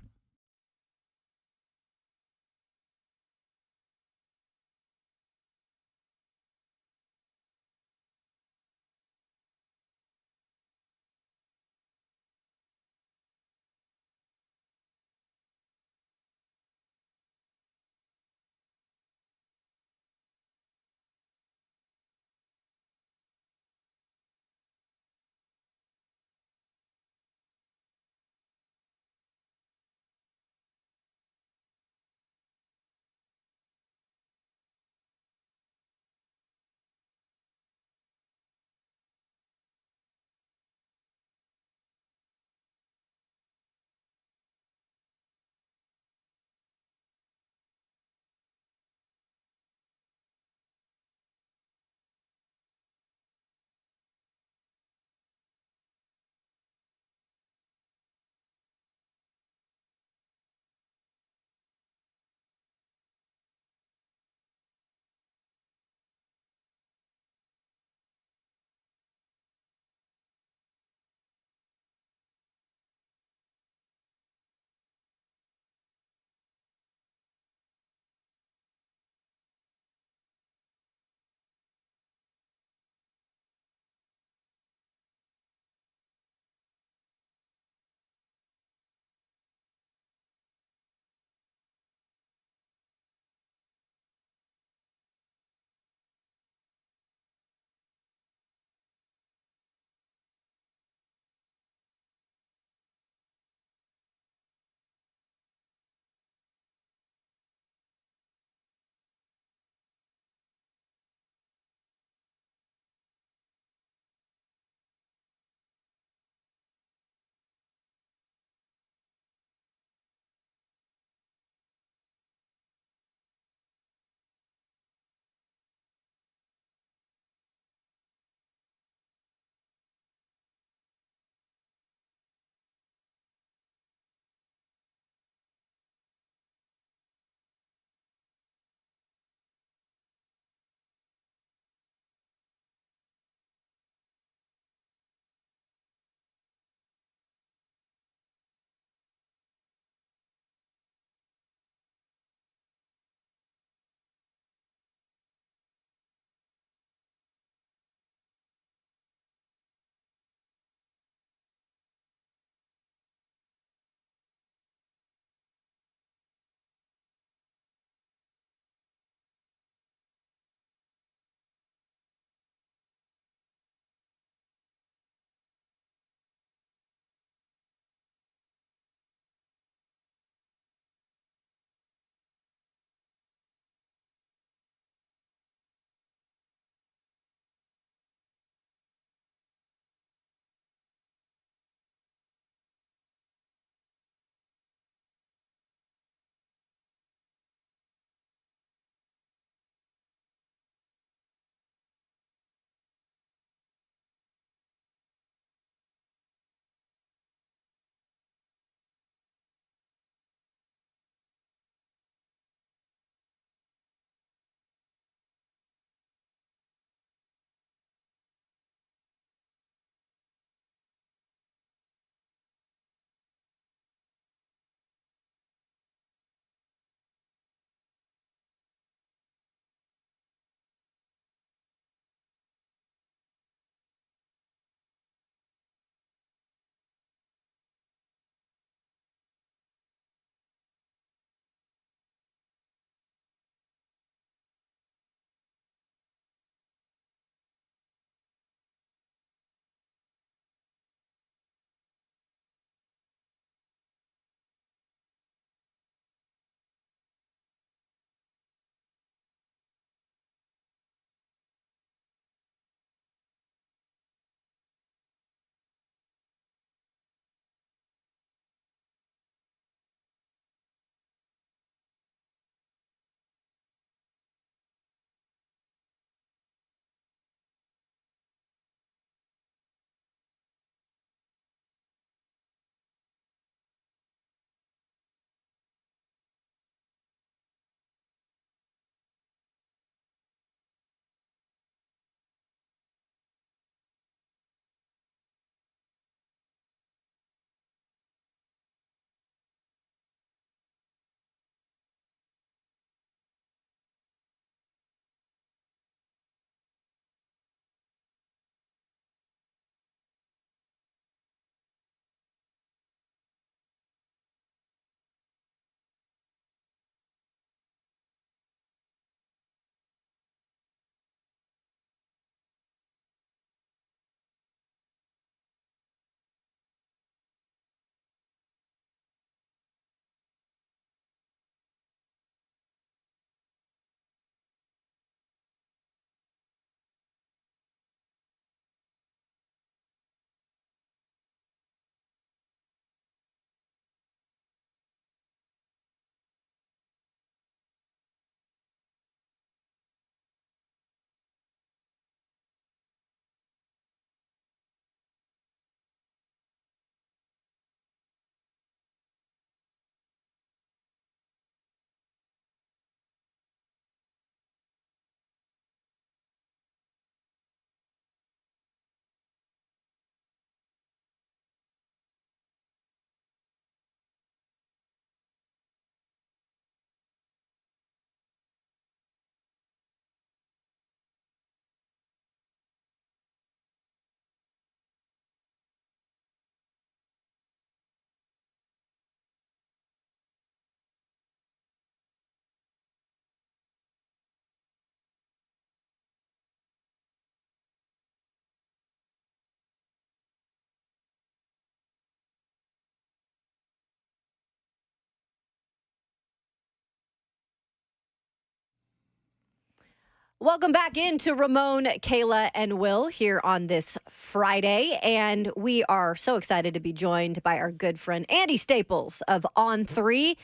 Welcome back into Ramon, Kayla, and Will here on this Friday. And we are so excited to be joined by our good friend Andy Staples of On3.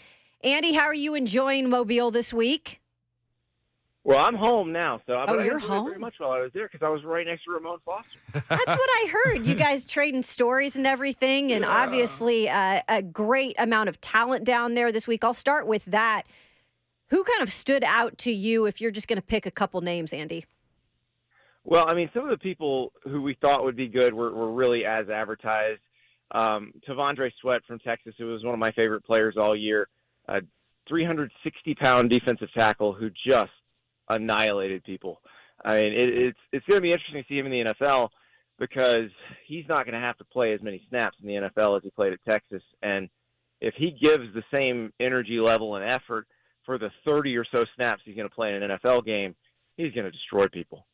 Andy, how are you enjoying Mobile this week? Well, I'm home now, so I you're enjoyed it home? very much while I was there because I was right next to Ramon Foster. That's what I heard. You guys trading stories and everything, and obviously a great amount of talent down there this week. I'll start with that. Who kind of stood out to you if you're just going to pick a couple names, Andy? Well, I mean, some of the people who we thought would be good were really as advertised. Tavondre Sweat from Texas, who was one of my favorite players all year, a 360-pound defensive tackle who just annihilated people. I mean, it's going to be interesting to see him in the NFL because he's not going to have to play as many snaps in the NFL as he played at Texas. And if he gives the same energy level and effort for the 30 or so snaps he's going to play in an NFL game, he's going to destroy people.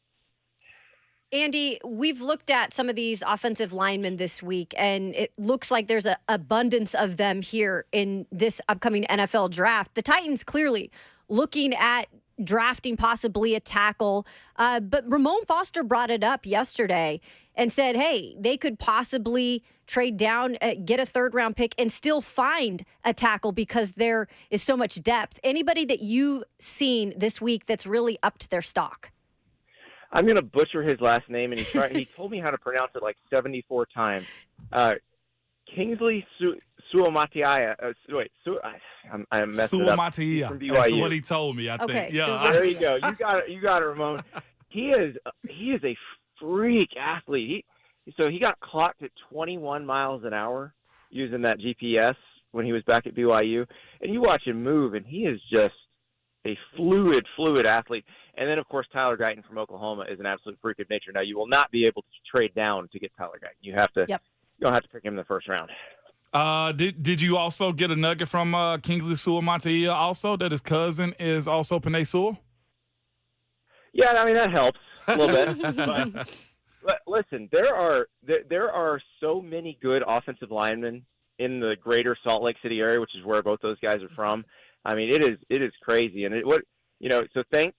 Andy, we've looked at some of these offensive linemen this week, and it looks like there's an abundance of them here in this upcoming NFL draft. The Titans clearly looking at drafting possibly a tackle, but Ramon Foster brought it up yesterday and said, hey, they could possibly trade down, get a third-round pick, and still find a tackle because there is so much depth. Anybody that you've seen this week that's really upped their stock? I'm going to butcher his last name, and he told me how to pronounce it like 74 times. Kingsley Suamataia. I messed it up. Suamataia. That's what he told me, I think. Okay, Yeah. so There you go. You got it, Ramon. He is a freak athlete. He got clocked at 21 miles an hour using that GPS when he was back at BYU. And you watch him move, and he is just a fluid athlete. And then, of course, Tyler Guyton from Oklahoma is an absolute freak of nature. Now, you will not be able to trade down to get Tyler Guyton. You'll have to pick him in the first round. Did you also get a nugget from Kingsley Suamataia also that his cousin is also Penei Sewell? Yeah, I mean, that helps a little bit. But listen, there are so many good offensive linemen in the greater Salt Lake City area, which is where both those guys are from. I mean, it is crazy. And so thank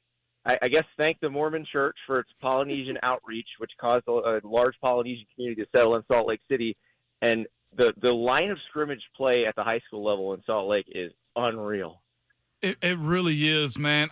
the Mormon Church for its Polynesian outreach, which caused a large Polynesian community to settle in Salt Lake City. And the line of scrimmage play at the high school level in Salt Lake is unreal. It really is, man.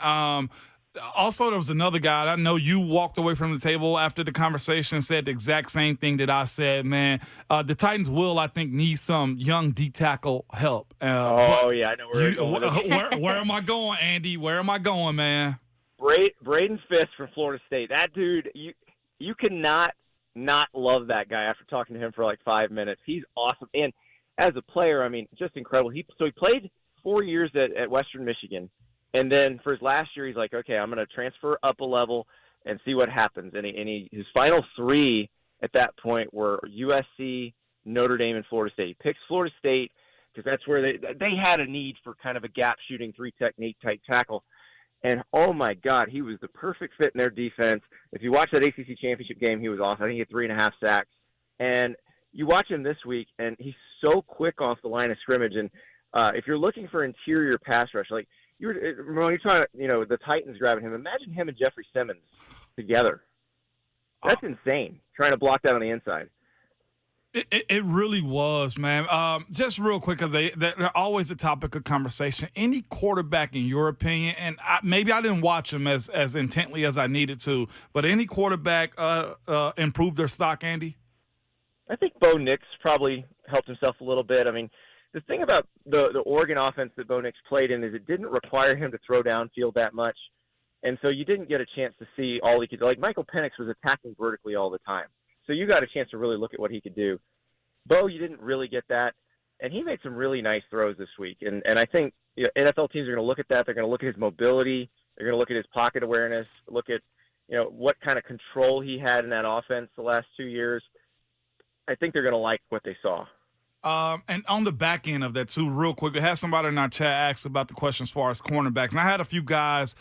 Also, there was another guy. I know you walked away from the table after the conversation and said the exact same thing that I said, man. The Titans will, I think, need some young D-tackle help. Yeah, I know where you're going. Where am I going, Andy? Where am I going, man? Braden Fisk from Florida State. That dude, you cannot not love that guy after talking to him for like 5 minutes. He's awesome. And as a player, I mean, just incredible. He played 4 years at Western Michigan. And then for his last year, he's like, okay, I'm going to transfer up a level and see what happens. And his final three at that point were USC, Notre Dame, and Florida State. He picks Florida State because that's where they had a need for kind of a gap shooting 3-technique type tackle. And, oh, my God, he was the perfect fit in their defense. If you watch that ACC championship game, he was awesome. I think he had 3.5 sacks. And you watch him this week, and he's so quick off the line of scrimmage. And if you're looking for interior pass rush, like you're trying to, the Titans grabbing him. Imagine him and Jeffrey Simmons together. That's insane, trying to block that on the inside. It really was, man. Just real quick, because they're always a topic of conversation. Any quarterback, in your opinion, and maybe I didn't watch them as intently as I needed to, but any quarterback improved their stock, Andy? I think Bo Nix probably helped himself a little bit. I mean, the thing about the Oregon offense that Bo Nix played in is it didn't require him to throw downfield that much, and so you didn't get a chance to see all he could do. Like Michael Penix was attacking vertically all the time. So you got a chance to really look at what he could do. Bo, you didn't really get that, and he made some really nice throws this week. And I think NFL teams are going to look at that. They're going to look at his mobility. They're going to look at his pocket awareness, look at what kind of control he had in that offense the last 2 years. I think they're going to like what they saw. And on the back end of that, too, real quick, we had somebody in our chat ask about the question as far as cornerbacks. And I had a few guys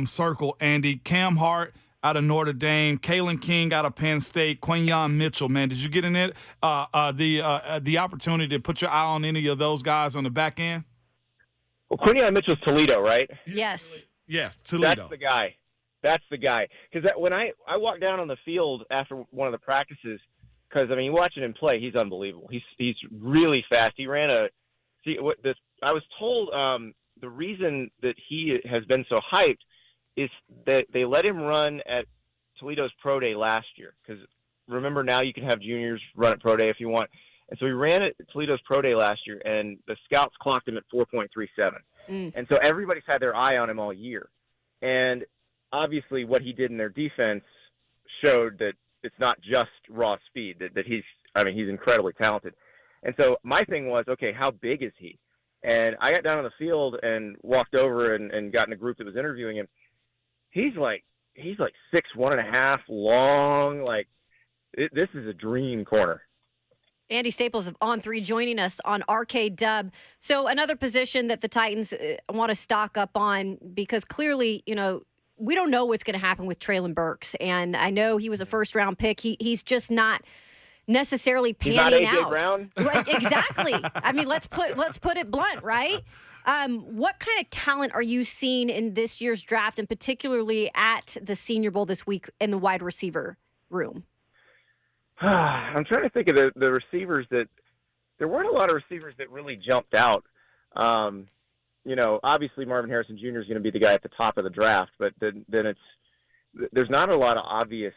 circle, Andy. Cam Hart out of Notre Dame, Kalen King out of Penn State, Quinyon Mitchell, man. Did you get in it the opportunity to put your eye on any of those guys on the back end? Well, Quinyon Mitchell's Toledo, right? Yes. Yes, Toledo. That's the guy. That's the guy. Because when I walked down on the field after one of the practices, because I mean, watching him play, he's unbelievable. He's really fast. He ran I was told the reason that he has been so hyped is that they let him run at Toledo's Pro Day last year. Because remember, now you can have juniors run at Pro Day if you want. And so he ran at Toledo's Pro Day last year, and the scouts clocked him at 4.37. And so everybody's had their eye on him all year. And obviously what he did in their defense showed that it's not just raw speed, that he's incredibly talented. And so my thing was, okay, how big is he? And I got down on the field and walked over and got in a group that was interviewing him. He's like 6'1.5" long. Like, this is a dream corner. Andy Staples of On3 joining us on RKW. So another position that the Titans want to stock up on, because clearly, we don't know what's going to happen with Traylon Burks. And I know he was a first-round pick. He's just not necessarily panning out. Brown. Right, exactly. I mean, let's put it blunt, right? What kind of talent are you seeing in this year's draft, and particularly at the Senior Bowl this week in the wide receiver room? I'm trying to think of the receivers that there weren't a lot of receivers that really jumped out. Obviously Marvin Harrison Jr. is going to be the guy at the top of the draft, but then there's not a lot of obvious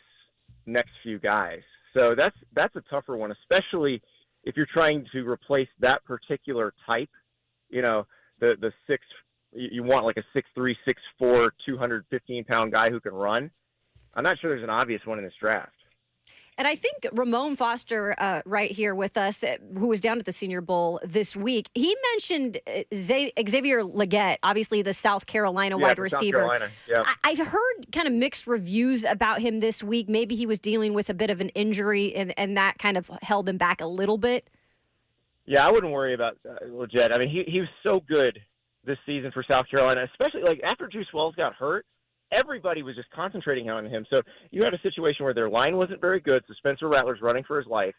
next few guys. So that's a tougher one, especially if you're trying to replace that particular type. The six, you want like a 6'3", 6'4", 215-pound guy who can run. I'm not sure there's an obvious one in this draft. And I think Ramon Foster, right here with us, who was down at the Senior Bowl this week, he mentioned Xavier Legette, obviously the South Carolina wide receiver. South Carolina. Yeah. I've heard kind of mixed reviews about him this week. Maybe he was dealing with a bit of an injury, and that kind of held him back a little bit. Yeah, I wouldn't worry about Legette. I mean, he was so good this season for South Carolina, especially like after Juice Wells got hurt. Everybody was just concentrating on him. So you had a situation where their line wasn't very good, so Spencer Rattler's running for his life,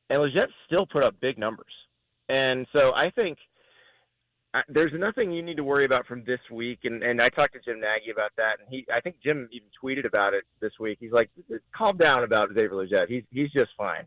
and Legette still put up big numbers. And so I think there's nothing you need to worry about from this week. And I talked to Jim Nagy about that, and I think Jim even tweeted about it this week. He's like, calm down about Xavier Legette. He's just fine.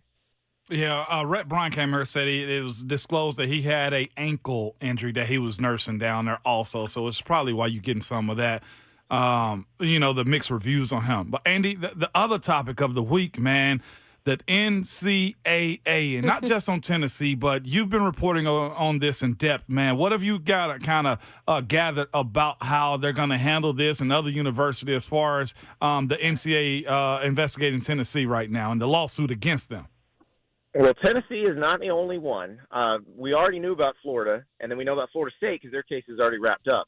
Yeah, Rhett Bryan came here and said it was disclosed that he had a ankle injury that he was nursing down there also. So it's probably why you're getting some of that. The mixed reviews on him. But, Andy, the other topic of the week, man, that NCAA, and not just on Tennessee, but you've been reporting on this in depth, man. What have you got kind of gathered about how they're going to handle this and other universities as far as the NCAA investigating Tennessee right now and the lawsuit against them? Well, Tennessee is not the only one. We already knew about Florida, and then we know about Florida State because their case is already wrapped up.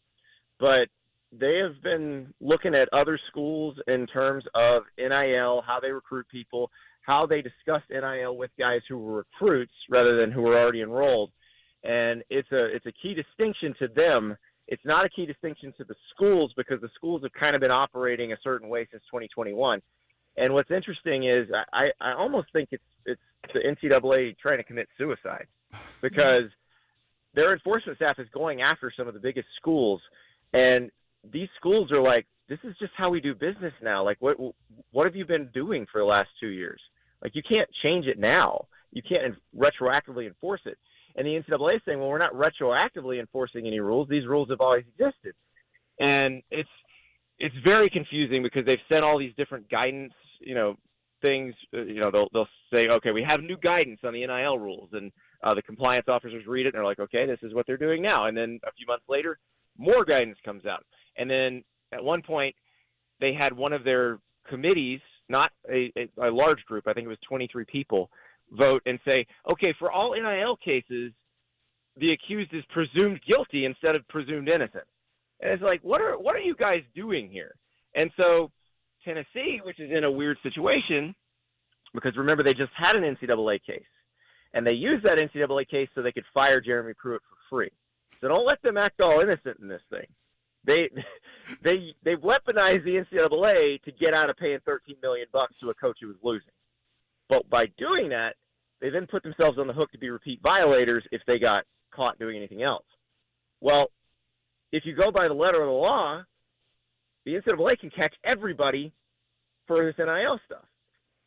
But they have been looking at other schools in terms of NIL, how they recruit people, how they discuss NIL with guys who were recruits rather than who were already enrolled. And it's a key distinction to them. It's not a key distinction to the schools because the schools have kind of been operating a certain way since 2021. And what's interesting is I almost think it's the NCAA trying to commit suicide because their enforcement staff is going after some of the biggest schools, and these schools are like, this is just how we do business now. Like, what have you been doing for the last 2 years? Like, you can't change it now. You can't retroactively enforce it. And the NCAA is saying, well, we're not retroactively enforcing any rules. These rules have always existed. And it's very confusing because they've sent all these different guidance, things. They'll say, okay, we have new guidance on the NIL rules. And the compliance officers read it, and they're like, okay, this is what they're doing now. And then a few months later, more guidance comes out. And then at one point, they had one of their committees, not a large group, I think it was 23 people, vote and say, okay, for all NIL cases, the accused is presumed guilty instead of presumed innocent. And it's like, what are you guys doing here? And so Tennessee, which is in a weird situation, because remember, they just had an NCAA case. And they used that NCAA case so they could fire Jeremy Pruitt for free. So don't let them act all innocent in this thing. They've weaponized the NCAA to get out of paying $13 million to a coach who was losing. But by doing that, they then put themselves on the hook to be repeat violators if they got caught doing anything else. Well, if you go by the letter of the law, the NCAA can catch everybody for this NIL stuff.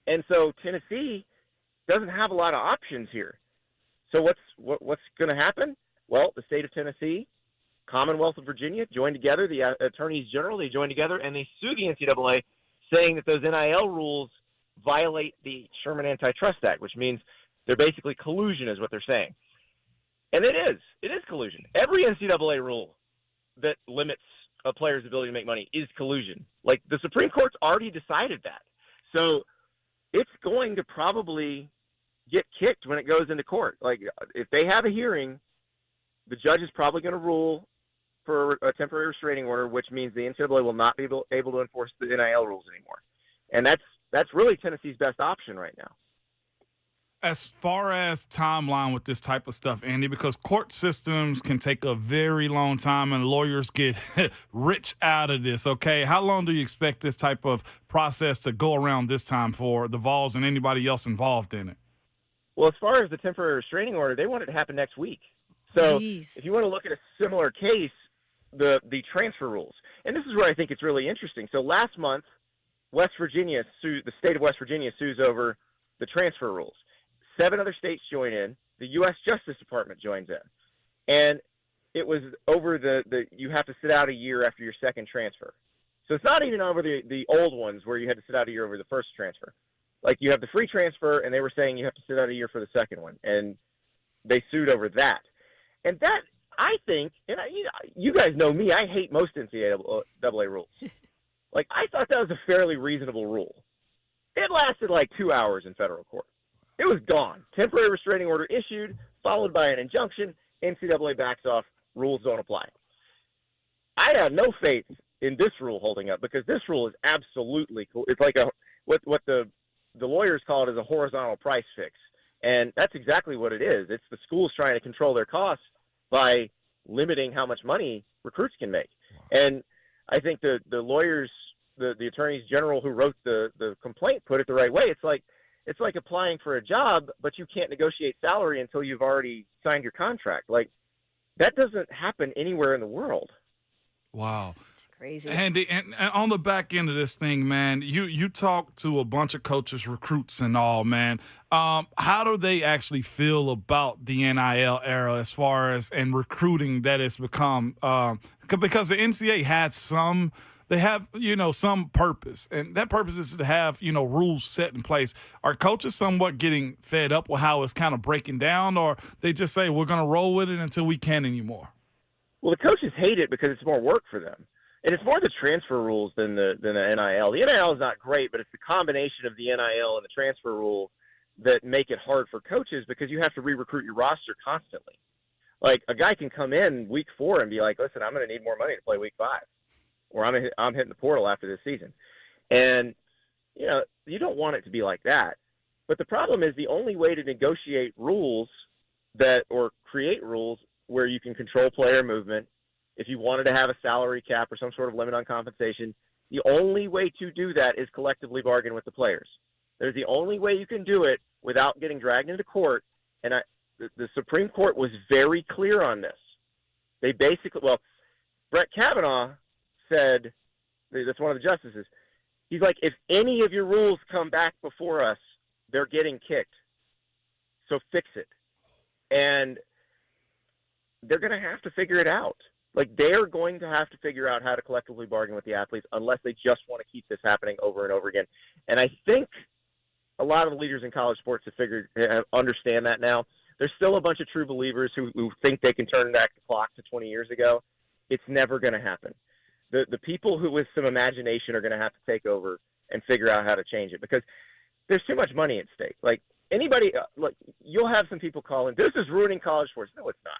And so Tennessee doesn't have a lot of options here. So what's going to happen? Well, the state of Tennessee, Commonwealth of Virginia joined together, the attorneys general, they joined together, and they sue the NCAA saying that those NIL rules violate the Sherman Antitrust Act, which means they're basically collusion is what they're saying. And it is collusion. Every NCAA rule that limits a player's ability to make money is collusion. Like, the Supreme Court's already decided that. So it's going to probably get kicked when it goes into court. Like, if they have a hearing, the judge is probably going to rule for a temporary restraining order, which means the NCAA will not be able to enforce the NIL rules anymore. And that's really Tennessee's best option right now. As far as timeline with this type of stuff, Andy, because court systems can take a very long time and lawyers get rich out of this, okay? How long do you expect this type of process to go around this time for the Vols and anybody else involved in it? Well, as far as the temporary restraining order, they want it to happen next week. So if you want to look at a similar case, the transfer rules. And this is where I think it's really interesting. So last month, the state of West Virginia sues over the transfer rules. 7 other states join in. The U.S. Justice Department joins in. And it was over you have to sit out a year after your second transfer. So it's not even over the old ones where you had to sit out a year over the first transfer. Like, you have the free transfer, and they were saying you have to sit out a year for the second one. And they sued over that. And that, I think, and you guys know me, I hate most NCAA rules. Like, I thought that was a fairly reasonable rule. It lasted like 2 hours in federal court. It was gone. Temporary restraining order issued, followed by an injunction. NCAA backs off. Rules don't apply. I have no faith in this rule holding up, because this rule is absolutely cool. It's like what the lawyers call it is a horizontal price fix. And that's exactly what it is. It's the schools trying to control their costs by limiting how much money recruits can make. And I think the lawyers, the attorneys general who wrote the complaint put it the right way. It's like applying for a job, but you can't negotiate salary until you've already signed your contract. Like, that doesn't happen anywhere in the world. Wow. It's crazy. And on the back end of this thing, man, you talk to a bunch of coaches, recruits and all, man. How do they actually feel about the NIL era as far as and recruiting that it's become? Because the NCAA had some purpose, and that purpose is to have, rules set in place. Are coaches somewhat getting fed up with how it's kind of breaking down, or they just say we're going to roll with it until we can't anymore? Well, the coaches hate it because it's more work for them. And it's more the transfer rules than the NIL. The NIL is not great, but it's the combination of the NIL and the transfer rule that make it hard for coaches, because you have to re-recruit your roster constantly. Like, a guy can come in week 4 and be like, listen, I'm going to need more money to play week 5. Or I'm hitting the portal after this season. And, you don't want it to be like that. But the problem is the only way to negotiate rules or create rules where you can control player movement, if you wanted to have a salary cap or some sort of limit on compensation, the only way to do that is collectively bargain with the players. There's the only way you can do it without getting dragged into court. And the Supreme Court was very clear on this. They basically, Brett Kavanaugh said, that's one of the justices, he's like, if any of your rules come back before us, they're getting kicked. So fix it. And they're going to have to figure it out. Like, they're going to have to figure out how to collectively bargain with the athletes, unless they just want to keep this happening over and over again. And I think a lot of the leaders in college sports understand that now. There's still a bunch of true believers who think they can turn back the clock to 20 years ago. It's never going to happen. The people who with some imagination are going to have to take over and figure out how to change it, because there's too much money at stake. Like, anybody, you'll have some people calling, this is ruining college sports. No, it's not.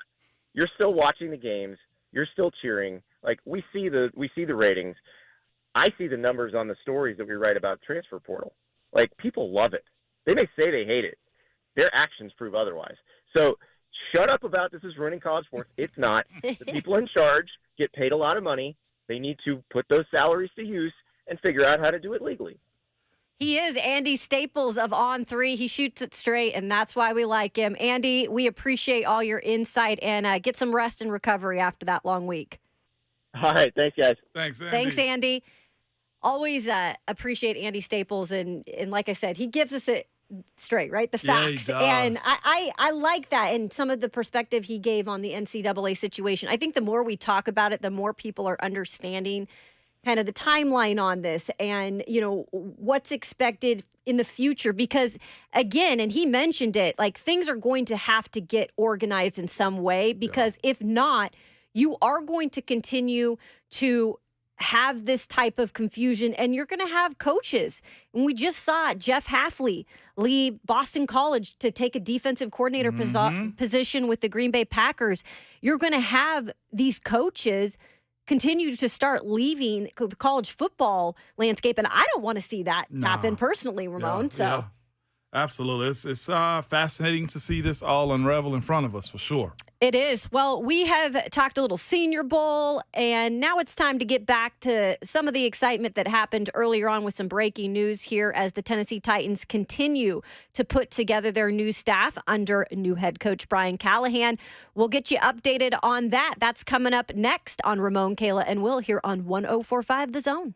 You're still watching the games. You're still cheering. Like, we see the ratings. I see the numbers on the stories that we write about transfer portal. Like, people love it. They may say they hate it. Their actions prove otherwise. So shut up about this is ruining college sports. It's not. The people in charge get paid a lot of money. They need to put those salaries to use and figure out how to do it legally. He is Andy Staples of On3. He shoots it straight, and that's why we like him. Andy, we appreciate all your insight, and get some rest and recovery after that long week. All right. Thanks, guys. Thanks, Andy. Thanks, Andy. Always appreciate Andy Staples, and like I said, he gives us it straight, right? The Yeah, he facts, does. and I like that, and some of the perspective he gave on the NCAA situation. I think the more we talk about it, the more people are understanding kind of the timeline on this, and what's expected in the future. Because again, and he mentioned it, like things are going to have to get organized in some way. Because if not, you are going to continue to have this type of confusion, and you're going to have coaches. And we just saw Jeff Hafley leave Boston College to take a defensive coordinator position with the Green Bay Packers. You're going to have these coaches continue to start leaving the college football landscape, and I don't want to see that happen personally, Ramon. Yeah, absolutely. It's fascinating to see this all unravel in front of us, for sure. It is. Well, we have talked a little Senior Bowl, and now it's time to get back to some of the excitement that happened earlier on with some breaking news here as the Tennessee Titans continue to put together their new staff under new head coach Brian Callahan. We'll get you updated on that. That's coming up next on Ramon, Kayla, and Will here on 104.5 The Zone.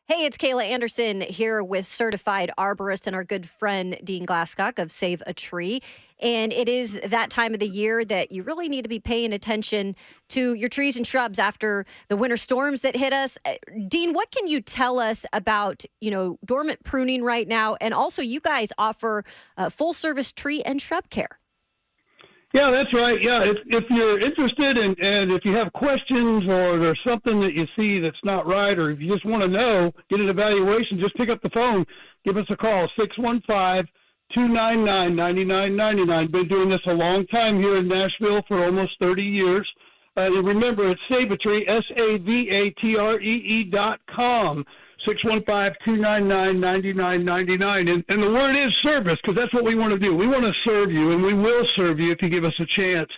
Hey, it's Kayla Anderson here with certified arborist and our good friend Dean Glasscock of Save a Tree. And it is that time of the year that you really need to be paying attention to your trees and shrubs after the winter storms that hit us. Dean, what can you tell us about, dormant pruning right now? And also, you guys offer full service tree and shrub care. Yeah, that's right. Yeah, if you're interested and if you have questions or there's something that you see that's not right, or if you just want to know, get an evaluation, just pick up the phone, give us a call, 615-299-9999. Been doing this a long time here in Nashville for almost 30 years. And remember, it's Save a Tree, SAVATREE.com. 615-299-9999. And the word is service, because that's what we want to do. We want to serve you, and we will serve you if you give us a chance.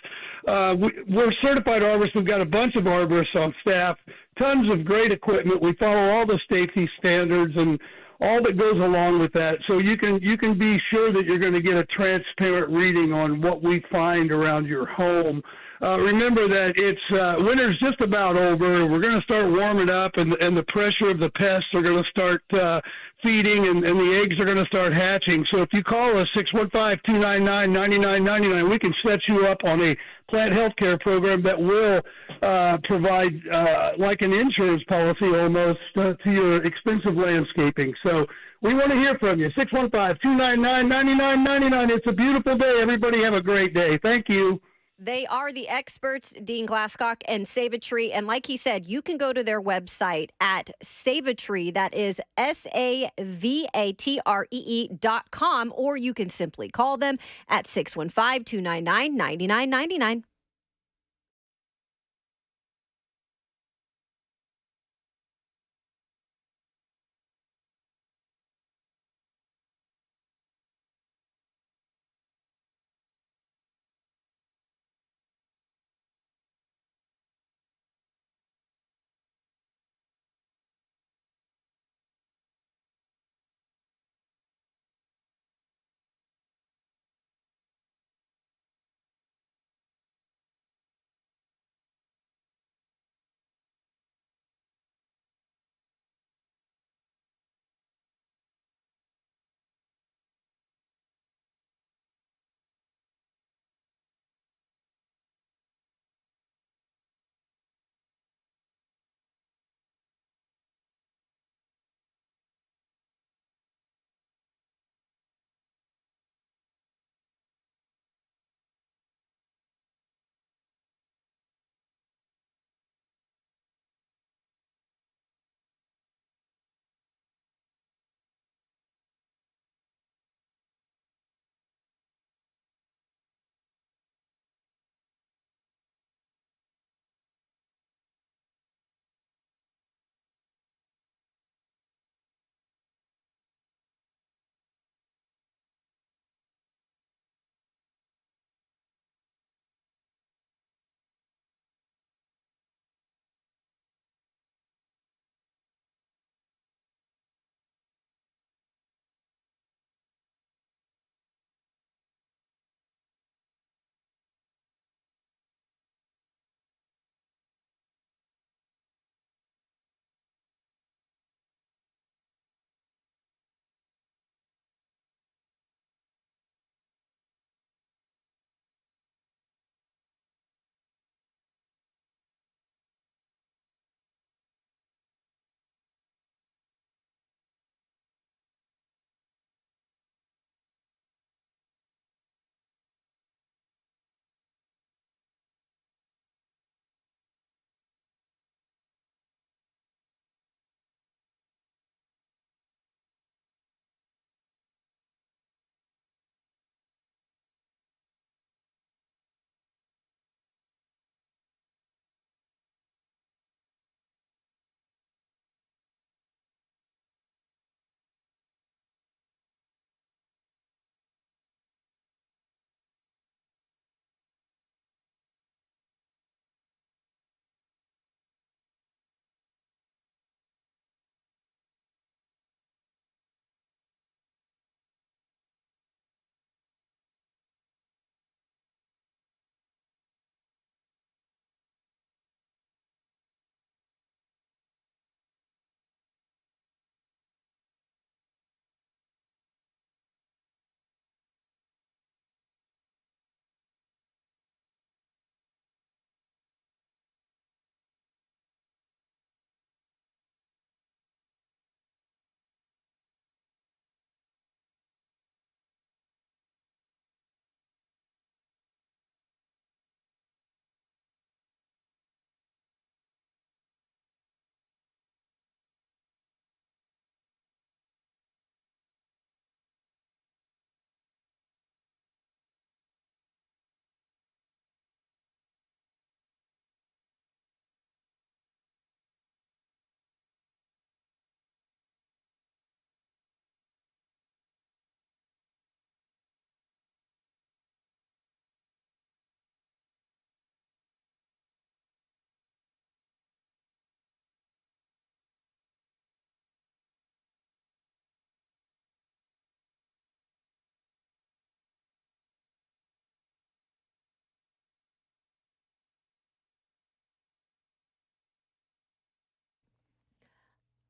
We're certified arborists. We've got a bunch of arborists on staff, tons of great equipment. We follow all the safety standards and all that goes along with that. So you can be sure that you're going to get a transparent reading on what we find around your home. Remember that it's winter's just about over. We're going to start warming up, and the pressure of the pests are going to start feeding, and the eggs are going to start hatching. So if you call us, 615-299-9999, we can set you up on a plant health care program that will provide like an insurance policy almost to your expensive landscaping. So we want to hear from you. 615-299-9999. It's a beautiful day. Everybody have a great day. Thank you. They are the experts, Dean Glasscock and Save a Tree. And like he said, you can go to their website at Save a Tree. That is SAVATREE.com, or you can simply call them at 615-299-9999.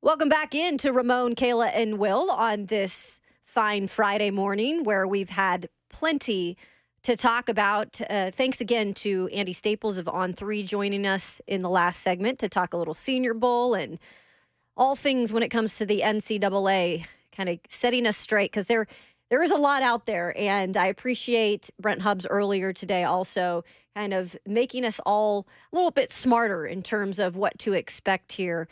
Welcome back into Ramon, Kayla, and Will on this fine Friday morning where we've had plenty to talk about. Thanks again to Andy Staples of On3 joining us in the last segment to talk a little Senior Bowl and all things when it comes to the NCAA, kind of setting us straight because there is a lot out there. And I appreciate Brent Hubbs earlier today also kind of making us all a little bit smarter in terms of what to expect here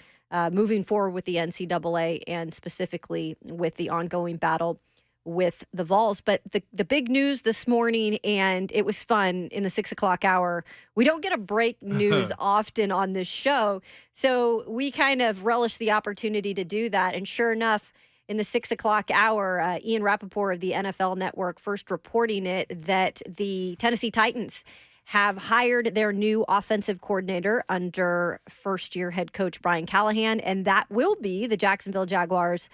moving forward with the NCAA and specifically with the ongoing battle with the Vols. But the big news this morning, and it was fun in the 6 o'clock hour, we don't get a break news often on this show. So we kind of relish the opportunity to do that. And sure enough, in the 6 o'clock hour, Ian Rappaport of the NFL Network first reporting it that the Tennessee Titans have hired their new offensive coordinator under first-year head coach Brian Callahan, and that will be the Jacksonville Jaguars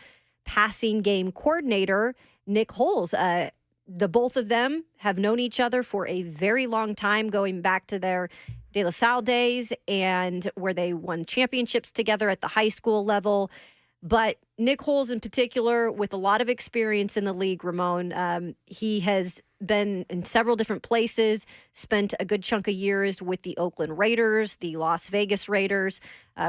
passing game coordinator, Nick Holes. The both of them have known each other for a very long time, going back to their De La Salle days and where they won championships together at the high school level. But Nick Holes in particular, with a lot of experience in the league, Ramon, he has been in several different places, spent a good chunk of years with the Oakland Raiders, the Las Vegas Raiders,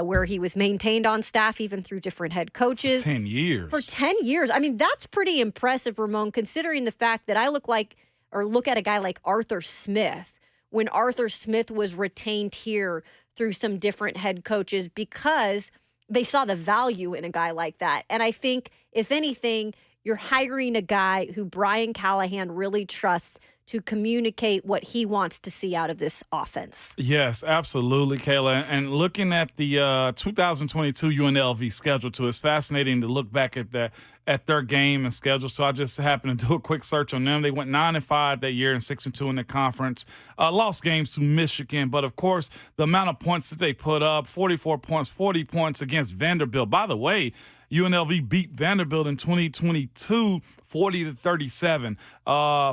where he was maintained on staff even through different head coaches. 10 years. For 10 years. I mean, that's pretty impressive, Ramon, considering the fact that I look at a guy like Arthur Smith, when Arthur Smith was retained here through some different head coaches because they saw the value in a guy like that. And I think, if anything, you're hiring a guy who Brian Callahan really trusts to communicate what he wants to see out of this offense. Yes, absolutely, Kayla. And looking at the 2022 UNLV schedule, too, it's fascinating to look back at their game and schedule. So I just happened to do a quick search on them. They went 9-5 that year and 6-2 in the conference. Lost games to Michigan, but of course the amount of points that they put up: 44 points, 40 points against Vanderbilt. By the way, UNLV beat Vanderbilt in 2022, 40-37,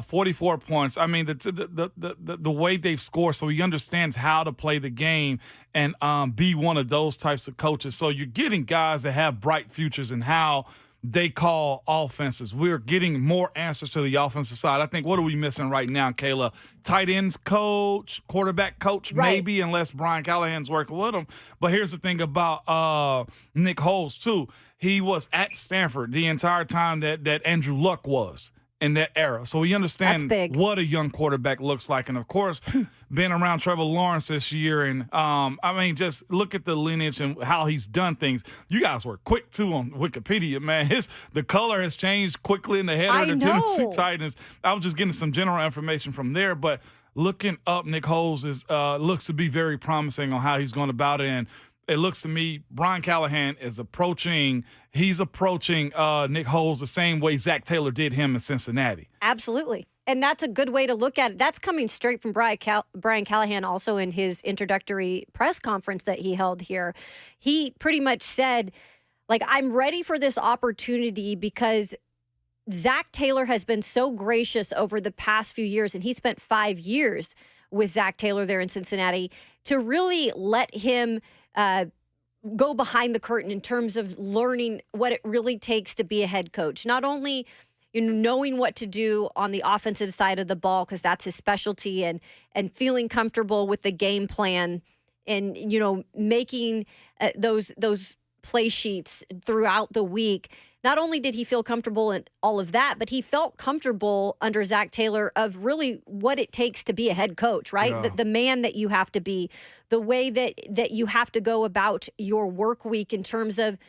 44 points. I mean, the way they've scored, so he understands how to play the game and be one of those types of coaches. So you're getting guys that have bright futures in how they call offenses. We're getting more answers to the offensive side. I think, what are we missing right now, Kayla? Tight ends coach, quarterback coach, maybe, unless Brian Callahan's working with him. But here's the thing about Nick Holes, too. He was at Stanford the entire time that Andrew Luck was in that era. So we understand what a young quarterback looks like. And, of course, being around Trevor Lawrence this year. And, just look at the lineage and how he's done things. You guys were quick, too, on Wikipedia, man. The color has changed quickly in the header of the Tennessee Titans. I was just getting some general information from there. But looking up Nick Holes looks to be very promising on how he's going about it. And it looks to me Brian Callahan is approaching Nick Holes the same way Zach Taylor did him in Cincinnati. Absolutely. And that's a good way to look at it. That's coming straight from Brian Callahan also in his introductory press conference that he held here. He pretty much said, I'm ready for this opportunity because Zach Taylor has been so gracious over the past few years, and he spent 5 years with Zach Taylor there in Cincinnati, to really let him go behind the curtain in terms of learning what it really takes to be a head coach. Not only knowing what to do on the offensive side of the ball, because that's his specialty, and feeling comfortable with the game plan and, making those play sheets throughout the week. Not only did he feel comfortable in all of that, but he felt comfortable under Zach Taylor of really what it takes to be a head coach, right? Yeah. The man that you have to be, the way that you have to go about your work week in terms of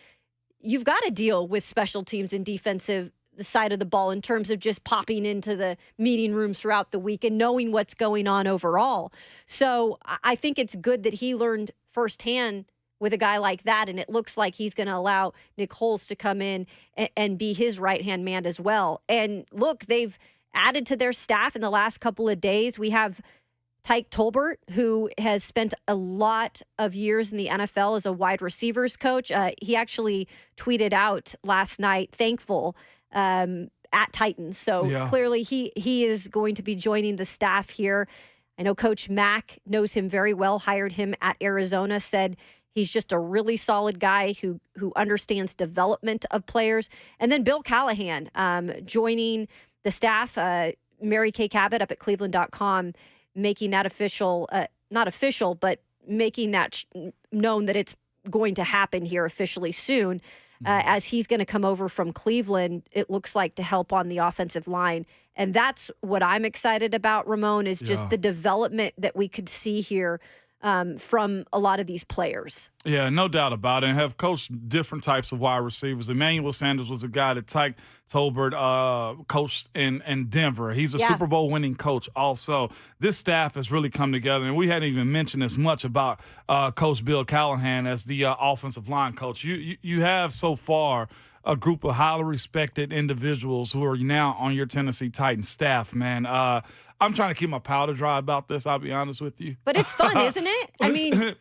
you've got to deal with special teams and defensive the side of the ball in terms of just popping into the meeting rooms throughout the week and knowing what's going on overall. So I think it's good that he learned firsthand with a guy like that, and it looks like he's going to allow Nick Holes to come in and be his right-hand man as well. And look, they've added to their staff in the last couple of days. We have Tyke Tolbert, who has spent a lot of years in the NFL as a wide receivers coach. He actually tweeted out last night, thankful at Titans. So clearly he is going to be joining the staff here. I know Coach Mack knows him very well, hired him at Arizona, said He's just a really solid guy who understands development of players. And then Bill Callahan joining the staff, Mary Kay Cabot up at cleveland.com, making that official, not official, but making that known that it's going to happen here officially soon. As he's going to come over from Cleveland, it looks like, to help on the offensive line. And that's what I'm excited about, Ramon, is just the development that we could see here from a lot of these players. Yeah, no doubt about it. And have coached different types of wide receivers. Emmanuel Sanders was a guy that Tyke Tolbert coached in Denver. He's a Super Bowl winning coach also. This staff has really come together, and we hadn't even mentioned as much about Coach Bill Callahan as the offensive line coach. You have so far a group of highly respected individuals who are now on your Tennessee Titans staff, man. I'm trying to keep my powder dry about this, I'll be honest with you. But it's fun, isn't it? I mean, it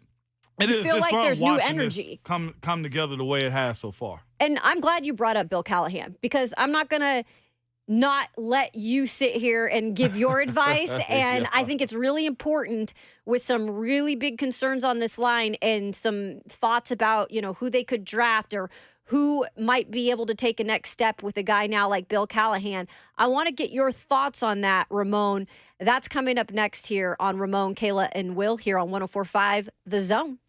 is. feel It's like fun there's new watching energy. this come together the way it has so far. And I'm glad you brought up Bill Callahan, because I'm not going to not let you sit here and give your advice. And I think it's really important, with some really big concerns on this line and some thoughts about, who they could draft or who might be able to take a next step with a guy now like Bill Callahan. I want to get your thoughts on that, Ramon. That's coming up next here on Ramon, Kayla, and Will here on 104.5 The Zone.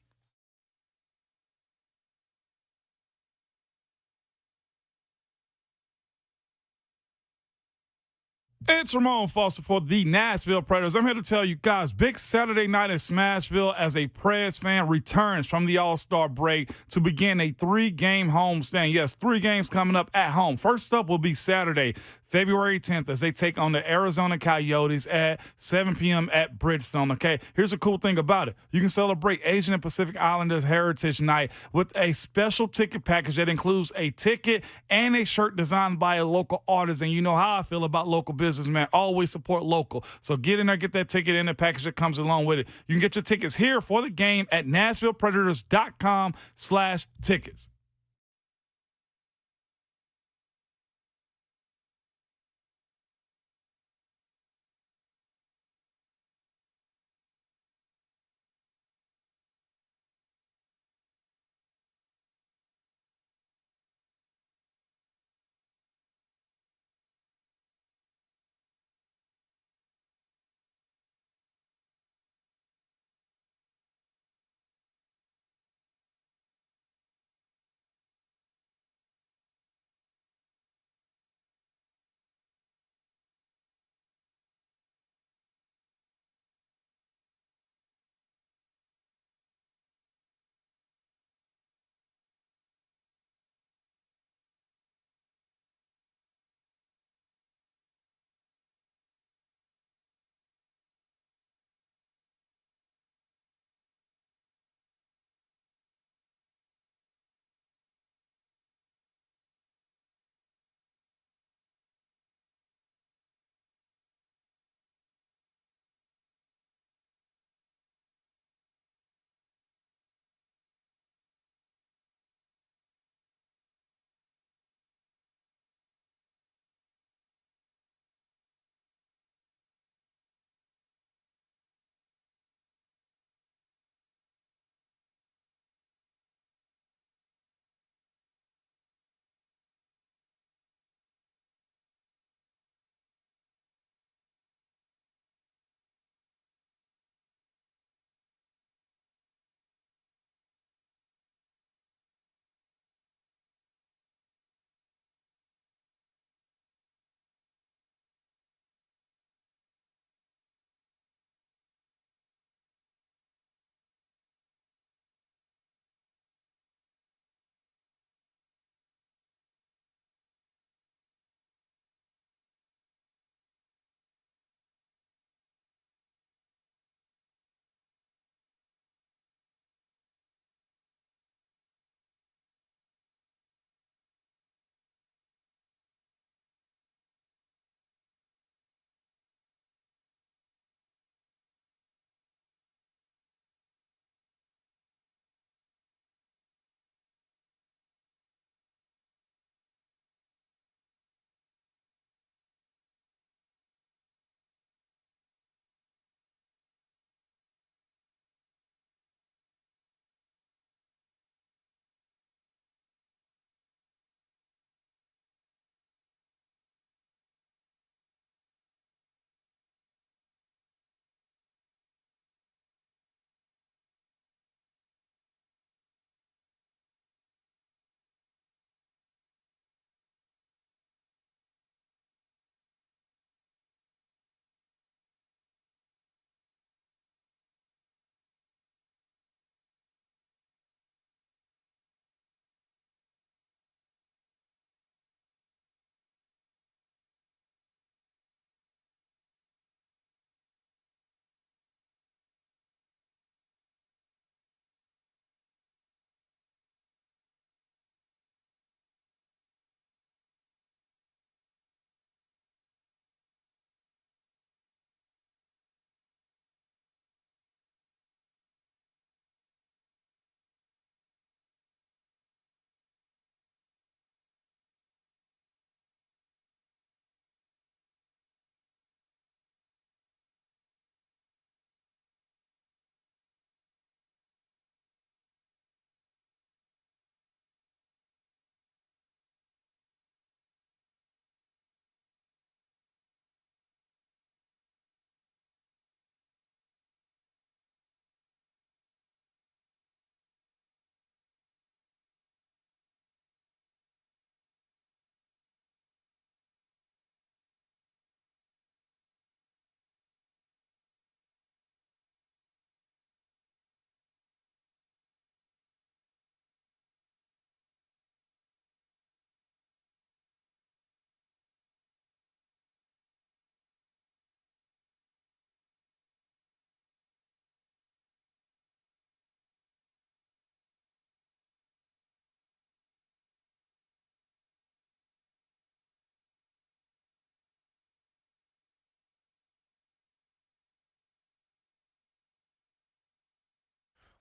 It's Ramon Foster for the Nashville Predators. I'm here to tell you guys, big Saturday night in Smashville as a Preds fan returns from the All-Star break to begin a 3-game homestand. Yes, 3 games coming up at home. First up will be Saturday, February 10th, as they take on the Arizona Coyotes at 7 p.m. at Bridgestone, okay? Here's a cool thing about it. You can celebrate Asian and Pacific Islanders Heritage Night with a special ticket package that includes a ticket and a shirt designed by a local artist. And you know how I feel about local business, man. Always support local. So get in there, get that ticket and the package that comes along with it. You can get your tickets here for the game at NashvillePredators.com/tickets.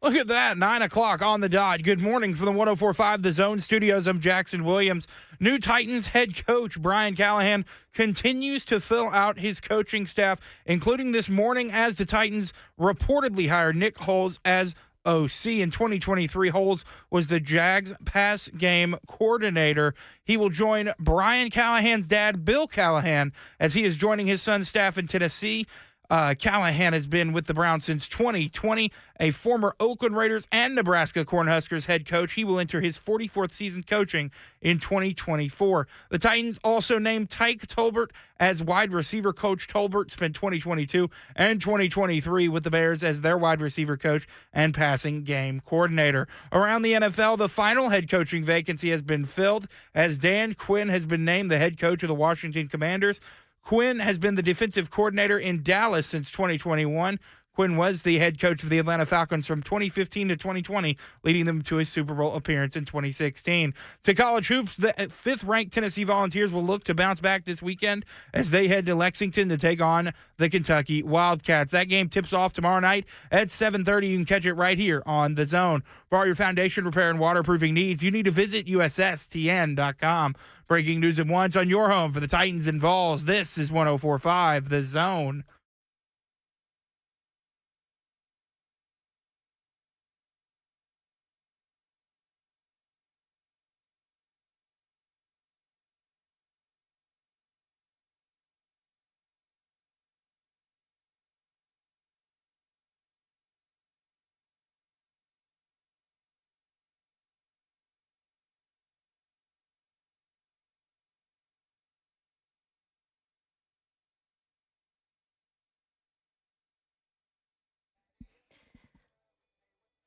Look at that, 9 o'clock on the dot. Good morning from the 104.5 The Zone Studios. I'm Jackson Williams. New Titans head coach Brian Callahan continues to fill out his coaching staff, including this morning as the Titans reportedly hired Nick Holes as OC. In 2023, Holes was the Jags pass game coordinator. He will join Brian Callahan's dad, Bill Callahan, as he is joining his son's staff in Tennessee. Callahan has been with the Browns since 2020, a former Oakland Raiders and Nebraska Cornhuskers head coach. He will enter his 44th season coaching in 2024. The Titans also named Tyke Tolbert as wide receiver coach. Tolbert spent 2022 and 2023 with the Bears as their wide receiver coach and passing game coordinator. Around the NFL, the final head coaching vacancy has been filled as Dan Quinn has been named the head coach of the Washington Commanders. Quinn has been the defensive coordinator in Dallas since 2021. Quinn was the head coach of the Atlanta Falcons from 2015 to 2020, leading them to a Super Bowl appearance in 2016. To college hoops, the fifth-ranked Tennessee Volunteers will look to bounce back this weekend as they head to Lexington to take on the Kentucky Wildcats. That game tips off tomorrow night at 7:30. You can catch it right here on The Zone. For all your foundation repair and waterproofing needs, you need to visit USSTN.com. Breaking news at once on your home for the Titans and Vols. This is 104.5 The Zone.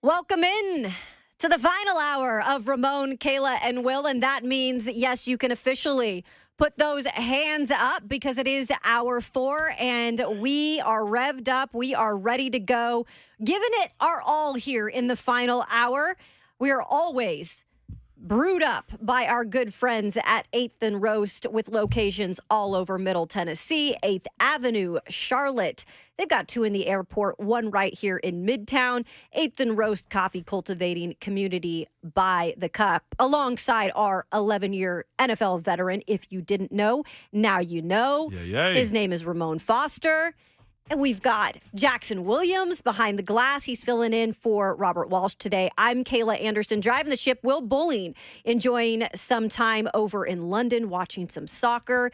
Welcome in to the final hour of Ramon, Kayla, and Will. And that means, yes, you can officially put those hands up because it is hour 4 and we are revved up. We are ready to go. Giving it our all here in the final hour. We are always brewed up by our good friends at 8th and Roast with locations all over Middle Tennessee, 8th Avenue, Charlotte. They've got 2 in the airport, 1 right here in Midtown. 8th and Roast coffee cultivating community by the cup, alongside our 11-year NFL veteran. If you didn't know, now you know. His name is Ramon Foster. And we've got Jackson Williams behind the glass. He's filling in for Robert Walsh today. I'm Kayla Anderson, driving the ship. Will Bulling, enjoying some time over in London, watching some soccer.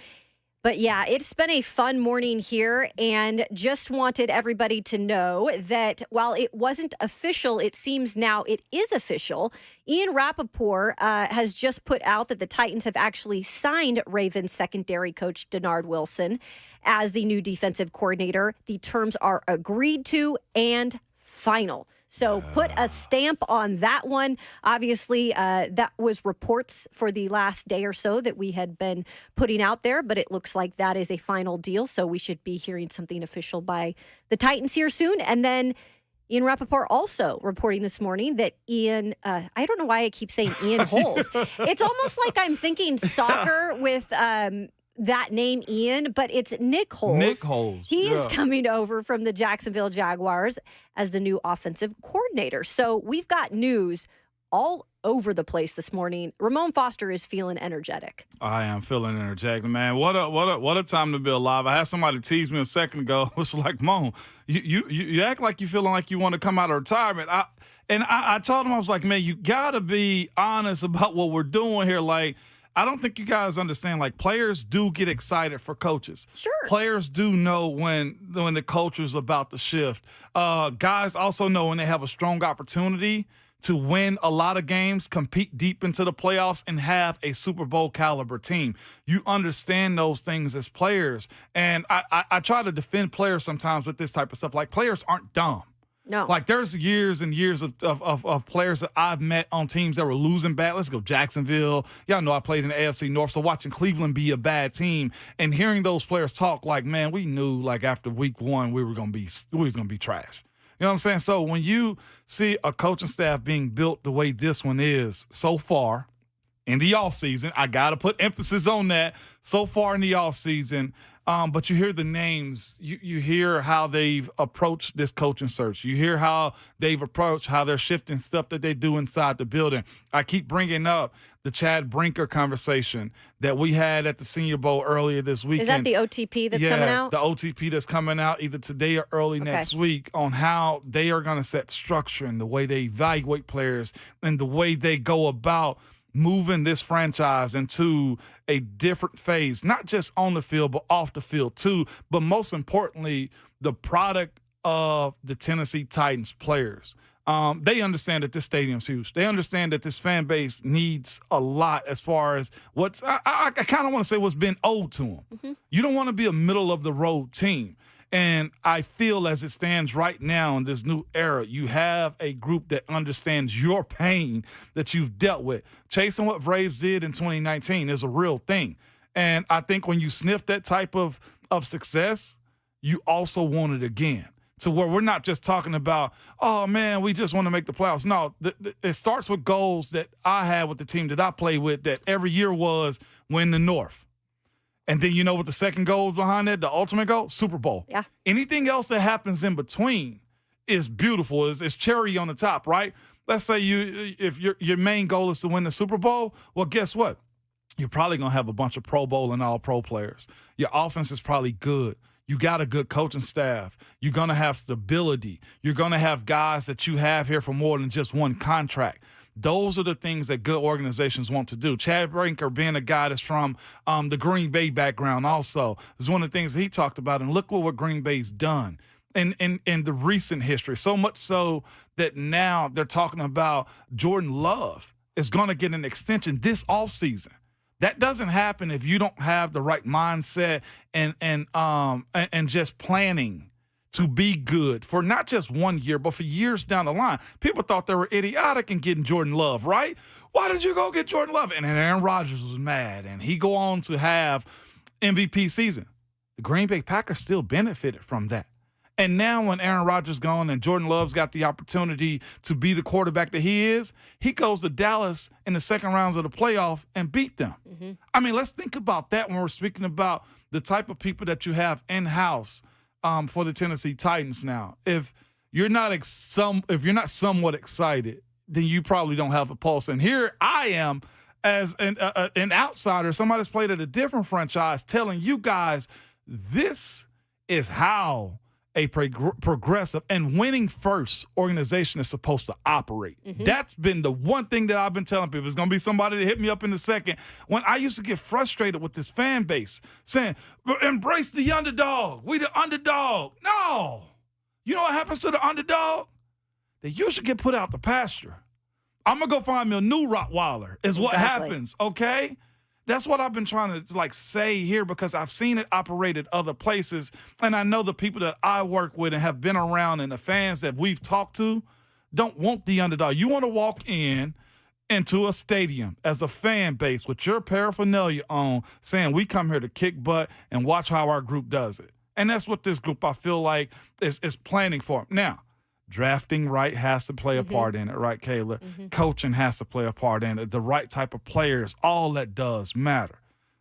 But yeah, it's been a fun morning here, and just wanted everybody to know that while it wasn't official, it seems now it is official. Ian Rappaport has just put out that the Titans have actually signed Ravens secondary coach Denard Wilson as the new defensive coordinator. The terms are agreed to and final. So put a stamp on that one. Obviously, that was reports for the last day or so that we had been putting out there, but it looks like that is a final deal. So we should be hearing something official by the Titans here soon. And then Ian Rappaport also reporting this morning that Ian, I don't know why I keep saying Ian Holes. It's almost like I'm thinking soccer with that name Ian, but it's Nick Holes. Nick Holes. He is coming over from the Jacksonville Jaguars as the new offensive coordinator. So we've got news all over the place this morning. Ramon Foster is feeling energetic. I am feeling energetic, man. What a time to be alive. I had somebody tease me a second ago. It was like, Mo, you act like you feeling like you want to come out of retirement. I told him, I was like, man, you gotta be honest about what we're doing here. Like, I don't think you guys understand, like, players do get excited for coaches. Sure. Players do know when the culture's about to shift. Guys also know when they have a strong opportunity to win a lot of games, compete deep into the playoffs, and have a Super Bowl caliber team. You understand those things as players. And I try to defend players sometimes with this type of stuff. Like, players aren't dumb. No. Like, there's years and years of players that I've met on teams that were losing bad. Let's go Jacksonville. Y'all know I played in the AFC North, so watching Cleveland be a bad team and hearing those players talk like, man, we knew, like, after week 1 we was gonna be trash. You know what I'm saying? So when you see a coaching staff being built the way this one is so far in the offseason, I got to put emphasis on that. So far in the offseason, But you hear the names. You hear how they've approached this coaching search. You hear how they've approached how they're shifting stuff that they do inside the building. I keep bringing up the Chad Brinker conversation that we had at the Senior Bowl earlier this weekend. Is that the OTP that's coming out? The OTP that's coming out either today or early next week on how they are going to set structure and the way they evaluate players and the way they go about moving this franchise into a different phase, not just on the field, but off the field too. But most importantly, the product of the Tennessee Titans players. They understand that this stadium's huge. They understand that this fan base needs a lot as far as I kind of want to say what's been owed to them. Mm-hmm. You don't want to be a middle-of-the-road team. And I feel as it stands right now in this new era, you have a group that understands your pain that you've dealt with. Chasing what Braves did in 2019 is a real thing. And I think when you sniff that type of success, you also want it again. To where we're not just talking about, oh, man, we just want to make the playoffs. No, it starts with goals that I had with the team that I played with that every year was win the North. And then you know what the second goal is behind that, the ultimate goal? Super Bowl. Yeah. Anything else that happens in between is beautiful. It's cherry on the top, right? Let's say if your main goal is to win the Super Bowl, well, guess what? You're probably going to have a bunch of Pro Bowl and All-Pro players. Your offense is probably good. You got a good coaching staff. You're going to have stability. You're going to have guys that you have here for more than just one contract. Those are the things that good organizations want to do. Chad Brinker, being a guy that's from the Green Bay background also, is one of the things he talked about. And look what Green Bay's done in the recent history. So much so that now they're talking about Jordan Love is going to get an extension this offseason. That doesn't happen if you don't have the right mindset and just planning to be good for not just 1 year, but for years down the line. People thought they were idiotic in getting Jordan Love, right? Why did you go get Jordan Love? And then Aaron Rodgers was mad, and he go on to have MVP season. The Green Bay Packers still benefited from that. And now when Aaron Rodgers gone and Jordan Love's got the opportunity to be the quarterback that he is, he goes to Dallas in the second rounds of the playoff and beat them. Mm-hmm. I mean, let's think about that when we're speaking about the type of people that you have in-house for the Tennessee Titans now. If you're not somewhat excited, then you probably don't have a pulse. And here I am as an outsider, somebody that's played at a different franchise, telling you guys this is how a progressive and winning first organization is supposed to operate. Mm-hmm. That's been the one thing that I've been telling people. There's going to be somebody to hit me up in a second. When I used to get frustrated with this fan base saying, embrace the underdog. We the underdog. No. You know what happens to the underdog? They usually get put out the pasture. I'm going to go find me a new Rottweiler is what happens, okay? That's what I've been trying to say here because I've seen it operate at other places, and I know the people that I work with and have been around and the fans that we've talked to don't want the underdog. You want to walk into a stadium as a fan base with your paraphernalia on saying we come here to kick butt and watch how our group does it. And that's what this group I feel like is planning for. Now, drafting right has to play a part in it, right, Kayla? Mm-hmm. Coaching has to play a part in it. The right type of players, all that does matter.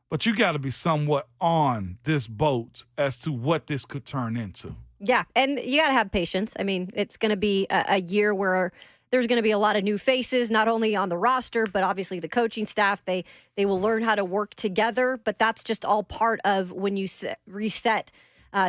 But you got to be somewhat on this boat as to what this could turn into. Yeah, and you got to have patience. I mean, it's going to be a year where there's going to be a lot of new faces, not only on the roster, but obviously the coaching staff. They will learn how to work together, but that's just all part of when you reset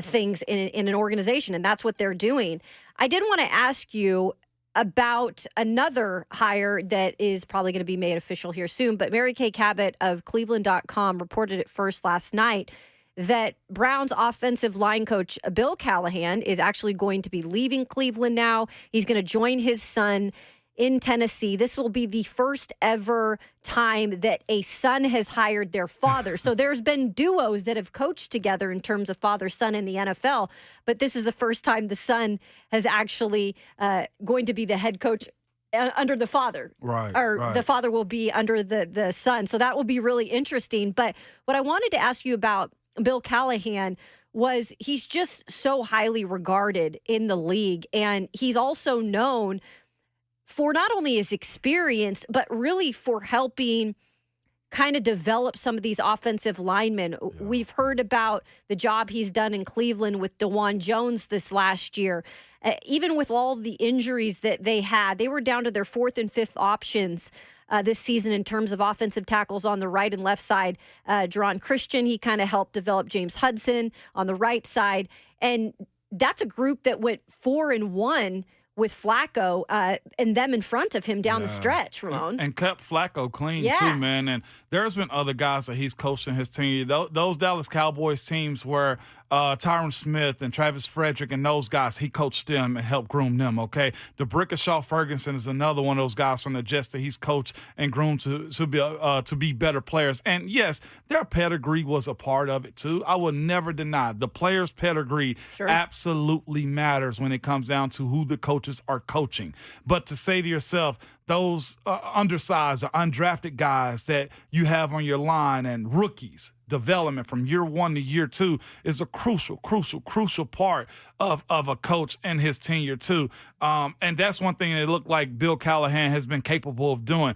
things in an organization, and that's what they're doing. I did want to ask you about another hire that is probably going to be made official here soon, but Mary Kay Cabot of Cleveland.com reported it first last night that Browns offensive line coach Bill Callahan is actually going to be leaving Cleveland now. He's going to join his son in Tennessee. This will be the first ever time that a son has hired their father. So there's been duos that have coached together in terms of father-son in the NFL, but this is the first time the son has actually going to be the head coach under the father. Right. The father will be under the son. So that will be really interesting. But what I wanted to ask you about Bill Callahan was he's just so highly regarded in the league, and he's also known for not only his experience, but really for helping kind of develop some of these offensive linemen. Yeah. We've heard about the job he's done in Cleveland with DeJuan Jones this last year. Even with all the injuries that they had, they were down to their fourth and fifth options this season in terms of offensive tackles on the right and left side. Jerron Christian, he kind of helped develop James Hudson on the right side. And that's a group that went 4-1 with Flacco and them in front of him down the stretch, Ramon. And kept Flacco clean, too, man. And there's been other guys that he's coached in his team. Those Dallas Cowboys teams where Tyron Smith and Travis Frederick and those guys, he coached them and helped groom them, okay? DeBrickashaw Ferguson is another one of those guys from the Jets that he's coached and groomed to be better players. And, yes, their pedigree was a part of it, too. I will never deny the player's pedigree absolutely matters when it comes down to who the coaches are coaching. But to say to yourself, those undersized or undrafted guys that you have on your line and rookies, development from year 1 to year 2 is a crucial part of a coach and his tenure too. And that's one thing that looked like Bill Callahan has been capable of doing.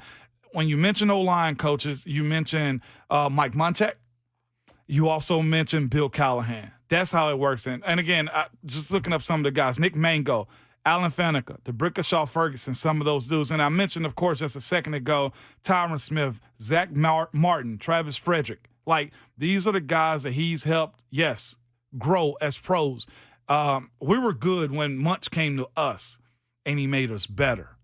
When you mention O-line coaches, you mention Mike Munchak. You also mentioned Bill Callahan. That's how it works. And again, just looking up some of the guys, Nick Mango, Alan Faneca, DeBrickashaw Ferguson, some of those dudes. And I mentioned, of course, just a second ago, Tyron Smith, Zach Martin, Travis Frederick. Like, these are the guys that he's helped, grow as pros. We were good when Munch came to us, and he made us better.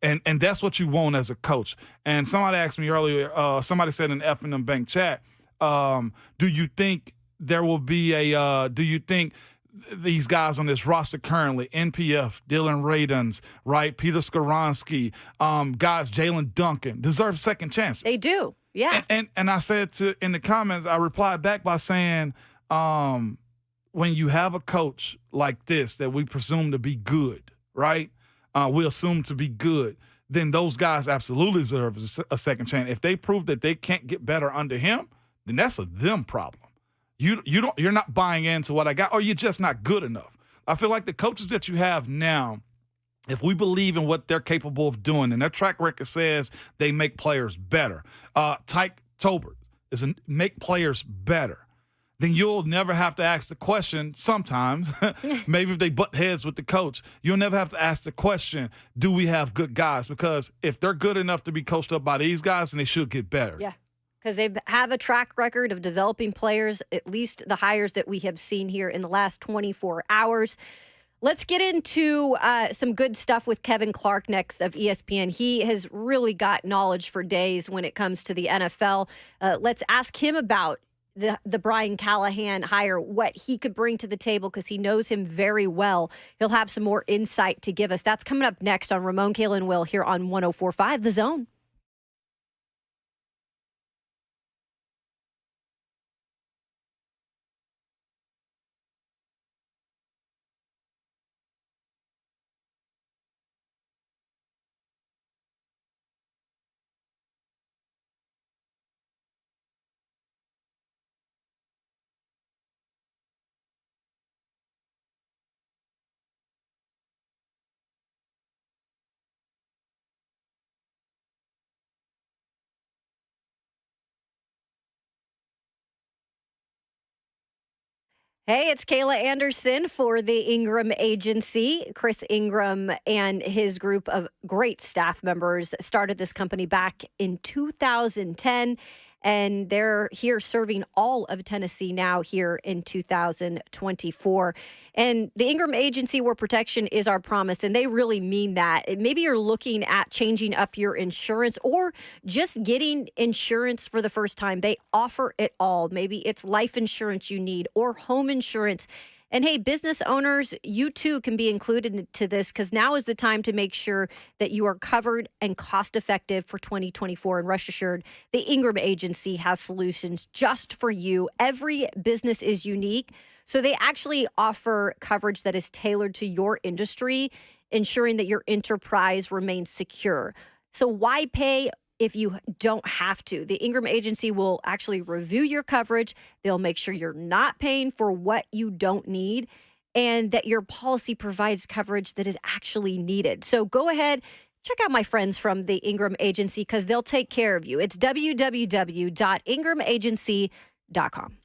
And that's what you want as a coach. And somebody asked me earlier, somebody said in the F&M Bank chat, do you think there will be do you think these guys on this roster currently, NPF, Dylan Radens, right, Peter Skoronsky, guys, Jalen Duncan, deserve second chances? They do, yeah. And I said in the comments, I replied back by saying, when you have a coach like this that we presume to be good, right, we assume to be good, then those guys absolutely deserve a second chance. If they prove that they can't get better under him, then that's a them problem. You're not buying into what I got, or you're just not good enough. I feel like the coaches that you have now, if we believe in what they're capable of doing, and their track record says they make players better, Tyke Tolbert is make players better, then you'll never have to ask the question sometimes, maybe if they butt heads with the coach, you'll never have to ask the question, do we have good guys? Because if they're good enough to be coached up by these guys, then they should get better. Yeah. Because they have a track record of developing players, at least the hires that we have seen here in the last 24 hours. Let's get into some good stuff with Kevin Clark next of ESPN. He has really got knowledge for days when it comes to the NFL. Let's ask him about the Brian Callahan hire, what he could bring to the table, because he knows him very well. He'll have some more insight to give us. That's coming up next on Ramon, Kayla, and Will here on 104.5 The Zone. Hey, it's Kayla Anderson for the Ingram Agency. Chris Ingram and his group of great staff members started this company back in 2010, and they're here serving all of Tennessee now here in 2024. And the Ingram Agency, where protection is our promise, and they really mean that. Maybe you're looking at changing up your insurance or just getting insurance for the first time. They offer it all. Maybe it's life insurance you need or home insurance. And hey, business owners, you too can be included into this, because now is the time to make sure that you are covered and cost effective for 2024. And rest assured, the Ingram Agency has solutions just for you. Every business is unique, so they actually offer coverage that is tailored to your industry, ensuring that your enterprise remains secure. So why pay if you don't have to? The Ingram Agency will actually review your coverage. They'll make sure you're not paying for what you don't need, and that your policy provides coverage that is actually needed. So go ahead, check out my friends from the Ingram Agency because they'll take care of you. It's www.ingramagency.com.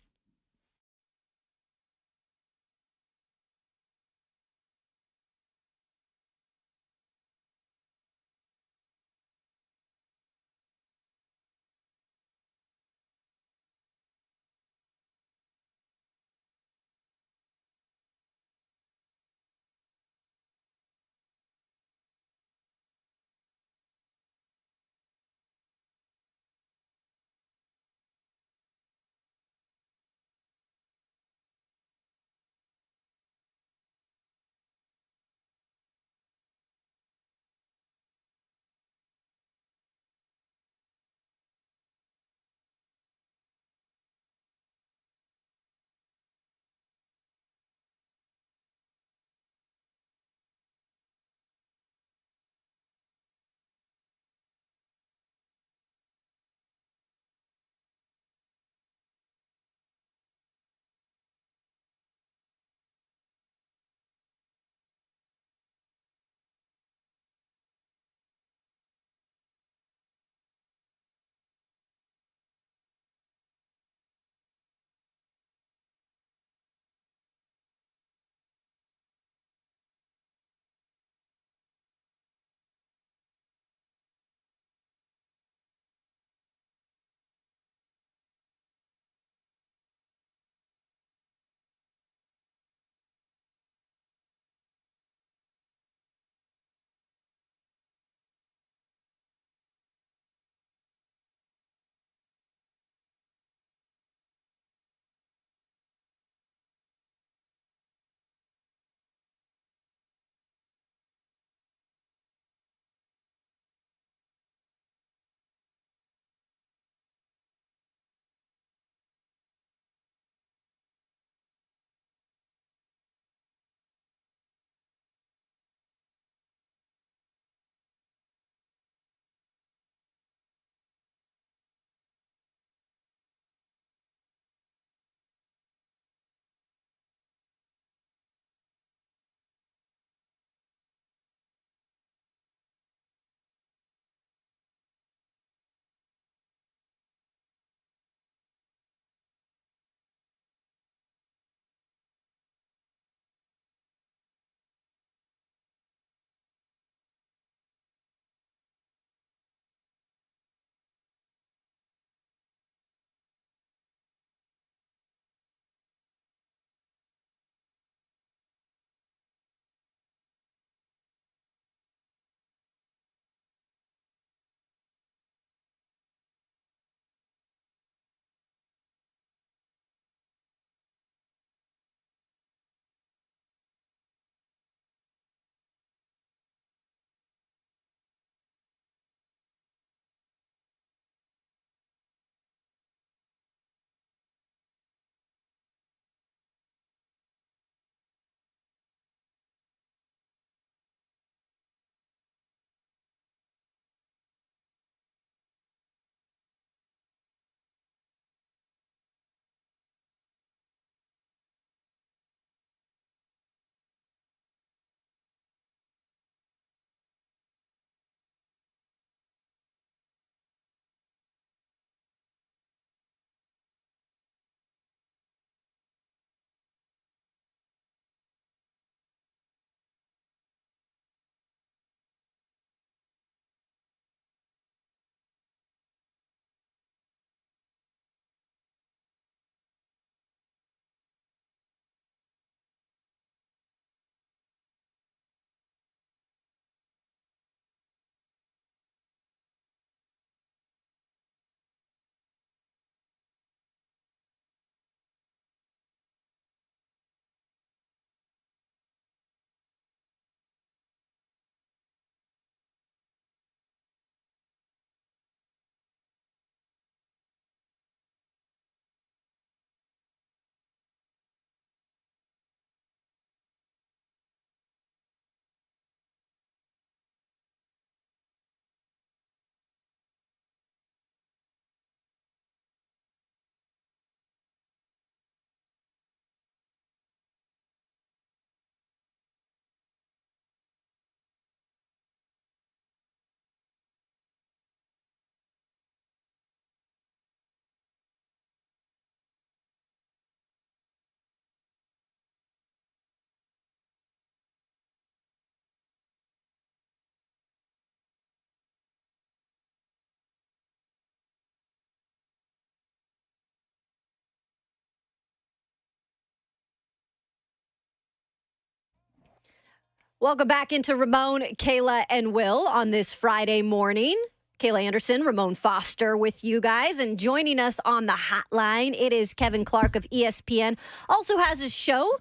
Welcome back into Ramon, Kayla, and Will on this Friday morning. Kayla Anderson, Ramon Foster with you guys. And joining us on the hotline, it is Kevin Clark of ESPN. Also has a show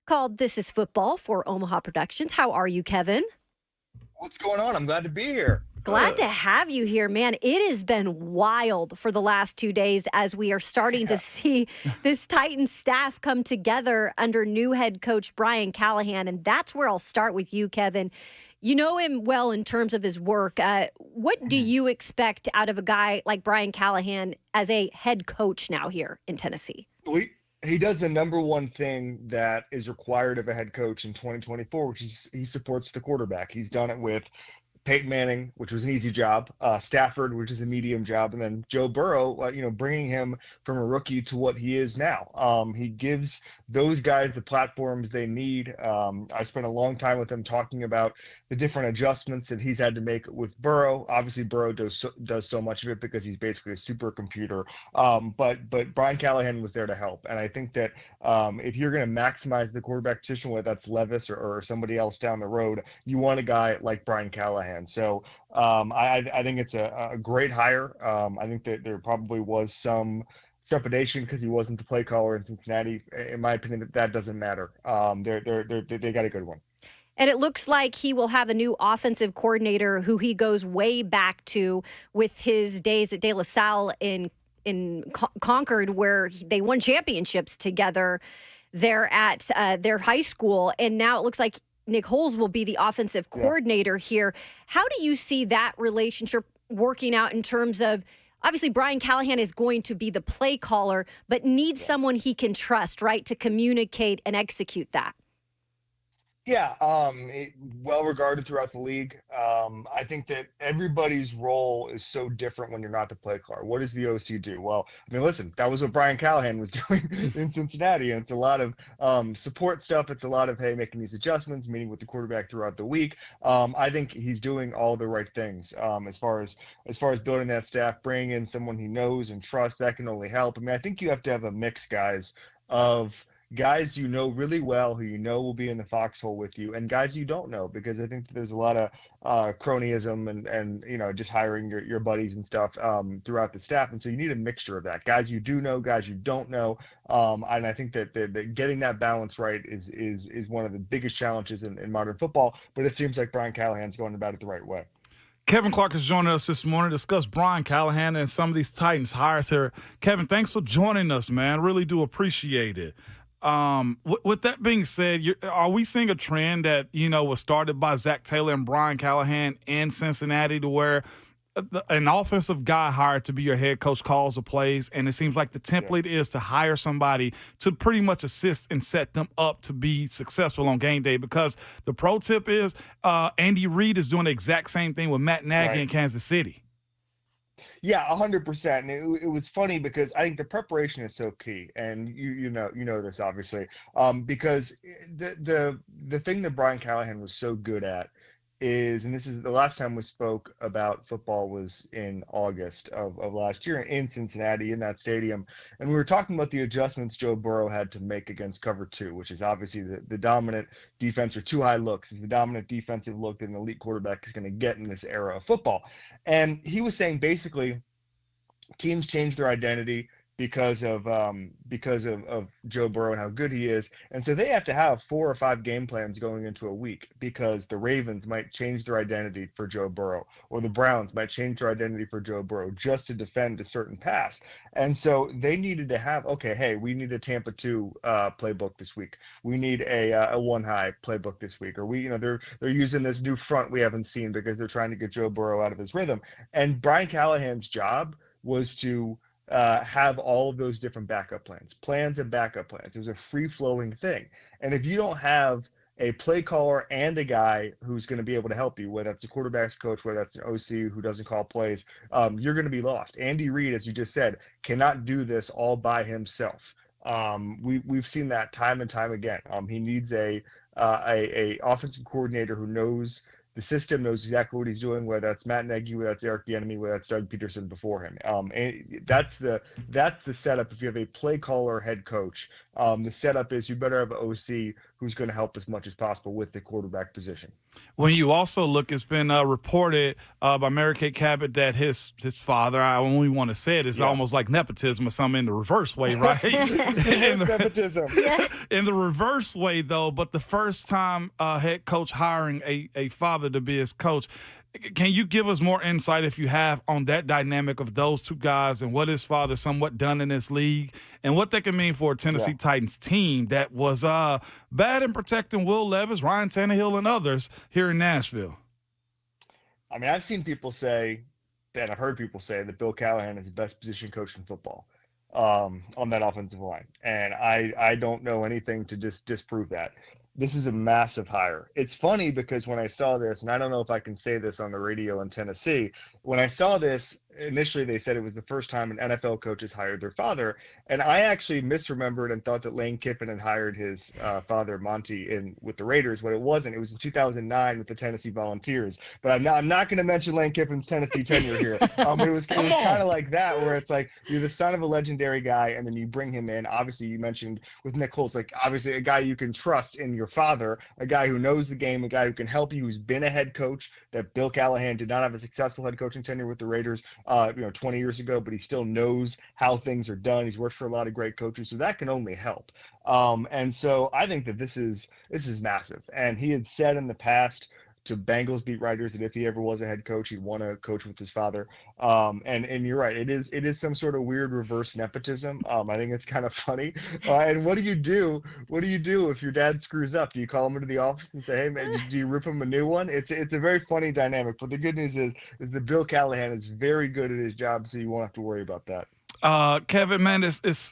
called This is Football for Omaha Productions. How are you, Kevin? What's going on? I'm glad to be here. Glad to have you here, man. It has been wild for the last 2 days as we are starting to see this Titans staff come together under new head coach Brian Callahan. And that's where I'll start with you, Kevin. You know him well in terms of his work. What do you expect out of a guy like Brian Callahan as a head coach now here in Tennessee? He does the number one thing that is required of a head coach in 2024, which is he supports the quarterback. He's done it with Peyton Manning, which was an easy job, Stafford, which is a medium job, and then Joe Burrow, bringing him from a rookie to what he is now. He gives those guys the platforms they need. I spent a long time with him talking about the different adjustments that he's had to make with Burrow. Obviously, Burrow does so much of it because he's basically a supercomputer. But Brian Callahan was there to help, and I think that if you're going to maximize the quarterback position, whether that's Levis or somebody else down the road, you want a guy like Brian Callahan. So I think it's a great hire. I think that there probably was some trepidation because he wasn't the play caller in Cincinnati. In my opinion, that doesn't matter. They got a good one. And it looks like he will have a new offensive coordinator who he goes way back to with his days at De La Salle in Concord, where they won championships together there at their high school. And now it looks like Nick Holes will be the offensive coordinator here. How do you see that relationship working out in terms of, obviously Brian Callahan is going to be the play caller, but needs someone he can trust, right, to communicate and execute that? Yeah, well regarded throughout the league. I think that everybody's role is so different when you're not the play caller. What does the OC do? Well, I mean, listen, that was what Brian Callahan was doing in Cincinnati, and it's a lot of support stuff. It's a lot of, hey, making these adjustments, meeting with the quarterback throughout the week. I think he's doing all the right things as far as building that staff, bringing in someone he knows and trusts. That can only help. I mean, I think you have to have a mix, guys, of guys you know really well, who you know will be in the foxhole with you, and guys you don't know, because I think that there's a lot of cronyism and just hiring your buddies and stuff throughout the staff, and so you need a mixture of that. Guys you do know, guys you don't know, and I think that getting that balance right is one of the biggest challenges in modern football. But it seems like Brian Callahan's going about it the right way. Kevin Clark is joining us this morning to discuss Brian Callahan and some of these Titans hires here. Kevin, thanks for joining us, man. Really do appreciate it. With that being said, are we seeing a trend that, was started by Zach Taylor and Brian Callahan in Cincinnati, to where an offensive guy hired to be your head coach calls the plays, and it seems like the template is to hire somebody to pretty much assist and set them up to be successful on game day? Because the pro tip is Andy Reid is doing the exact same thing with Matt Nagy in Kansas City. Yeah, 100%. And it was funny because I think the preparation is so key, and you know this obviously, because the thing that Brian Callahan was so good at is, and this is the last time we spoke about football was in August of last year in Cincinnati, in that stadium, and we were talking about the adjustments Joe Burrow had to make against cover two, which is obviously the dominant defense, or too high looks is the dominant defensive look that an elite quarterback is going to get in this era of football. And he was saying basically teams change their identity because of Joe Burrow and how good he is. And so they have to have 4 or 5 game plans going into a week, because the Ravens might change their identity for Joe Burrow, or the Browns might change their identity for Joe Burrow just to defend a certain pass. And so they needed to have, okay, hey, we need a Tampa 2 playbook this week. We need a 1 high playbook this week. Or they're using this new front we haven't seen because they're trying to get Joe Burrow out of his rhythm. And Brian Callahan's job was to have all of those different plans and backup plans. It was a free-flowing thing. And if you don't have a play caller and a guy who's going to be able to help you, whether that's a quarterback's coach, whether that's an OC who doesn't call plays, you're going to be lost. Andy Reid, as you just said, cannot do this all by himself. We've seen that time and time again. He needs a offensive coordinator who knows the system, knows exactly what he's doing, whether that's Matt Nagy, whether that's Eric Bieniemy, whether that's Doug Peterson before him. And that's the setup. If you have a play caller head coach, the setup is you better have an OC who's going to help as much as possible with the quarterback position. When you also look, it's been reported by Mary Kay Cabot that his father, I only want to say it, is almost like nepotism or something in the reverse way, right? Nepotism. In the reverse way, though, but the first time head coach hiring a father to be his coach. Can you give us more insight, if you have, on that dynamic of those two guys and what his father somewhat done in this league and what that can mean for a Tennessee Titans team that was bad in protecting Will Levis, Ryan Tannehill, and others here in Nashville? I mean, I've seen people say, and I've heard people say, that Bill Callahan is the best position coach in football on that offensive line. And I don't know anything to disprove that. This is a massive hire. It's funny because when I saw this, and I don't know if I can say this on the radio in Tennessee, when I saw this, initially they said it was the first time an NFL coach has hired their father. And I actually misremembered and thought that Lane Kiffin had hired his father, Monty, with the Raiders, but it wasn't. It was in 2009 with the Tennessee Volunteers. But I'm not going to mention Lane Kiffin's Tennessee tenure here. But it was kind of like that, where it's like you're the son of a legendary guy, and then you bring him in. Obviously, you mentioned with Nick Holtz, like obviously a guy you can trust in your father, a guy who knows the game, a guy who can help you, who's been a head coach. That Bill Callahan did not have a successful head coaching tenure with the Raiders, 20 years ago, but he still knows how things are done. He's worked for a lot of great coaches, so that can only help. And so I think that this is massive. And he had said in the past to Bengals beat writers that if he ever was a head coach, he'd want to coach with his father. And you're right, it is some sort of weird reverse nepotism. I think it's kind of funny. And what do you do? What do you do if your dad screws up? Do you call him into the office and say, hey man, do you rip him a new one? It's a very funny dynamic. But the good news is that Bill Callahan is very good at his job, so you won't have to worry about that. Kevin, man,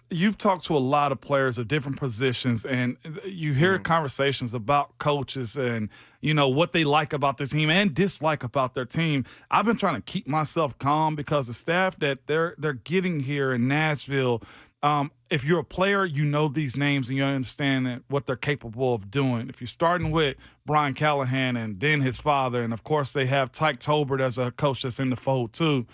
you've talked to a lot of players of different positions, and you hear conversations about coaches and, what they like about their team and dislike about their team. I've been trying to keep myself calm because the staff that they're getting here in Nashville, if you're a player, you know these names and you understand what they're capable of doing. If you're starting with Brian Callahan and then his father, and, of course, they have Tyke Tolbert as a coach that's in the fold too,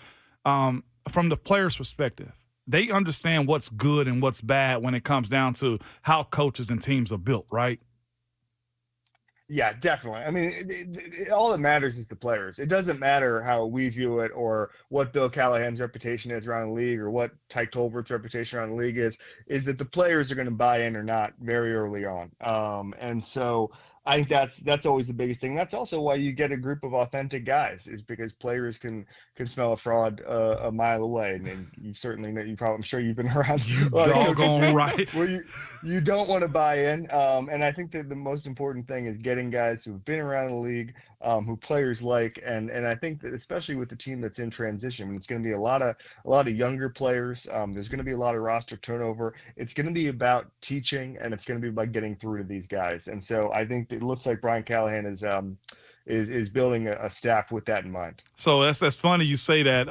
from the player's perspective, they understand what's good and what's bad when it comes down to how coaches and teams are built, right? Yeah, definitely. I mean, all that matters is the players. It doesn't matter how we view it or what Bill Callahan's reputation is around the league or what Tyke Tolbert's reputation around the league is that the players are going to buy in or not very early on. And so I think that's always the biggest thing. That's also why you get a group of authentic guys, is because players can smell a fraud a mile away. And you certainly know, I'm sure you've been around. You doggone right. Where you don't want to buy in. And I think that the most important thing is getting guys who've been around the league, who players like, and I think that especially with the team that's in transition, it's going to be a lot of younger players. There's going to be a lot of roster turnover. It's going to be about teaching, and it's going to be about getting through to these guys. And so I think it looks like Brian Callahan is building a staff with that in mind. So that's funny you say that.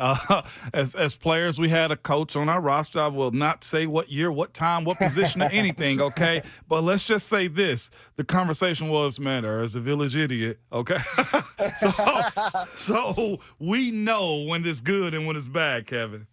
As players, we had a coach on our roster. I will not say what year, what time, what position, or anything, okay? But let's just say this. The conversation was, man, there's a village idiot, okay? so we know when it's good and when it's bad, Kevin.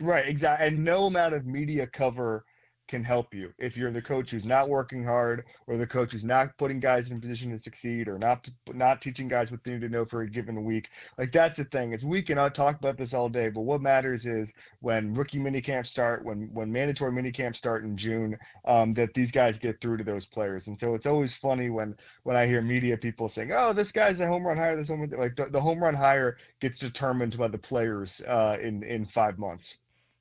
Right, exactly. And no amount of media cover can help you if you're the coach who's not working hard, or the coach who's not putting guys in position to succeed, or not teaching guys what they need to know for a given week. Like, that's the thing. Is we can talk about this all day, but what matters is when rookie minicamps start, when mandatory minicamps start in June, that these guys get through to those players. And so it's always funny when I hear media people saying, "Oh, this guy's a home run hire." This home run, like the home run hire gets determined by the players in 5 months.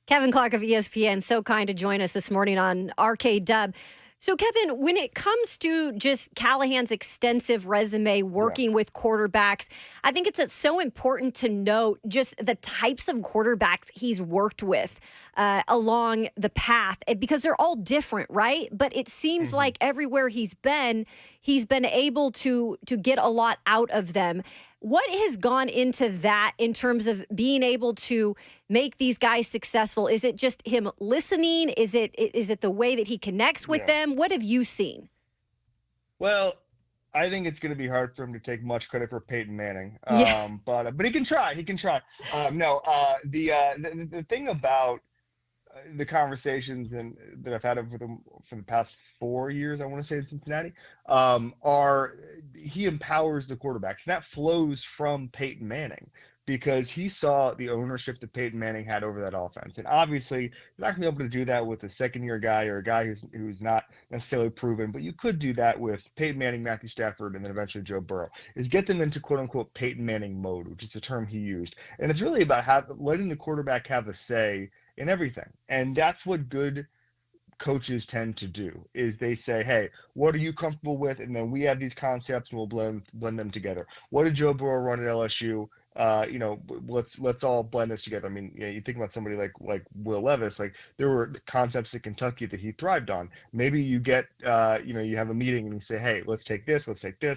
Kevin Clark of ESPN, so kind to join us this morning on RKW. So, Kevin, when it comes to just Callahan's extensive resume working with quarterbacks, I think it's so important to note just the types of quarterbacks he's worked with along the path, because they're all different, right? But it seems like everywhere he's been able to get a lot out of them. What has gone into that in terms of being able to make these guys successful? Is it just him listening? Is it the way that he connects with them? What have you seen? Well, I think it's going to be hard for him to take much credit for Peyton Manning. But he can try. The thing about the conversations that I've had for the past 4 years, I want to say in Cincinnati, are he empowers the quarterbacks. And that flows from Peyton Manning, because he saw the ownership that Peyton Manning had over that offense. And obviously, you're not going to be able to do that with a second-year guy or a guy who's not necessarily proven, but you could do that with Peyton Manning, Matthew Stafford, and then eventually Joe Burrow, is get them into quote-unquote Peyton Manning mode, which is the term he used. And it's really about letting the quarterback have a say in everything. And that's what good coaches tend to do, is they say, hey, what are you comfortable with? And then we have these concepts and we'll blend them together. What did Joe Burrow run at LSU? Let's all blend this together. I mean, you think about somebody like Will Levis, like there were concepts at Kentucky that he thrived on. Maybe you get, you have a meeting and you say, hey, let's take this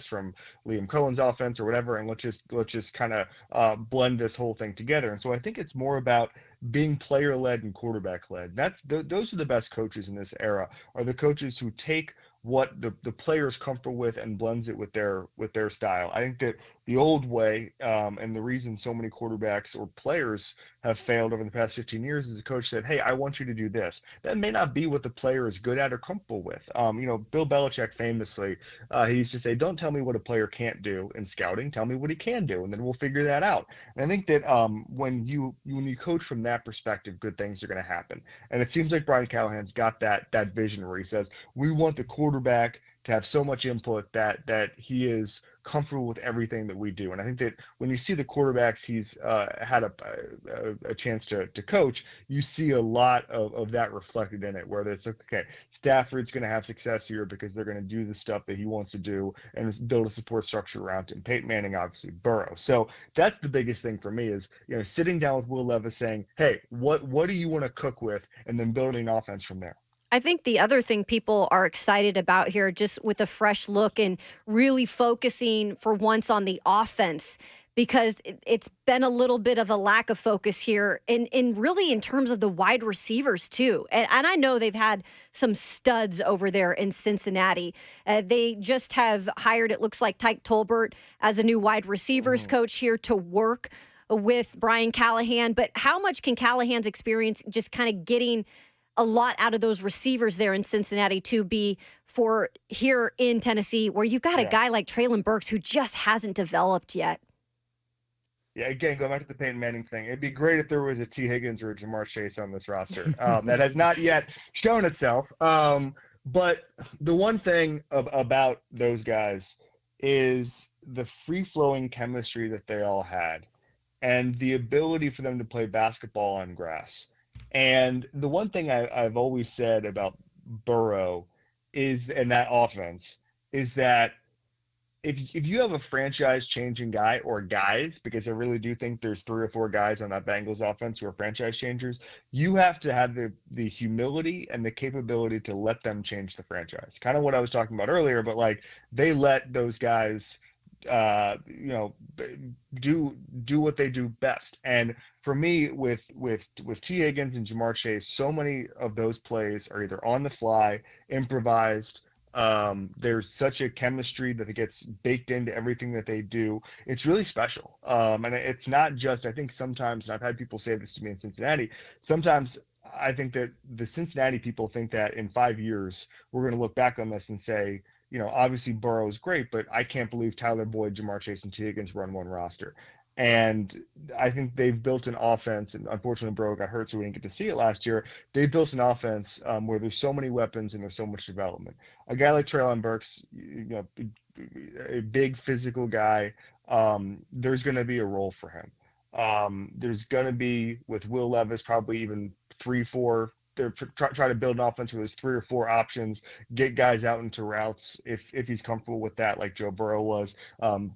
from Liam Cohen's offense or whatever, and let's just kind of blend this whole thing together. And so I think it's more about being player-led and quarterback-led. Those are the best coaches in this era, are the coaches who take what the player's comfortable with and blends it with their style. I think that the old way, and the reason so many quarterbacks or players have failed over the past 15 years is the coach said, hey, I want you to do this. That may not be what the player is good at or comfortable with. Bill Belichick famously, he used to say, don't tell me what a player can't do in scouting, tell me what he can do, and then we'll figure that out. And I think that when you coach from that perspective, good things are going to happen. And it seems like Brian Callahan's got that vision where he says, we want the quarterback to have so much input that he is comfortable with everything that we do. And I think that when you see the quarterbacks he's had a chance to coach, you see a lot of that reflected in it, where it's okay, Stafford's going to have success here because they're going to do the stuff that he wants to do and build a support structure around him. Peyton Manning, obviously, Burrow. So that's the biggest thing for me is, sitting down with Will Levis saying, hey, what do you want to cook with, and then building an offense from there. I think the other thing people are excited about here, just with a fresh look and really focusing for once on the offense, because it's been a little bit of a lack of focus here in really in terms of the wide receivers too. And I know they've had some studs over there in Cincinnati. They just have hired, it looks like, Tyke Tolbert as a new wide receivers coach here to work with Brian Callahan. But how much can Callahan's experience just kind of getting a lot out of those receivers there in Cincinnati to be for here in Tennessee, where you've got a guy like Treylon Burks who just hasn't developed yet? Yeah, again, going back to the Peyton Manning thing, it'd be great if there was a T. Higgins or a Jamar Chase on this roster. That has not yet shown itself. But the one thing about those guys is the free-flowing chemistry that they all had and the ability for them to play basketball on grass. And the one thing I've always said about Burrow and that offense is that if you have a franchise-changing guy or guys, because I really do think there's 3 or 4 guys on that Bengals offense who are franchise changers, you have to have the humility and the capability to let them change the franchise. Kind of what I was talking about earlier, but they let those guys do what they do best. And for me, with T. Higgins and Jamar Chase, so many of those plays are either on the fly, improvised. There's such a chemistry that it gets baked into everything that they do. It's really special. And it's not just, I think sometimes, and I've had people say this to me in Cincinnati, sometimes I think that the Cincinnati people think that in 5 years, we're going to look back on this and say, obviously Burrow is great, but I can't believe Tyler Boyd, Jamar Chase, and T. Higgins run one roster. And I think they've built an offense, and unfortunately Burrow got hurt, so we didn't get to see it last year. They built an offense where there's so many weapons and there's so much development. A guy like Treylon Burks, a big physical guy, there's going to be a role for him. There's going to be, with Will Levis, probably even 3, 4. They're try to build an offense where there's 3 or 4 options, get guys out into routes if he's comfortable with that, like Joe Burrow was.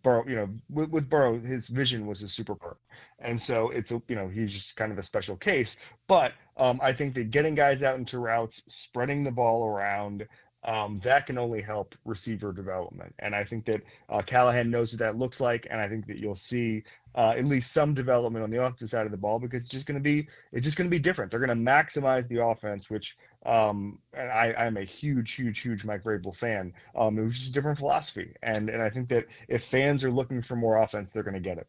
Burrow, with Burrow, his vision was a super Burrow, and so it's he's just kind of a special case. But I think that getting guys out into routes, spreading the ball around, that can only help receiver development. And I think that Callahan knows what that looks like, and I think that you'll see at least some development on the offensive side of the ball, because it's just going to be different. They're going to maximize the offense, which and I'm a huge Mike Vrabel fan. It was just a different philosophy, and I think that if fans are looking for more offense, they're going to get it.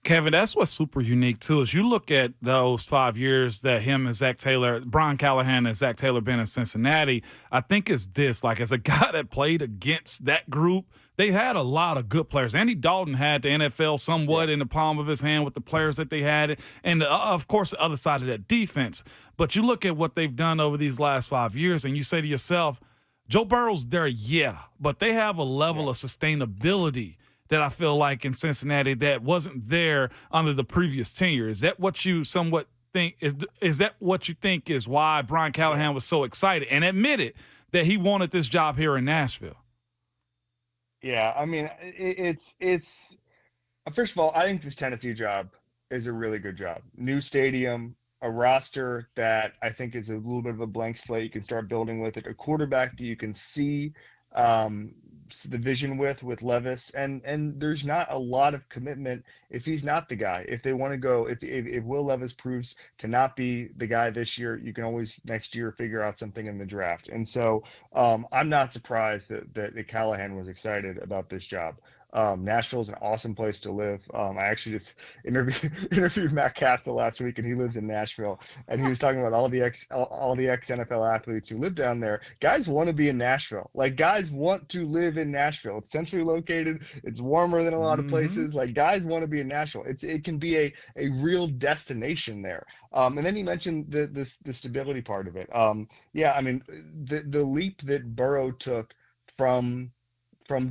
Kevin, that's what's super unique too. Is you look at those 5 years that him and Zach Taylor, Brian Callahan and Zach Taylor been in Cincinnati. I think it's this, like as a guy that played against that group, they had a lot of good players. Andy Dalton had the NFL somewhat in the palm of his hand with the players that they had, and of course the other side of that defense. But you look at what they've done over these last 5 years, and you say to yourself, Joe Burrow's there, yeah, but they have a level of sustainability that I feel like in Cincinnati that wasn't there under the previous tenure. Is that what you somewhat think is that what you think is why Brian Callahan was so excited and admitted that he wanted this job here in Nashville? Yeah, I mean, it's first of all, I think this Tennessee job is a really good job. New stadium, a roster that I think is a little bit of a blank slate. You can start building with it. A quarterback that you can see the vision with Levis, and there's not a lot of commitment if he's not the guy. If they want to go, if Will Levis proves to not be the guy this year, you can always next year figure out something in the draft. And so I'm not surprised that Callahan was excited about this job. Nashville is an awesome place to live. I actually just interviewed Matt Castle last week, and he lives in Nashville. And he was talking about all the ex NFL athletes who live down there. Guys want to be in Nashville. Like, guys want to live in Nashville. It's centrally located. It's warmer than a lot of places. Like, guys want to be in Nashville. It can be a real destination there. And then you mentioned the stability part of it. Yeah, I mean, the leap that Burrow took from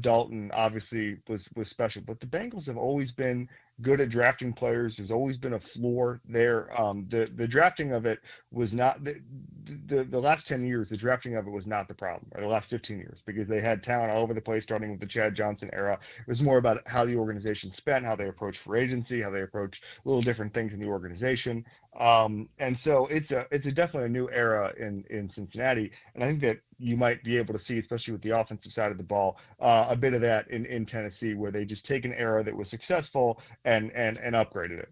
Dalton obviously was special, but the Bengals have always been good at drafting players. There's always been a floor there. The drafting of it was not the last 10 years. The drafting of it was not the problem, or the last 15 years, because they had talent all over the place, starting with the Chad Johnson era. It was more about how the organization spent, how they approached free agency, how they approached little different things in the organization. And so it's definitely a new era in Cincinnati, and I think that you might be able to see, especially with the offensive side of the ball, a bit of that in Tennessee, where they just take an era that was successful and upgraded it.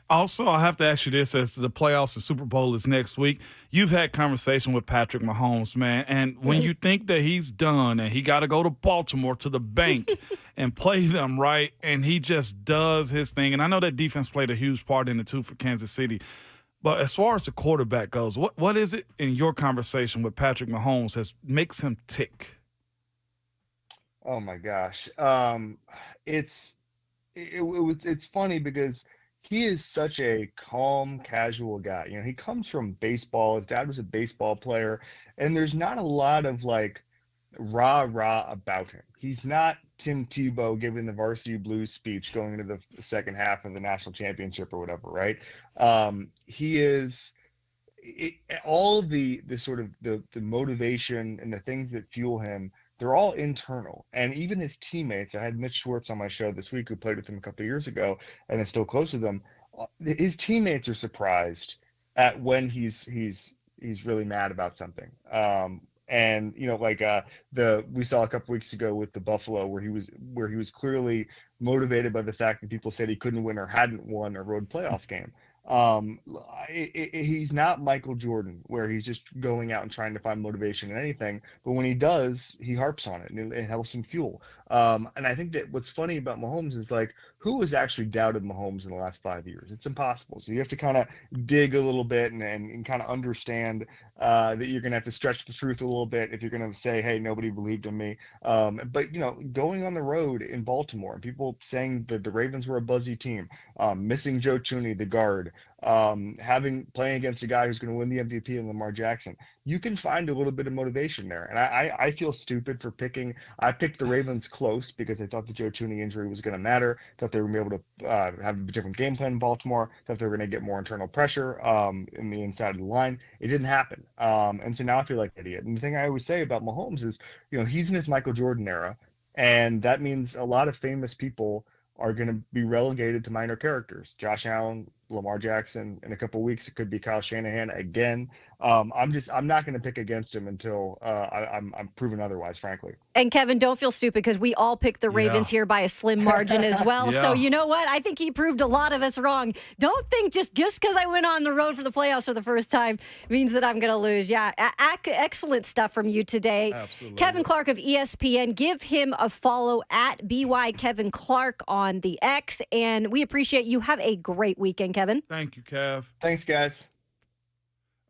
Also, I have to ask you this, as the playoffs and Super Bowl is next week. You've had conversation with Patrick Mahomes, man, and when you think that he's done and he got to go to Baltimore to the bank and play them, right, and he just does his thing, and I know that defense played a huge part in it too for Kansas City, but as far as the quarterback goes, what is it in your conversation with Patrick Mahomes that makes him tick? Oh my gosh, it's funny because he is such a calm, casual guy. You know, he comes from baseball. His dad was a baseball player, and there's not a lot of like rah-rah about him. He's not Tim Tebow giving the Varsity Blues speech going into the second half of the national championship or whatever, right? He is all of the sort of the motivation and the things that fuel him. They're all internal. And even his teammates, I had Mitch Schwartz on my show this week, who played with him a couple of years ago and is still close to them. His teammates are surprised at when he's really mad about something. And you know, like we saw a couple weeks ago with the Buffalo, where he was clearly motivated by the fact that people said he couldn't win or hadn't won a road playoff game. He's not Michael Jordan, where he's just going out and trying to find motivation in anything, but when he does, he harps on it, and it helps him fuel. And I think that what's funny about Mahomes is, like, who has actually doubted Mahomes in the last 5 years? It's impossible. So you have to kind of dig a little bit and kind of understand that you're going to have to stretch the truth a little bit if you're going to say, hey, nobody believed in me. But, you know, going on the road in Baltimore, and people saying that the Ravens were a buzzy team, missing Joe Thuney, the guard, playing against a guy who's going to win the MVP in Lamar Jackson, you can find a little bit of motivation there. And I feel stupid for I picked the Ravens close because I thought the Joe Thuney injury was going to matter, thought they were going to be able to have a different game plan in Baltimore, thought they were going to get more internal pressure in the inside of the line. It didn't happen. And so now I feel like an idiot. And the thing I always say about Mahomes is, you know, he's in his Michael Jordan era, and that means a lot of famous people are going to be relegated to minor characters. Josh Allen Lamar Jackson in a couple weeks. It could be Kyle Shanahan again. I'm not going to pick against him until I'm proven otherwise, frankly. And Kevin, don't feel stupid because we all picked the Ravens here by a slim margin as well. So you know what? I think he proved a lot of us wrong. Don't think just because I went on the road for the playoffs for the first time means that I'm going to lose. Yeah, excellent stuff from you today. Absolutely. Kevin Clark of ESPN. Give him a follow at BY Kevin Clark on the X. And we appreciate you. Have a great weekend, Kevin. Thank you, Kev. Thanks, guys.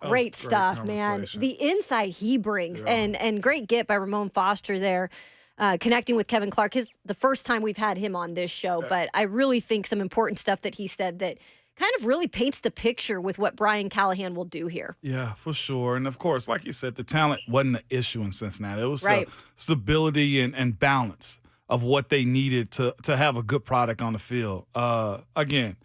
Great stuff, man. The insight he brings, and great get by Ramon Foster there, connecting with Kevin Clark. The first time we've had him on this show, but I really think some important stuff that he said that kind of really paints the picture with what Brian Callahan will do here. Yeah, for sure. And of course, like you said, the talent wasn't an issue in Cincinnati. It was the stability and balance of what they needed to have a good product on the field. Again,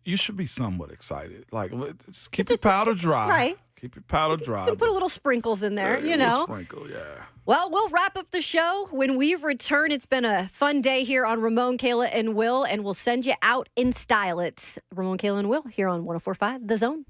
you should be somewhat excited. Like, just keep your powder dry. Right. Keep your powder dry. You can put a little sprinkles in there, you A know. sprinkle, yeah. Well, we'll wrap up the show when we return. It's been a fun day here on Ramon, Kayla, and Will, and we'll send you out in style. It's Ramon, Kayla, and Will here on 104.5 The Zone.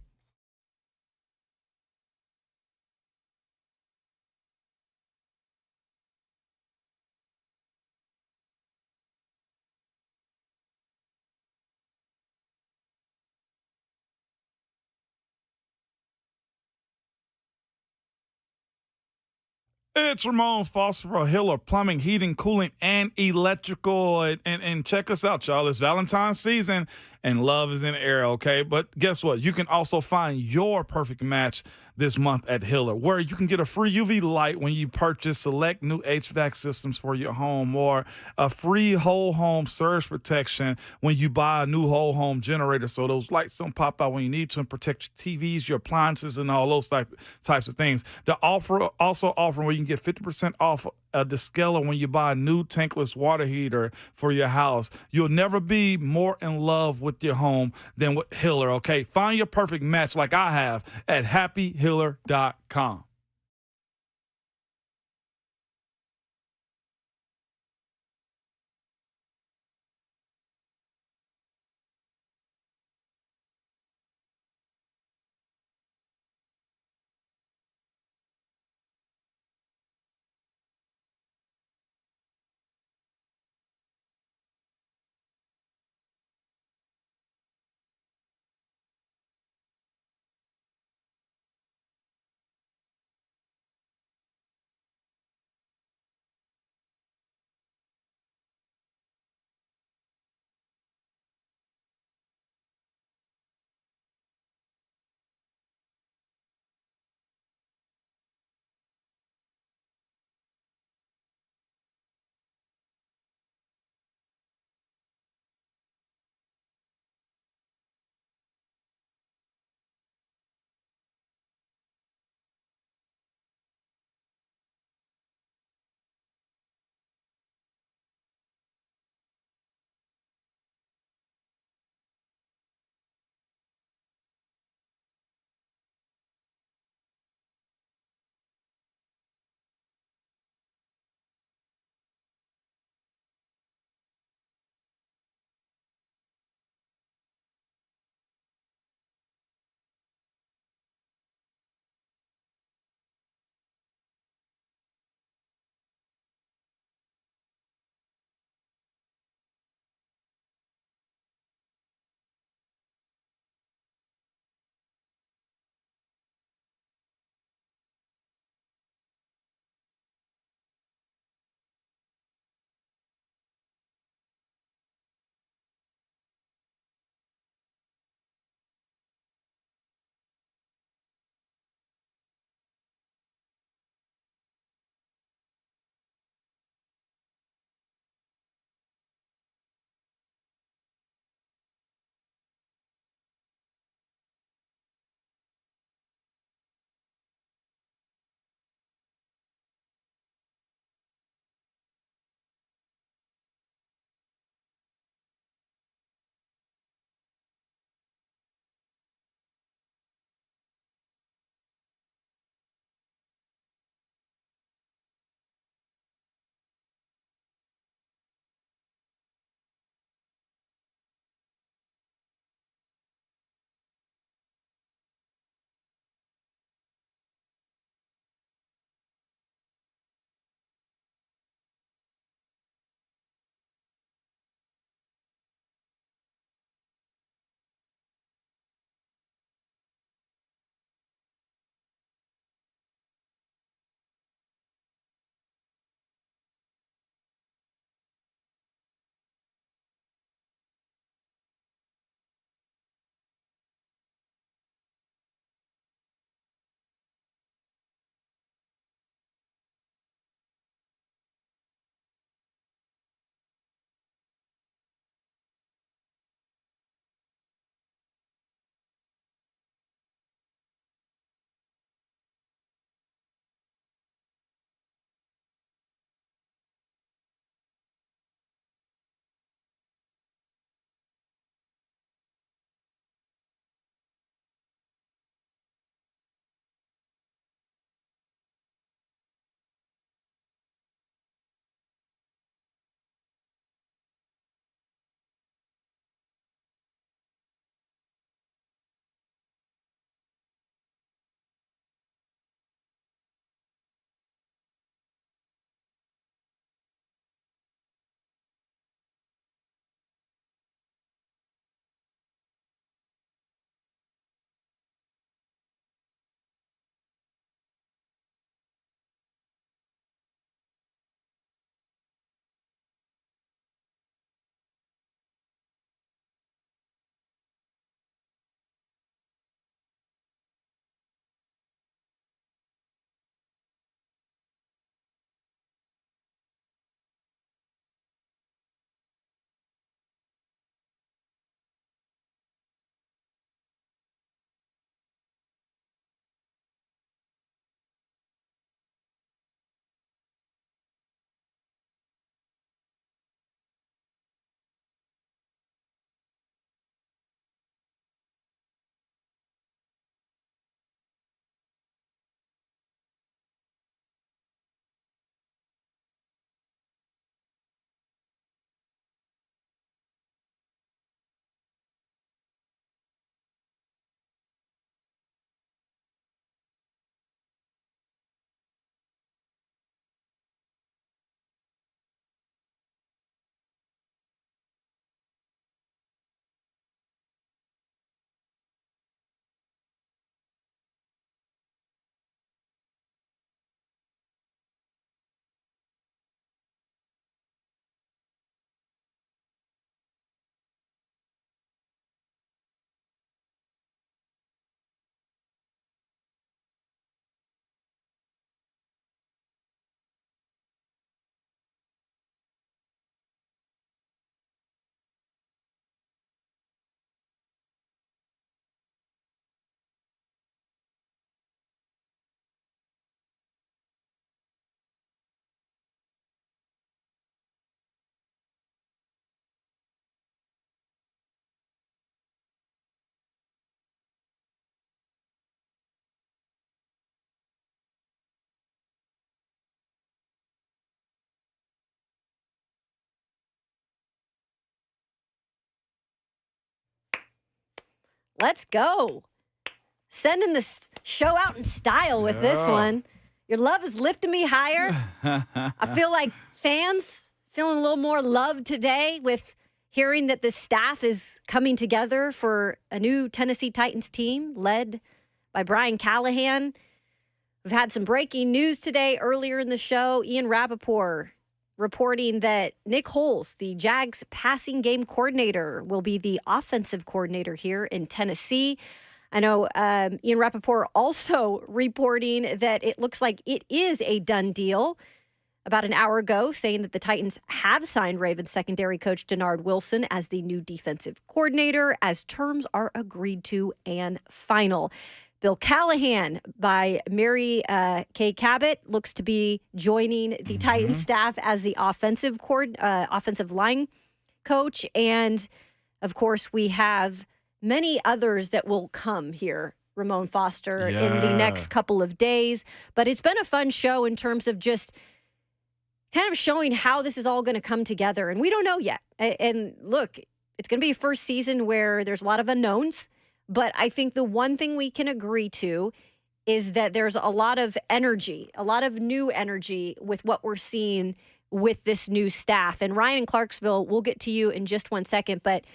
It's Ramon Foster for Hiller Plumbing, Heating, Cooling, and Electrical. And check us out, y'all. It's Valentine's season, and love is in the air, okay? But guess what? You can also find your perfect match this month at Hiller, where you can get a free UV light when you purchase select new HVAC systems for your home, or a free whole home surge protection when you buy a new whole home generator, so those lights don't pop out when you need to, and protect your TVs, your appliances, and all those types of things. The offer also offering where you can get 50% off the Diskeller when you buy a new tankless water heater for your house. You'll never be more in love with your home than with Hiller, okay? Find your perfect match like I have at happyhiller.com. Let's go. Sending the show out in style with this one. Your love is lifting me higher. I feel like fans feeling a little more love today with hearing that the staff is coming together for a new Tennessee Titans team led by Brian Callahan. We've had some breaking news today earlier in the show. Ian Rappaport reporting that Nick Holes, the Jags passing game coordinator, will be the offensive coordinator here in Tennessee. I know Ian Rappaport also reporting that it looks like it is a done deal about an hour ago, saying that the Titans have signed Ravens secondary coach Denard Wilson as the new defensive coordinator as terms are agreed to and final. Bill Callahan by Mary Kay Cabot looks to be joining the Titans staff as the offensive line coach. And, of course, we have many others that will come here, Ramon Foster, in the next couple of days. But it's been a fun show in terms of just kind of showing how this is all going to come together. And we don't know yet. And look, it's going to be a first season where there's a lot of unknowns. But I think the one thing we can agree to is that there's a lot of energy, a lot of new energy with what we're seeing with this new staff. And Ryan in Clarksville, we'll get to you in just 1 second. But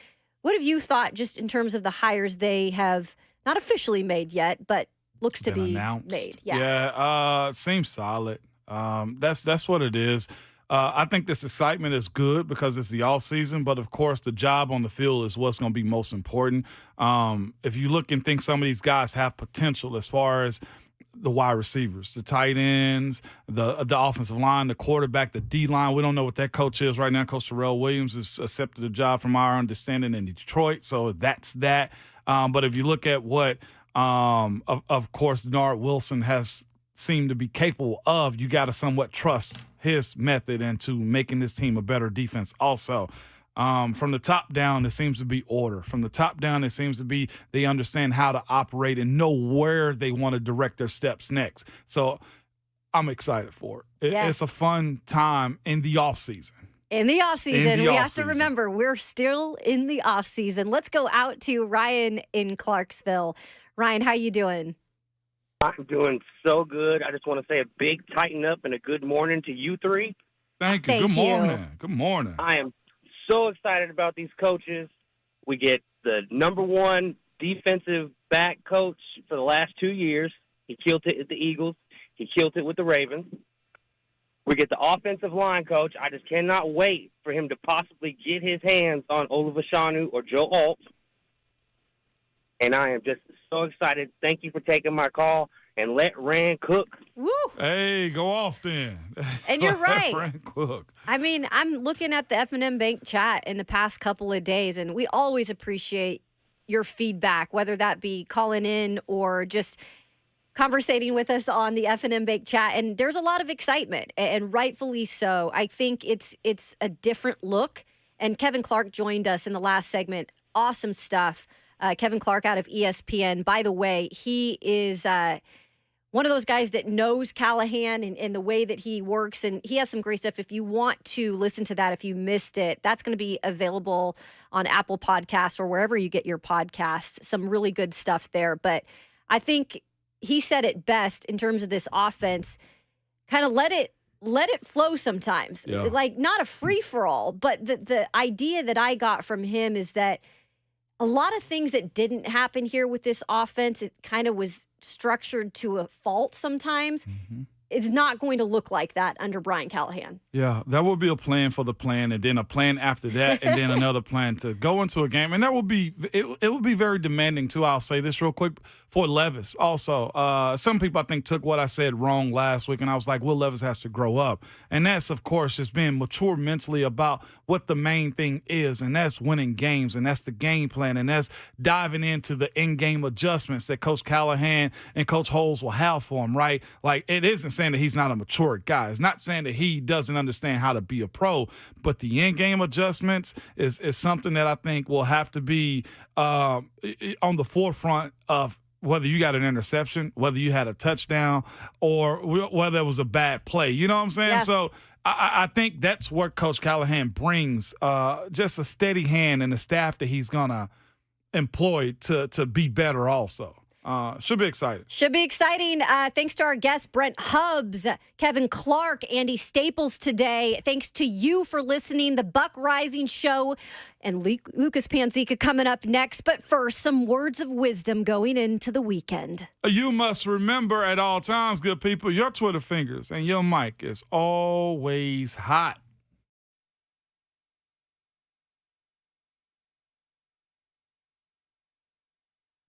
what have you thought just in terms of the hires they have not officially made yet, but looks to be announced. made? Seems solid. That's what it is. I think this excitement is good because it's the off season, but of course the job on the field is what's going to be most important. If you look and think some of these guys have potential as far as the wide receivers, the tight ends, the offensive line, the quarterback, the D-line. We don't know what that coach is right now. Coach Terrell Williams has accepted the job from our understanding in Detroit, so that's that. But if you look at what, of course, Denard Wilson has seemed to be capable of, you got to somewhat trust his method into making this team a better defense also. From the top down, it seems to be order. From the top down, it seems to be they understand how to operate and know where they want to direct their steps next. So I'm excited for it. It's a fun time in the offseason. In the offseason, we have to remember we're still in the offseason. Let's go out to Ryan in Clarksville. Ryan, how you doing? I'm doing so good. I just want to say a big tighten up and a good morning to you three. Thank you. Good morning. Good morning. I am so excited about these coaches. We get the number one defensive back coach for the last 2 years. He killed it at the Eagles. He killed it with the Ravens. We get the offensive line coach. I just cannot wait for him to possibly get his hands on Oluvashanu or Joe Alt. And I am just so excited. Thank you for taking my call. And let Rand cook. Woo! Hey, go off then. And you're right. Rand cook. I mean, I'm looking at the F&M Bank chat in the past couple of days, and we always appreciate your feedback, whether that be calling in or just conversating with us on the F&M Bank chat. And there's a lot of excitement, and rightfully so. I think it's a different look. And Kevin Clark joined us in the last segment. Awesome stuff. Kevin Clark out of ESPN. By the way, he is one of those guys that knows Callahan and the way that he works, and he has some great stuff. If you want to listen to that, if you missed it, that's going to be available on Apple Podcasts or wherever you get your podcasts. Some really good stuff there. But I think he said it best in terms of this offense, kind of let it flow sometimes. Yeah. Like, not a free-for-all, but the idea that I got from him is that a lot of things that didn't happen here with this offense, it kind of was structured to a fault sometimes. Mm-hmm. It's not going to look like that under Brian Callahan. Yeah, that will be a plan for the plan, and then a plan after that, and then another plan to go into a game. And that will be it will be very demanding, too. I'll say this real quick for Levis also. Some people, I think, took what I said wrong last week, and I was like, Will Levis has to grow up. And that's, of course, just being mature mentally about what the main thing is, and that's winning games, and that's the game plan, and that's diving into the in-game adjustments that Coach Callahan and Coach Holes will have for him, right? Like, it isn't saying that he's not a mature guy. It's not saying that he doesn't understand how to be a pro, but the in-game adjustments is something that I think will have to be on the forefront of whether you got an interception, whether you had a touchdown, or whether it was a bad play. You know what I'm saying? Yeah. So I think that's what Coach Callahan brings, just a steady hand and a staff that he's going to employed to be better also. Should be exciting. Should be exciting. Thanks to our guests, Brent Hubbs, Kevin Clark, Andy Staples today. Thanks to you for listening. The Buck Rising Show and Lucas Panzica coming up next. But first, some words of wisdom going into the weekend. You must remember at all times, good people, your Twitter fingers and your mic is always hot.